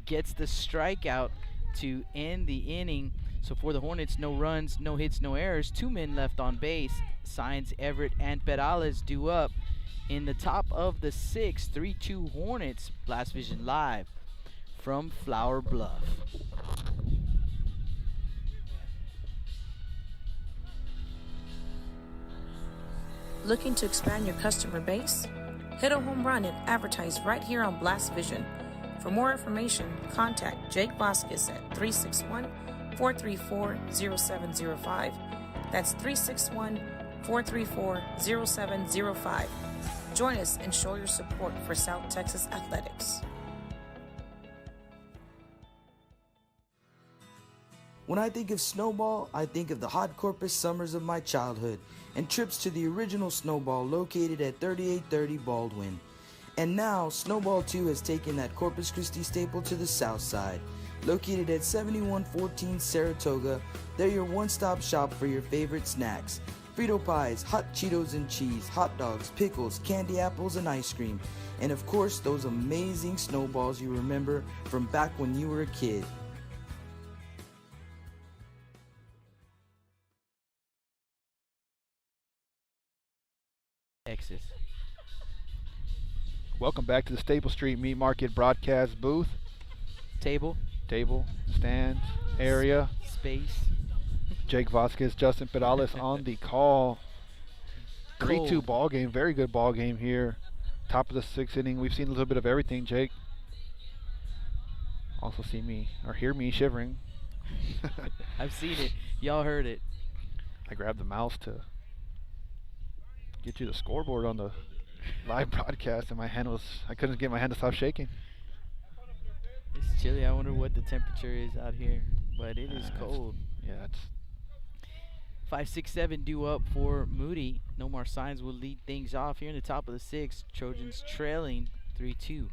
gets the strikeout to end the inning. So for the Hornets, no runs, no hits, no errors. 2 men left on base. Signs Everett and Perales due up. In the top of the 6th, 3-2 Hornets. Blast Vision live from Flower Bluff. Looking to expand your customer base? Hit a home run and advertise right here on Blast Vision. For more information, contact Jake Vasquez at 361-434-0705. That's 361-434-0705. Join us and show your support for South Texas athletics. When I think of Snowball, I think of the hot Corpus summers of my childhood and trips to the original Snowball located at 3830 Baldwin. And now, Snowball 2 has taken that Corpus Christi staple to the south side. Located at 7114 Saratoga, they're your one-stop shop for your favorite snacks. Frito pies, hot Cheetos and cheese, hot dogs, pickles, candy apples, and ice cream. And of course, those amazing snowballs you remember from back when you were a kid. Texas. welcome back to the Staple Street Meat Market broadcast booth. Table, stands, area. Space. Jake Vasquez, Justin Perales on the call. 3-2 ball game, very good ball game here. Top of the 6th inning. We've seen a little bit of everything, Jake. Also see me, or hear me shivering. I've seen it. Y'all heard it. I grabbed the mouse to get you the scoreboard on the live broadcast, and I couldn't get my hand to stop shaking. It's chilly. I wonder what the temperature is out here, but it is cold. Yeah, it's 5-6-7 due up for Moody. No More Signs will lead things off here in the top of the 6th. Trojans trailing 3-2.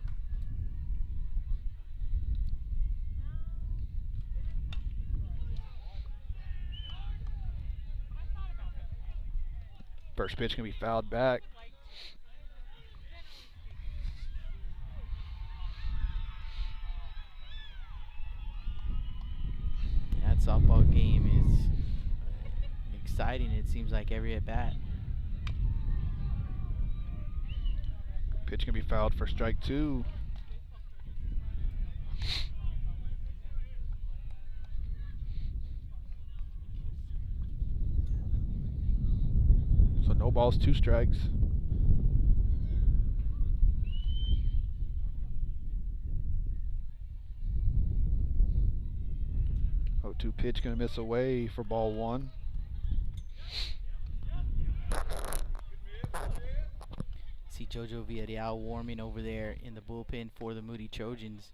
First pitch can be fouled back. That softball game is exciting. It seems like every at bat. Pitch can be fouled for strike 2. So no balls, 2 strikes. Oh, 2 pitch gonna miss away for ball 1. See Jojo Villarreal warming over there in the bullpen for the Moody Trojans.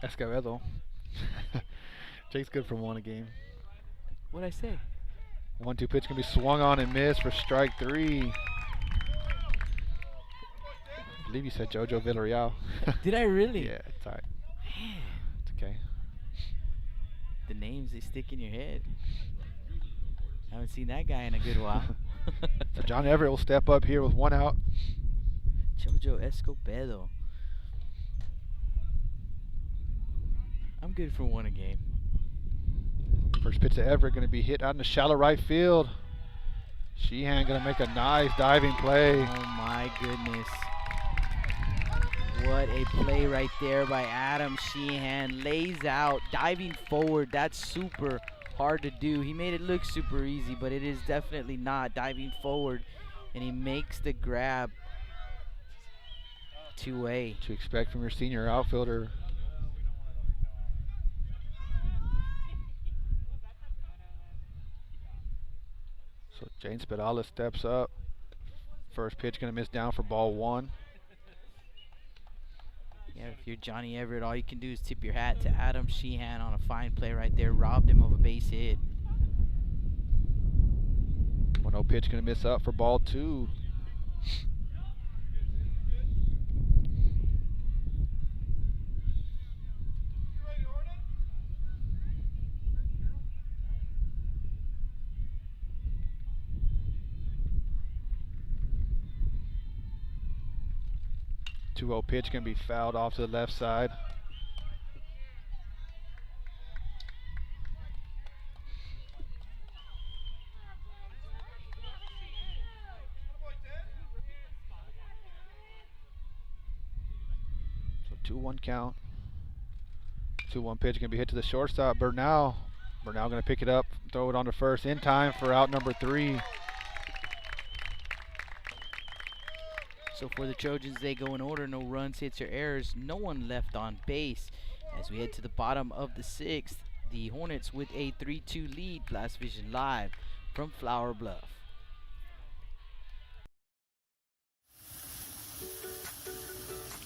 Escobedo. Jake's good for 1 a game. What'd I say? 1-2 pitch can be swung on and missed for strike 3. I believe you said Jojo Villarreal. Did I really? Yeah, it's all right. It's okay. The names, they stick in your head. I haven't seen that guy in a good while. So John Everett will step up here with 1 out. Jojo Escobedo. I'm good for 1 a game. First pitch to Everett going to be hit out in the shallow right field. Sheehan going to make a nice diving play. Oh my goodness. What a play right there by Adam Sheehan. Lays out, diving forward. That's super hard to do. He made it look super easy, but it is definitely not. Diving forward, and he makes the grab. 2-way. To expect from your senior outfielder. So Jane Spadala steps up. First pitch going to miss down for ball 1. Yeah, if you're Johnny Everett, all you can do is tip your hat to Adam Sheehan on a fine play right there. Robbed him of a base hit. 1-0 pitch going to miss up for ball 2. Pitch can be fouled off to the left side. So 2-1 count. 2-1 pitch can be hit to the shortstop. Bernal going to pick it up, throw it on to first in time for out number 3. So for the Trojans, they go in order. No runs, hits, or errors. No one left on base. As we head to the bottom of the 6th, the Hornets with a 3-2 lead. Blast Vision live from Flower Bluff.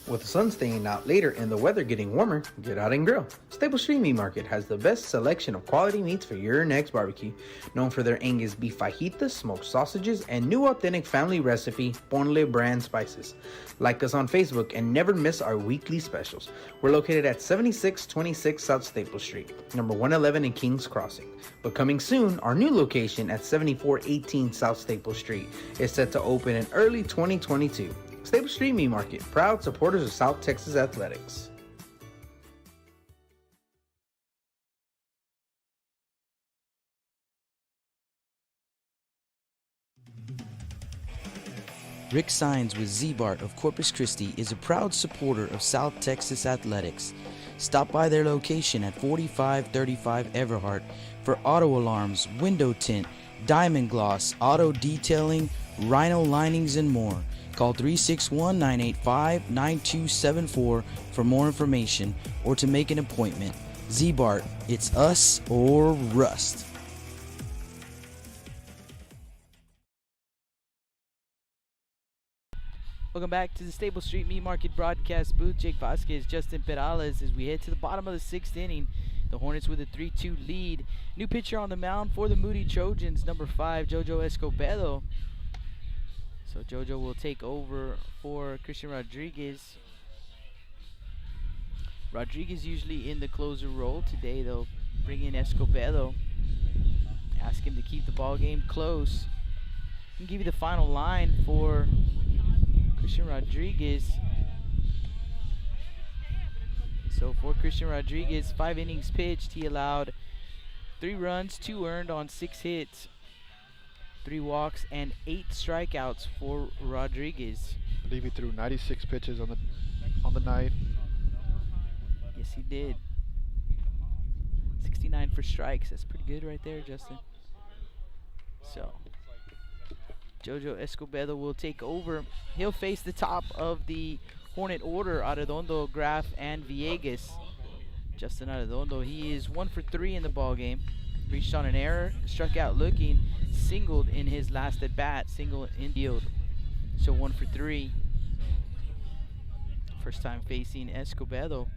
With the sun staying out later and the weather getting warmer, get out and grill. Stable Street Meat Market has the best selection of quality meats for your next barbecue. Known for their Angus beef fajitas, smoked sausages, and new authentic family recipe Ponle brand spices. Like us on Facebook and never miss our weekly specials. We're located at 7626 South Staple Street, number 111 in Kings Crossing. But coming soon, our new location at 7418 South Staple Street is set to open in early 2022. Staple Street Meat Market, proud supporters of South Texas athletics. Rick Sines with Z-Bart of Corpus Christi is a proud supporter of South Texas athletics. Stop by their location at 4535 Everhart for auto alarms, window tint, Diamond Gloss, Auto Detailing, Rhino Linings, and more. Call 361-985-9274 for more information or to make an appointment. Z-Bart, it's us or rust. Welcome back to the Stable Street Meat Market broadcast booth. Jake Vasquez, Justin Perales, as we head to the bottom of the 6th inning. The Hornets with a 3-2 lead. New pitcher on the mound for the Moody Trojans, number 5, Jojo Escobedo. So Jojo will take over for Christian Rodriguez. Rodriguez usually in the closer role. Today they'll bring in Escobedo. Ask him to keep the ball game close. I'll give you the final line for Christian Rodriguez. So for Christian Rodriguez, 5 innings pitched. He allowed 3 runs, 2 earned on 6 hits, 3 walks, and 8 strikeouts for Rodriguez. I believe he threw 96 pitches on the night. Yes, he did. 69 for strikes. That's pretty good right there, Justin. So Jojo Escobedo will take over. He'll face the top of the Hornet order, Arredondo, Graf, and Villegas. Justin Arredondo, he is 1 for 3 in the ball game. Reached on an error, struck out looking, singled in his last at bat, single in field. So 1 for 3. First time facing Escobedo.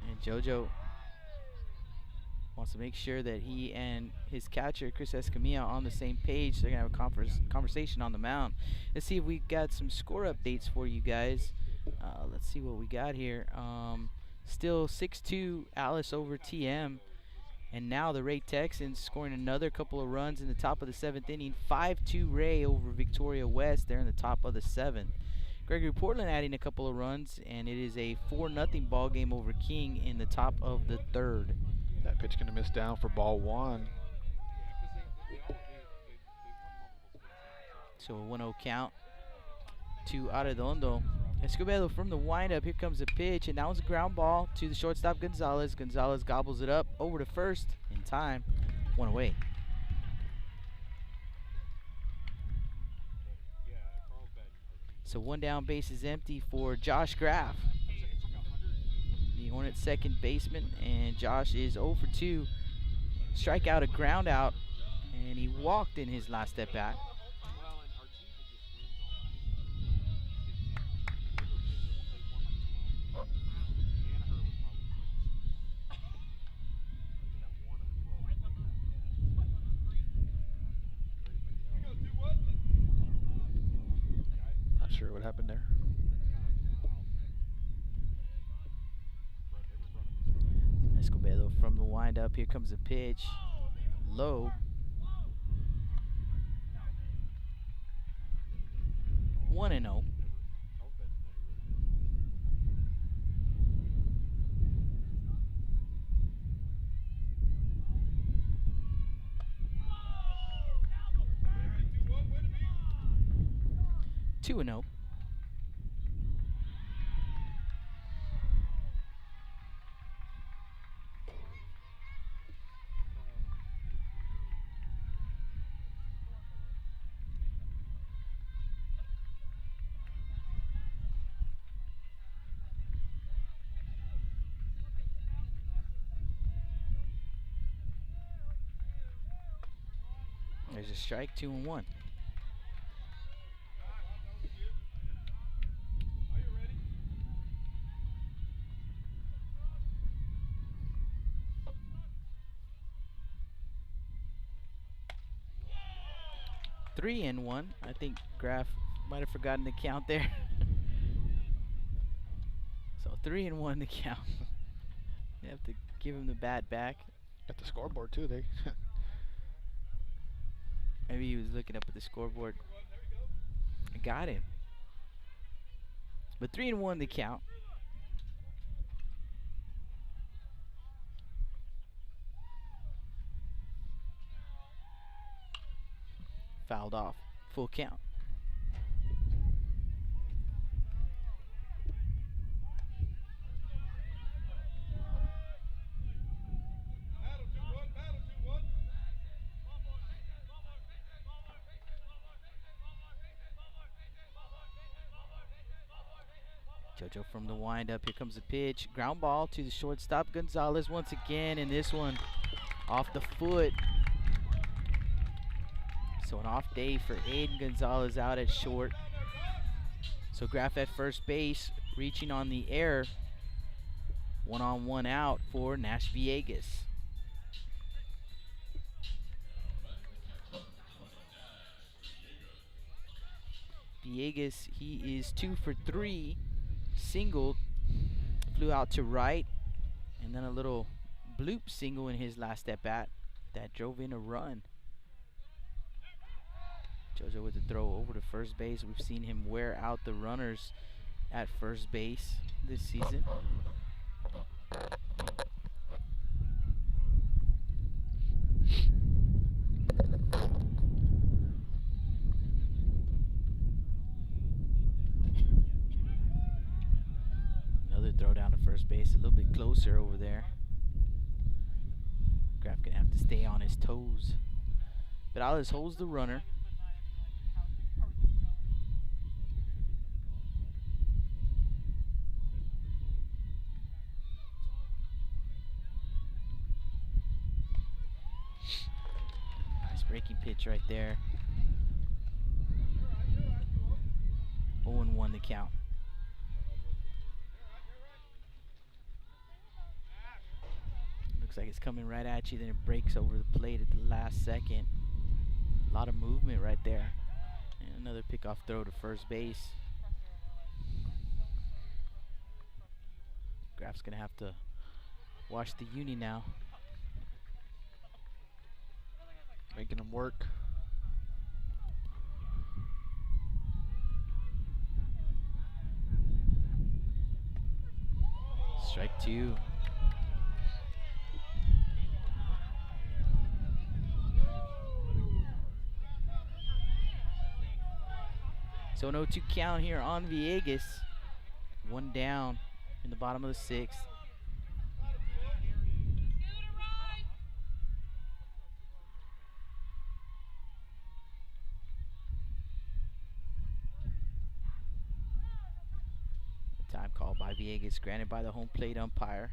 And Jojo wants to make sure that he and his catcher, Chris Escamilla, are on the same page. They're going to have a conversation on the mound. Let's see if we got some score updates for you guys. Let's see what we got here. Still 6-2 Alice over TM. And now the Ray Texans scoring another couple of runs in the top of the 7th inning. 5-2 Ray over Victoria West. They're in the top of the 7th. Gregory Portland adding a couple of runs, and it is a 4-0 ball game over King in the top of the 3rd. That pitch going to miss down for ball 1. So a 1-0 count to Arredondo. Escobedo from the windup. Here comes a pitch, and that was a ground ball to the shortstop Gonzalez. Gonzalez gobbles it up over to first in time. 1 away. So 1 down, base is empty for Josh Graf, the Hornets' second baseman, and Josh is 0 for 2. Strikeout, a ground out, and he walked in his last at bat. Not sure what happened there. Escobedo from the windup. Here comes a pitch. Low. 1-0. Two and 0. There's a strike, 2-1. Three and 1. I think Graf might have forgotten the count there. So 3-1 the count. You have to give him the bat back. At the scoreboard too, they. Maybe he was looking up at the scoreboard. I got him. But 3-1 the count. Fouled off. Full count. JoJo from the windup. Here comes the pitch. Ground ball to the shortstop, Gonzalez once again, and this one off the foot. So an off day for Aiden Gonzalez out at short. So Graf at first base, reaching on the air. 1-on-1 out for Nash Villegas. Villegas, he is 2 for 3, singled, flew out to right, and then a little bloop single in his last at bat that drove in a run. JoJo with the throw over to first base. We've seen him wear out the runners at first base this season. Another throw down to first base, a little bit closer over there. Graf gonna have to stay on his toes. But Alice holds the runner. Breaking pitch right there. 0-1 the count. Looks like it's coming right at you, then it breaks over the plate at the last second. A lot of movement right there. And another pickoff throw to first base. Graf's gonna have to wash the uni now. Making them work. Strike 2. So an 0-2 count here on Villegas. 1 down in the bottom of the 6th. Time call by Villegas, granted by the home plate umpire.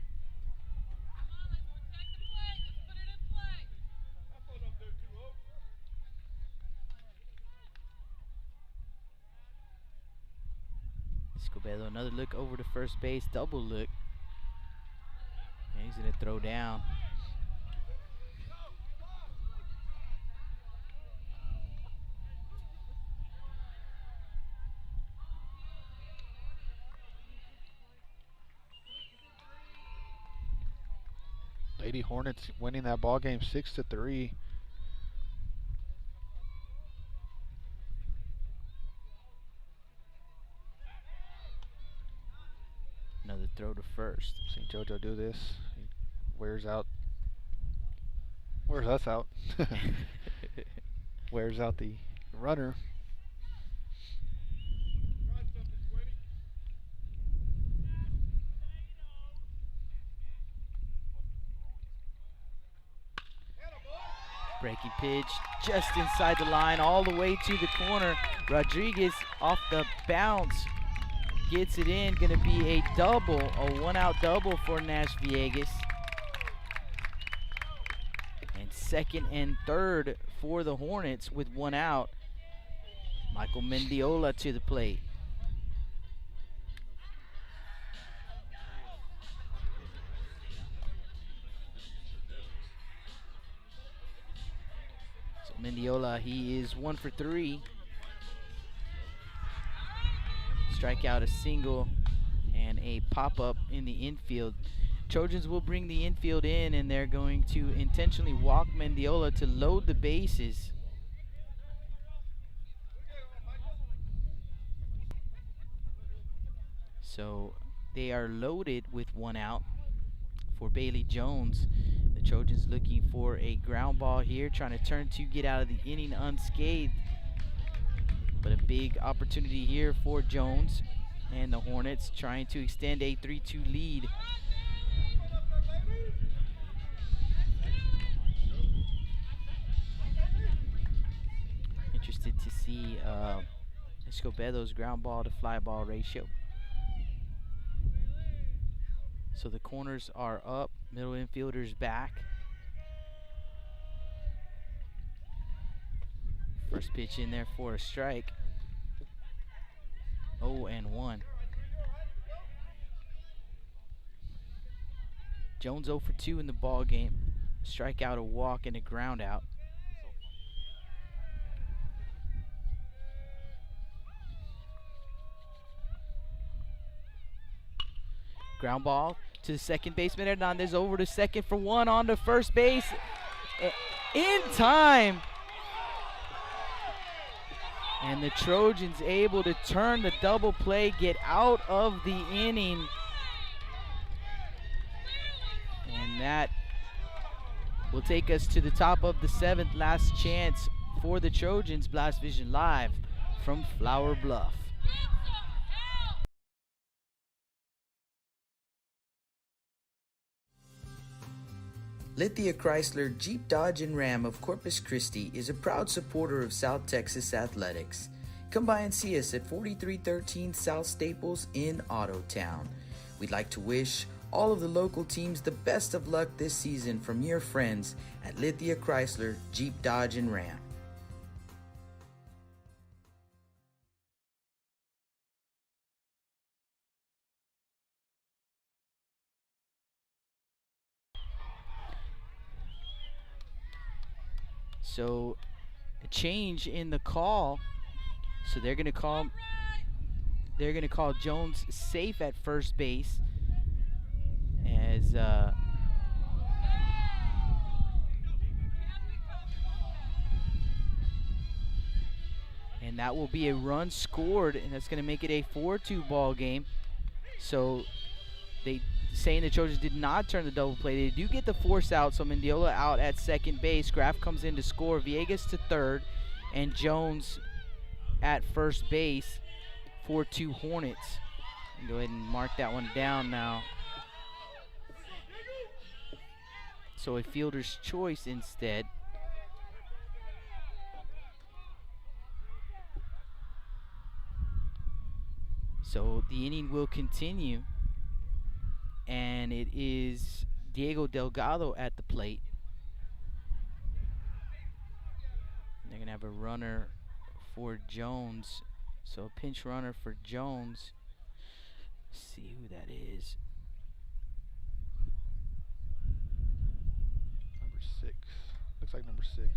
Escobedo, another look over to first base, double look. And he's gonna throw down. Lady Hornets winning that ball game 6-3. Another throw to first. Seen JoJo do this. He wears us out. Wears out the runner. Breaking pitch just inside the line, all the way to the corner. Rodriguez off the bounce gets it in. Gonna be a double, a 1-out double for Nash Villegas. And second and third for the Hornets with 1 out. Michael Mendiola to the plate. Mendiola, he is 1 for 3. Strikeout, a single, and a pop-up in the infield. Trojans will bring the infield in, and they're going to intentionally walk Mendiola to load the bases. So they are loaded with 1 out for Bailey Jones. The Trojans looking for a ground ball here, trying to turn to get out of the inning unscathed. But a big opportunity here for Jones and the Hornets, trying to extend a 3-2 lead. Interested to see Escobedo's ground ball to fly ball ratio. So the corners are up, middle infielders back. First pitch in there for a strike. 0-1. Jones 0 for 2 in the ball game. Strikeout, a walk, and a ground out. Ground ball to the second baseman. Hernandez over to second for one, on to first base. In time. And the Trojans able to turn the double play, get out of the inning. And that will take us to the top of the 7th. Last chance for the Trojans. Blast Vision live from Flower Bluff. Lithia Chrysler Jeep Dodge and Ram of Corpus Christi is a proud supporter of South Texas athletics. Come by and see us at 4313 South Staples in Ottotown. We'd like to wish all of the local teams the best of luck this season from your friends at Lithia Chrysler Jeep Dodge and Ram. So a change in the call. So they're going to call Jones safe at first base as and that will be a run scored, and that's going to make it a 4-2 ball game. So they saying the Trojans did not turn the double play. They do get the force out, so Mendiola out at second base. Graff comes in to score. Villegas to third, and Jones at first base. 4-2 Hornets. Go ahead and mark that one down now. So a fielder's choice instead. So the inning will continue, and it is Diego Delgado at the plate. They're going to have a runner for Jones. So a pinch runner for Jones. Let's see who that is. Number 6. Looks like number 6.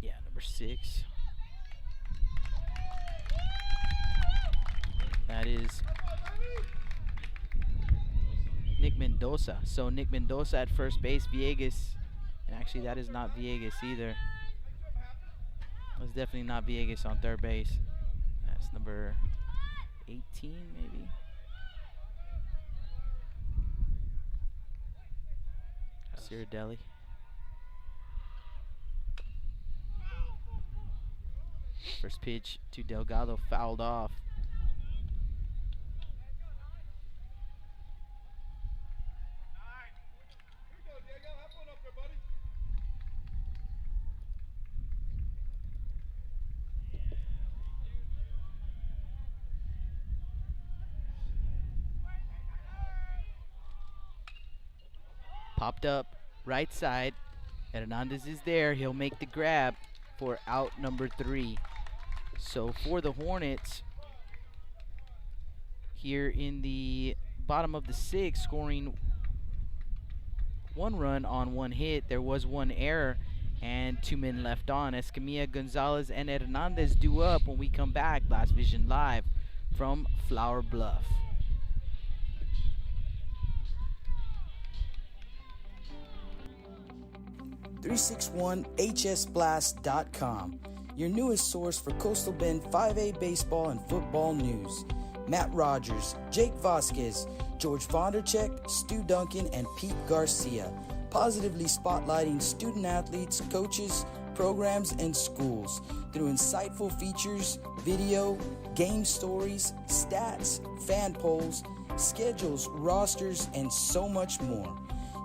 Yeah, number 6. That is Nick Mendoza. So Nick Mendoza at first base. Villegas. And actually that is not Villegas either. That's definitely not Villegas on third base. That's number 18 maybe. Cirdelli. First pitch to Delgado, fouled off. Popped up right side. Hernandez is there. He'll make the grab for out number 3. So for the Hornets, here in the bottom of the 6th, scoring 1 run on 1 hit. There was 1 error and 2 men left on. Escamilla, Gonzalez, and Hernandez due up when we come back. Blast Vision live from Flower Bluff. .361hsblast.com, your newest source for Coastal Bend 5A baseball and football news. Matt Rogers, Jake Vasquez, George Vondercheck, Stu Duncan, and Pete Garcia, positively spotlighting student athletes, coaches, programs, and schools through insightful features, video, game stories, stats, fan polls, schedules, rosters, and so much more.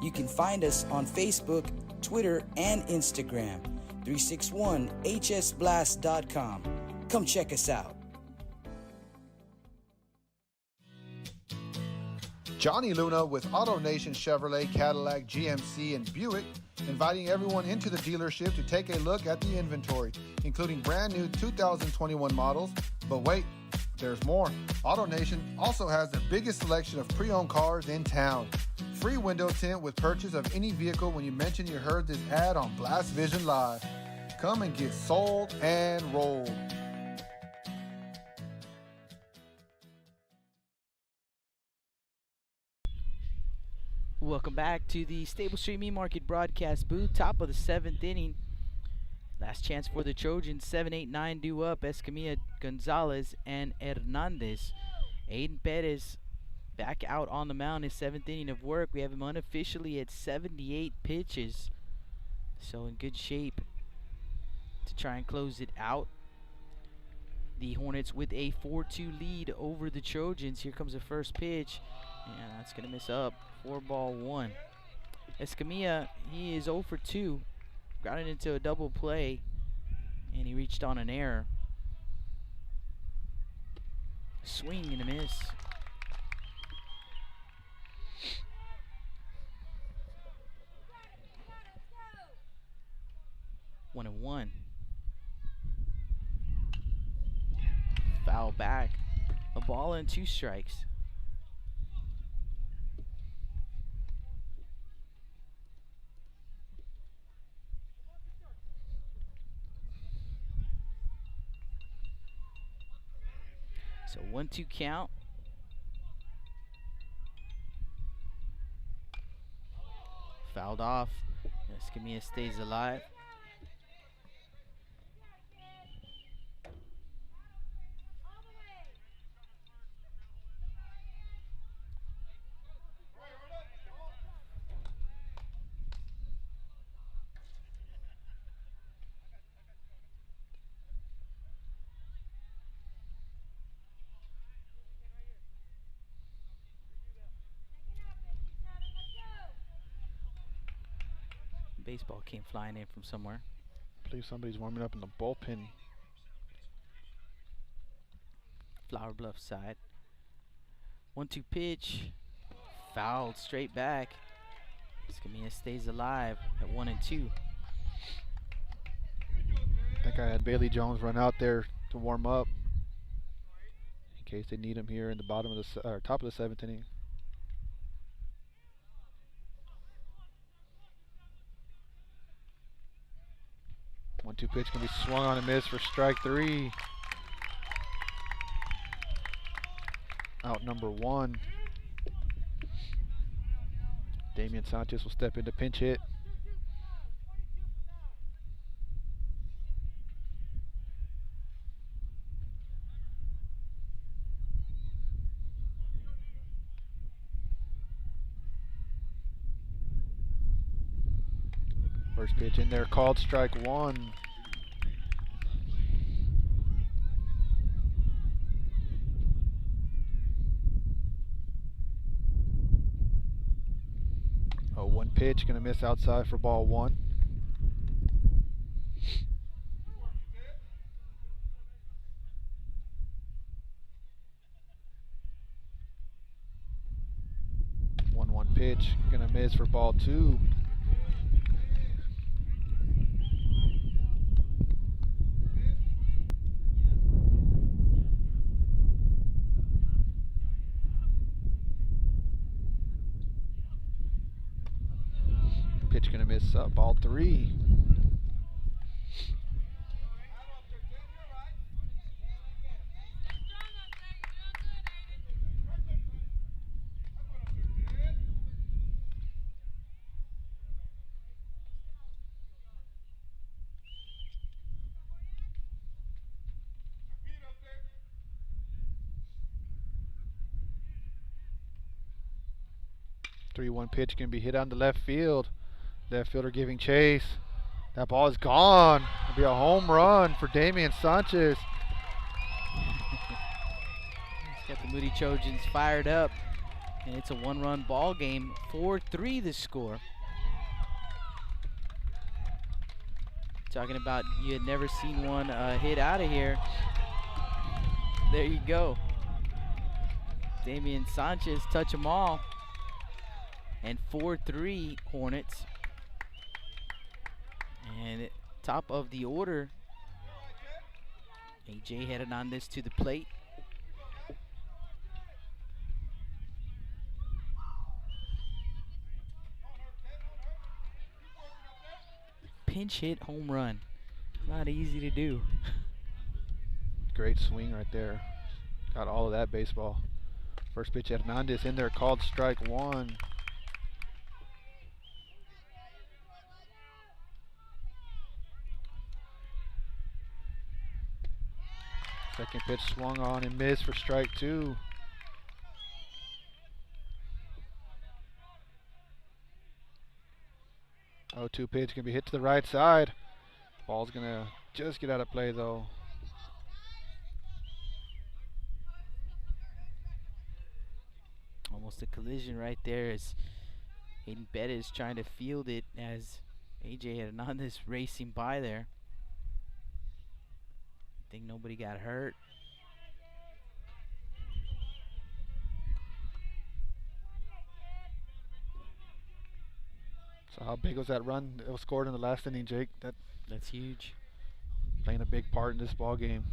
You can find us on Facebook, Twitter, and Instagram. 361hsblast.com. Come check us out. Johnny Luna with Auto Nation Chevrolet, Cadillac, GMC, and Buick, inviting everyone into the dealership to take a look at the inventory, including brand new 2021 models. But wait, there's more. Auto Nation also has the biggest selection of pre-owned cars in town. Free window tint with purchase of any vehicle when you mention you heard this ad on Blast Vision Live. Come and get sold and rolled. Welcome back to the Stable Street Meat Market broadcast booth. Top of the 7th inning. Last chance for the Trojans. 7, 8, 9 due up. Escamilla, Gonzalez, and Hernandez. Aiden Perez back out on the mound. His 7th inning of work. We have him unofficially at 78 pitches. So in good shape to try and close it out. The Hornets with a 4-2 lead over the Trojans. Here comes the first pitch. And that's going to miss up. 4-1. Escamilla, he is 0 for 2. Got it into a double play. And he reached on an error. Swing and a miss. One and one. Foul back. A ball and 2 strikes. So 1-2 count. Fouled off. Escamilla stays alive. Baseball came flying in from somewhere. I believe somebody's warming up in the bullpen. Flower Bluff side. 1-2 pitch. Fouled straight back. Escamilla stays alive at 1 and 2. I think I had Bailey Jones run out there to warm up in case they need him here in the bottom of the top of the 7th inning. 1-2 pitch can be swung on and missed for strike 3. Out number 1. Damian Sanchez will step into pinch hit. First pitch in there, called strike 1. Oh, 1 pitch, gonna miss outside for ball 1. One pitch, gonna miss for ball 2. Pitch gonna miss ball 3. One pitch can be hit on the left field. Left fielder giving chase. That ball is gone. It'll be a home run for Damian Sanchez. He's got the Moody Trojans fired up. And it's a 1-run ball game. 4-3 the score. Talking about you had never seen one hit out of here. There you go. Damian Sanchez touch them all. and 4-3 Hornets. And top of the order, AJ Hernandez to the plate. Pinch hit home run. Not easy to do. Great swing right there. Got all of that baseball. First pitch, Hernandez in there, called strike one. Second pitch swung on and missed for strike two. Oh, 2 pitch can be hit to the right side. Ball's gonna just get out of play though. Almost a collision right there as Hayden Bettis trying to field it as AJ Hernandez racing by there. I think nobody got hurt. So how big was that run that was scored in the last inning, Jake? That's huge. Playing a big part in this ball game.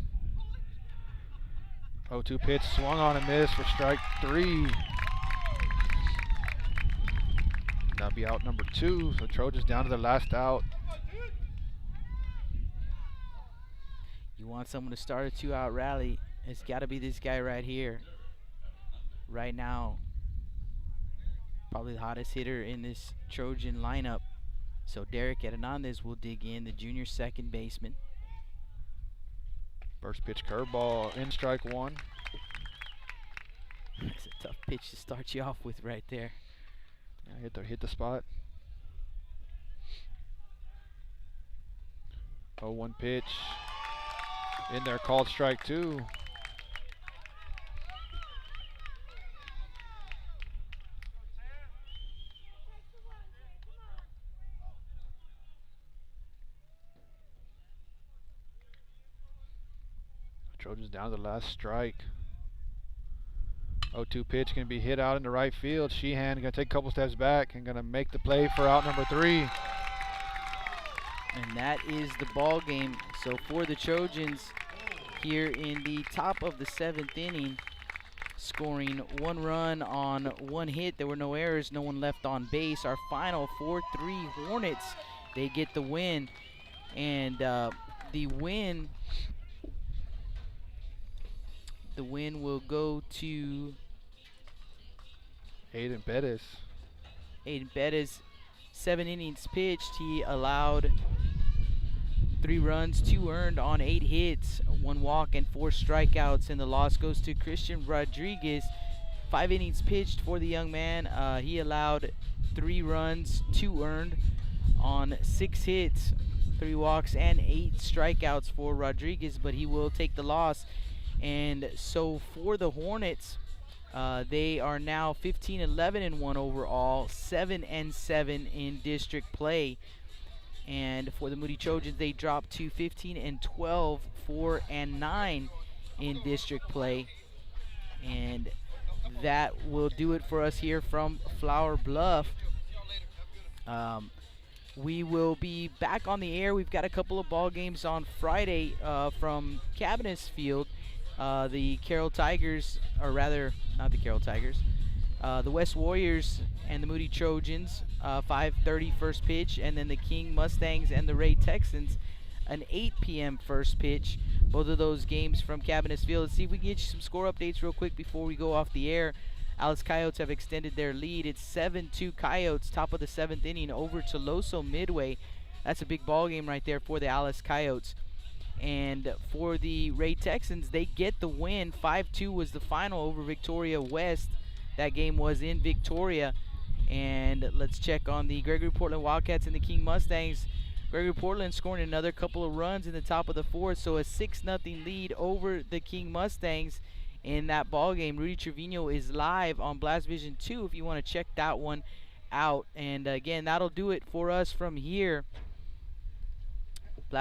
0-2 pitch swung on and missed for strike three. That'll be out number 2. So Trojans down to their last out. You want someone to start a 2-out rally, it's got to be this guy right here. Right now, probably the hottest hitter in this Trojan lineup. So Derek Hernandez will dig in, the junior second baseman. First pitch curveball in strike one. That's a tough pitch to start you off with right there. Yeah, hit the spot. 0-1 pitch. In there, called strike two. Trojans down to the last strike. 0-2 pitch can be hit out into right field. Sheehan going to take a couple steps back and going to make the play for out number 3. And that is the ball game. So for the Trojans here in the top of the 7th inning, scoring 1 run on 1 hit. There were no errors, no one left on base. Our final 4-3 Hornets, they get the win. And the win will go to Hayden Bettis. Hayden Bettis, 7 innings pitched. He allowed 3 runs, 2 earned on 8 hits, 1 walk and 4 strikeouts. And the loss goes to Christian Rodriguez. 5 innings pitched for the young man. He allowed 3 runs, 2 earned on 6 hits, 3 walks and 8 strikeouts for Rodriguez, but he will take the loss. And so for the Hornets, they are now 15-11-1 overall, 7-7 in district play. And for the Moody Trojans, they dropped to 15-12, 4-9 in district play. And that will do it for us here from Flower Bluff. We will be back on the air. We've got a couple of ball games on Friday from Cabinets Field. The Carroll Tigers, or rather, not the Carroll Tigers, the West Warriors and the Moody Trojans, 5:30 first pitch, and then the King Mustangs and the Ray Texans, an 8 p.m. first pitch. Both of those games from Cabinets Field. Let's see if we can get you some score updates real quick before we go off the air. Alice Coyotes have extended their lead. It's 7-2 Coyotes, top of the 7th inning, over Toloso Midway. That's a big ball game right there for the Alice Coyotes. And for the Ray Texans, they get the win. 5-2 was the final over Victoria West. That game was in Victoria. And let's check on the Gregory Portland Wildcats and the King Mustangs. Gregory Portland scoring another couple of runs in the top of the 4th, so a 6-0 lead over the King Mustangs in that ball game. Rudy Trevino is live on Blast Vision 2 if you want to check that one out. And again, that'll do it for us from here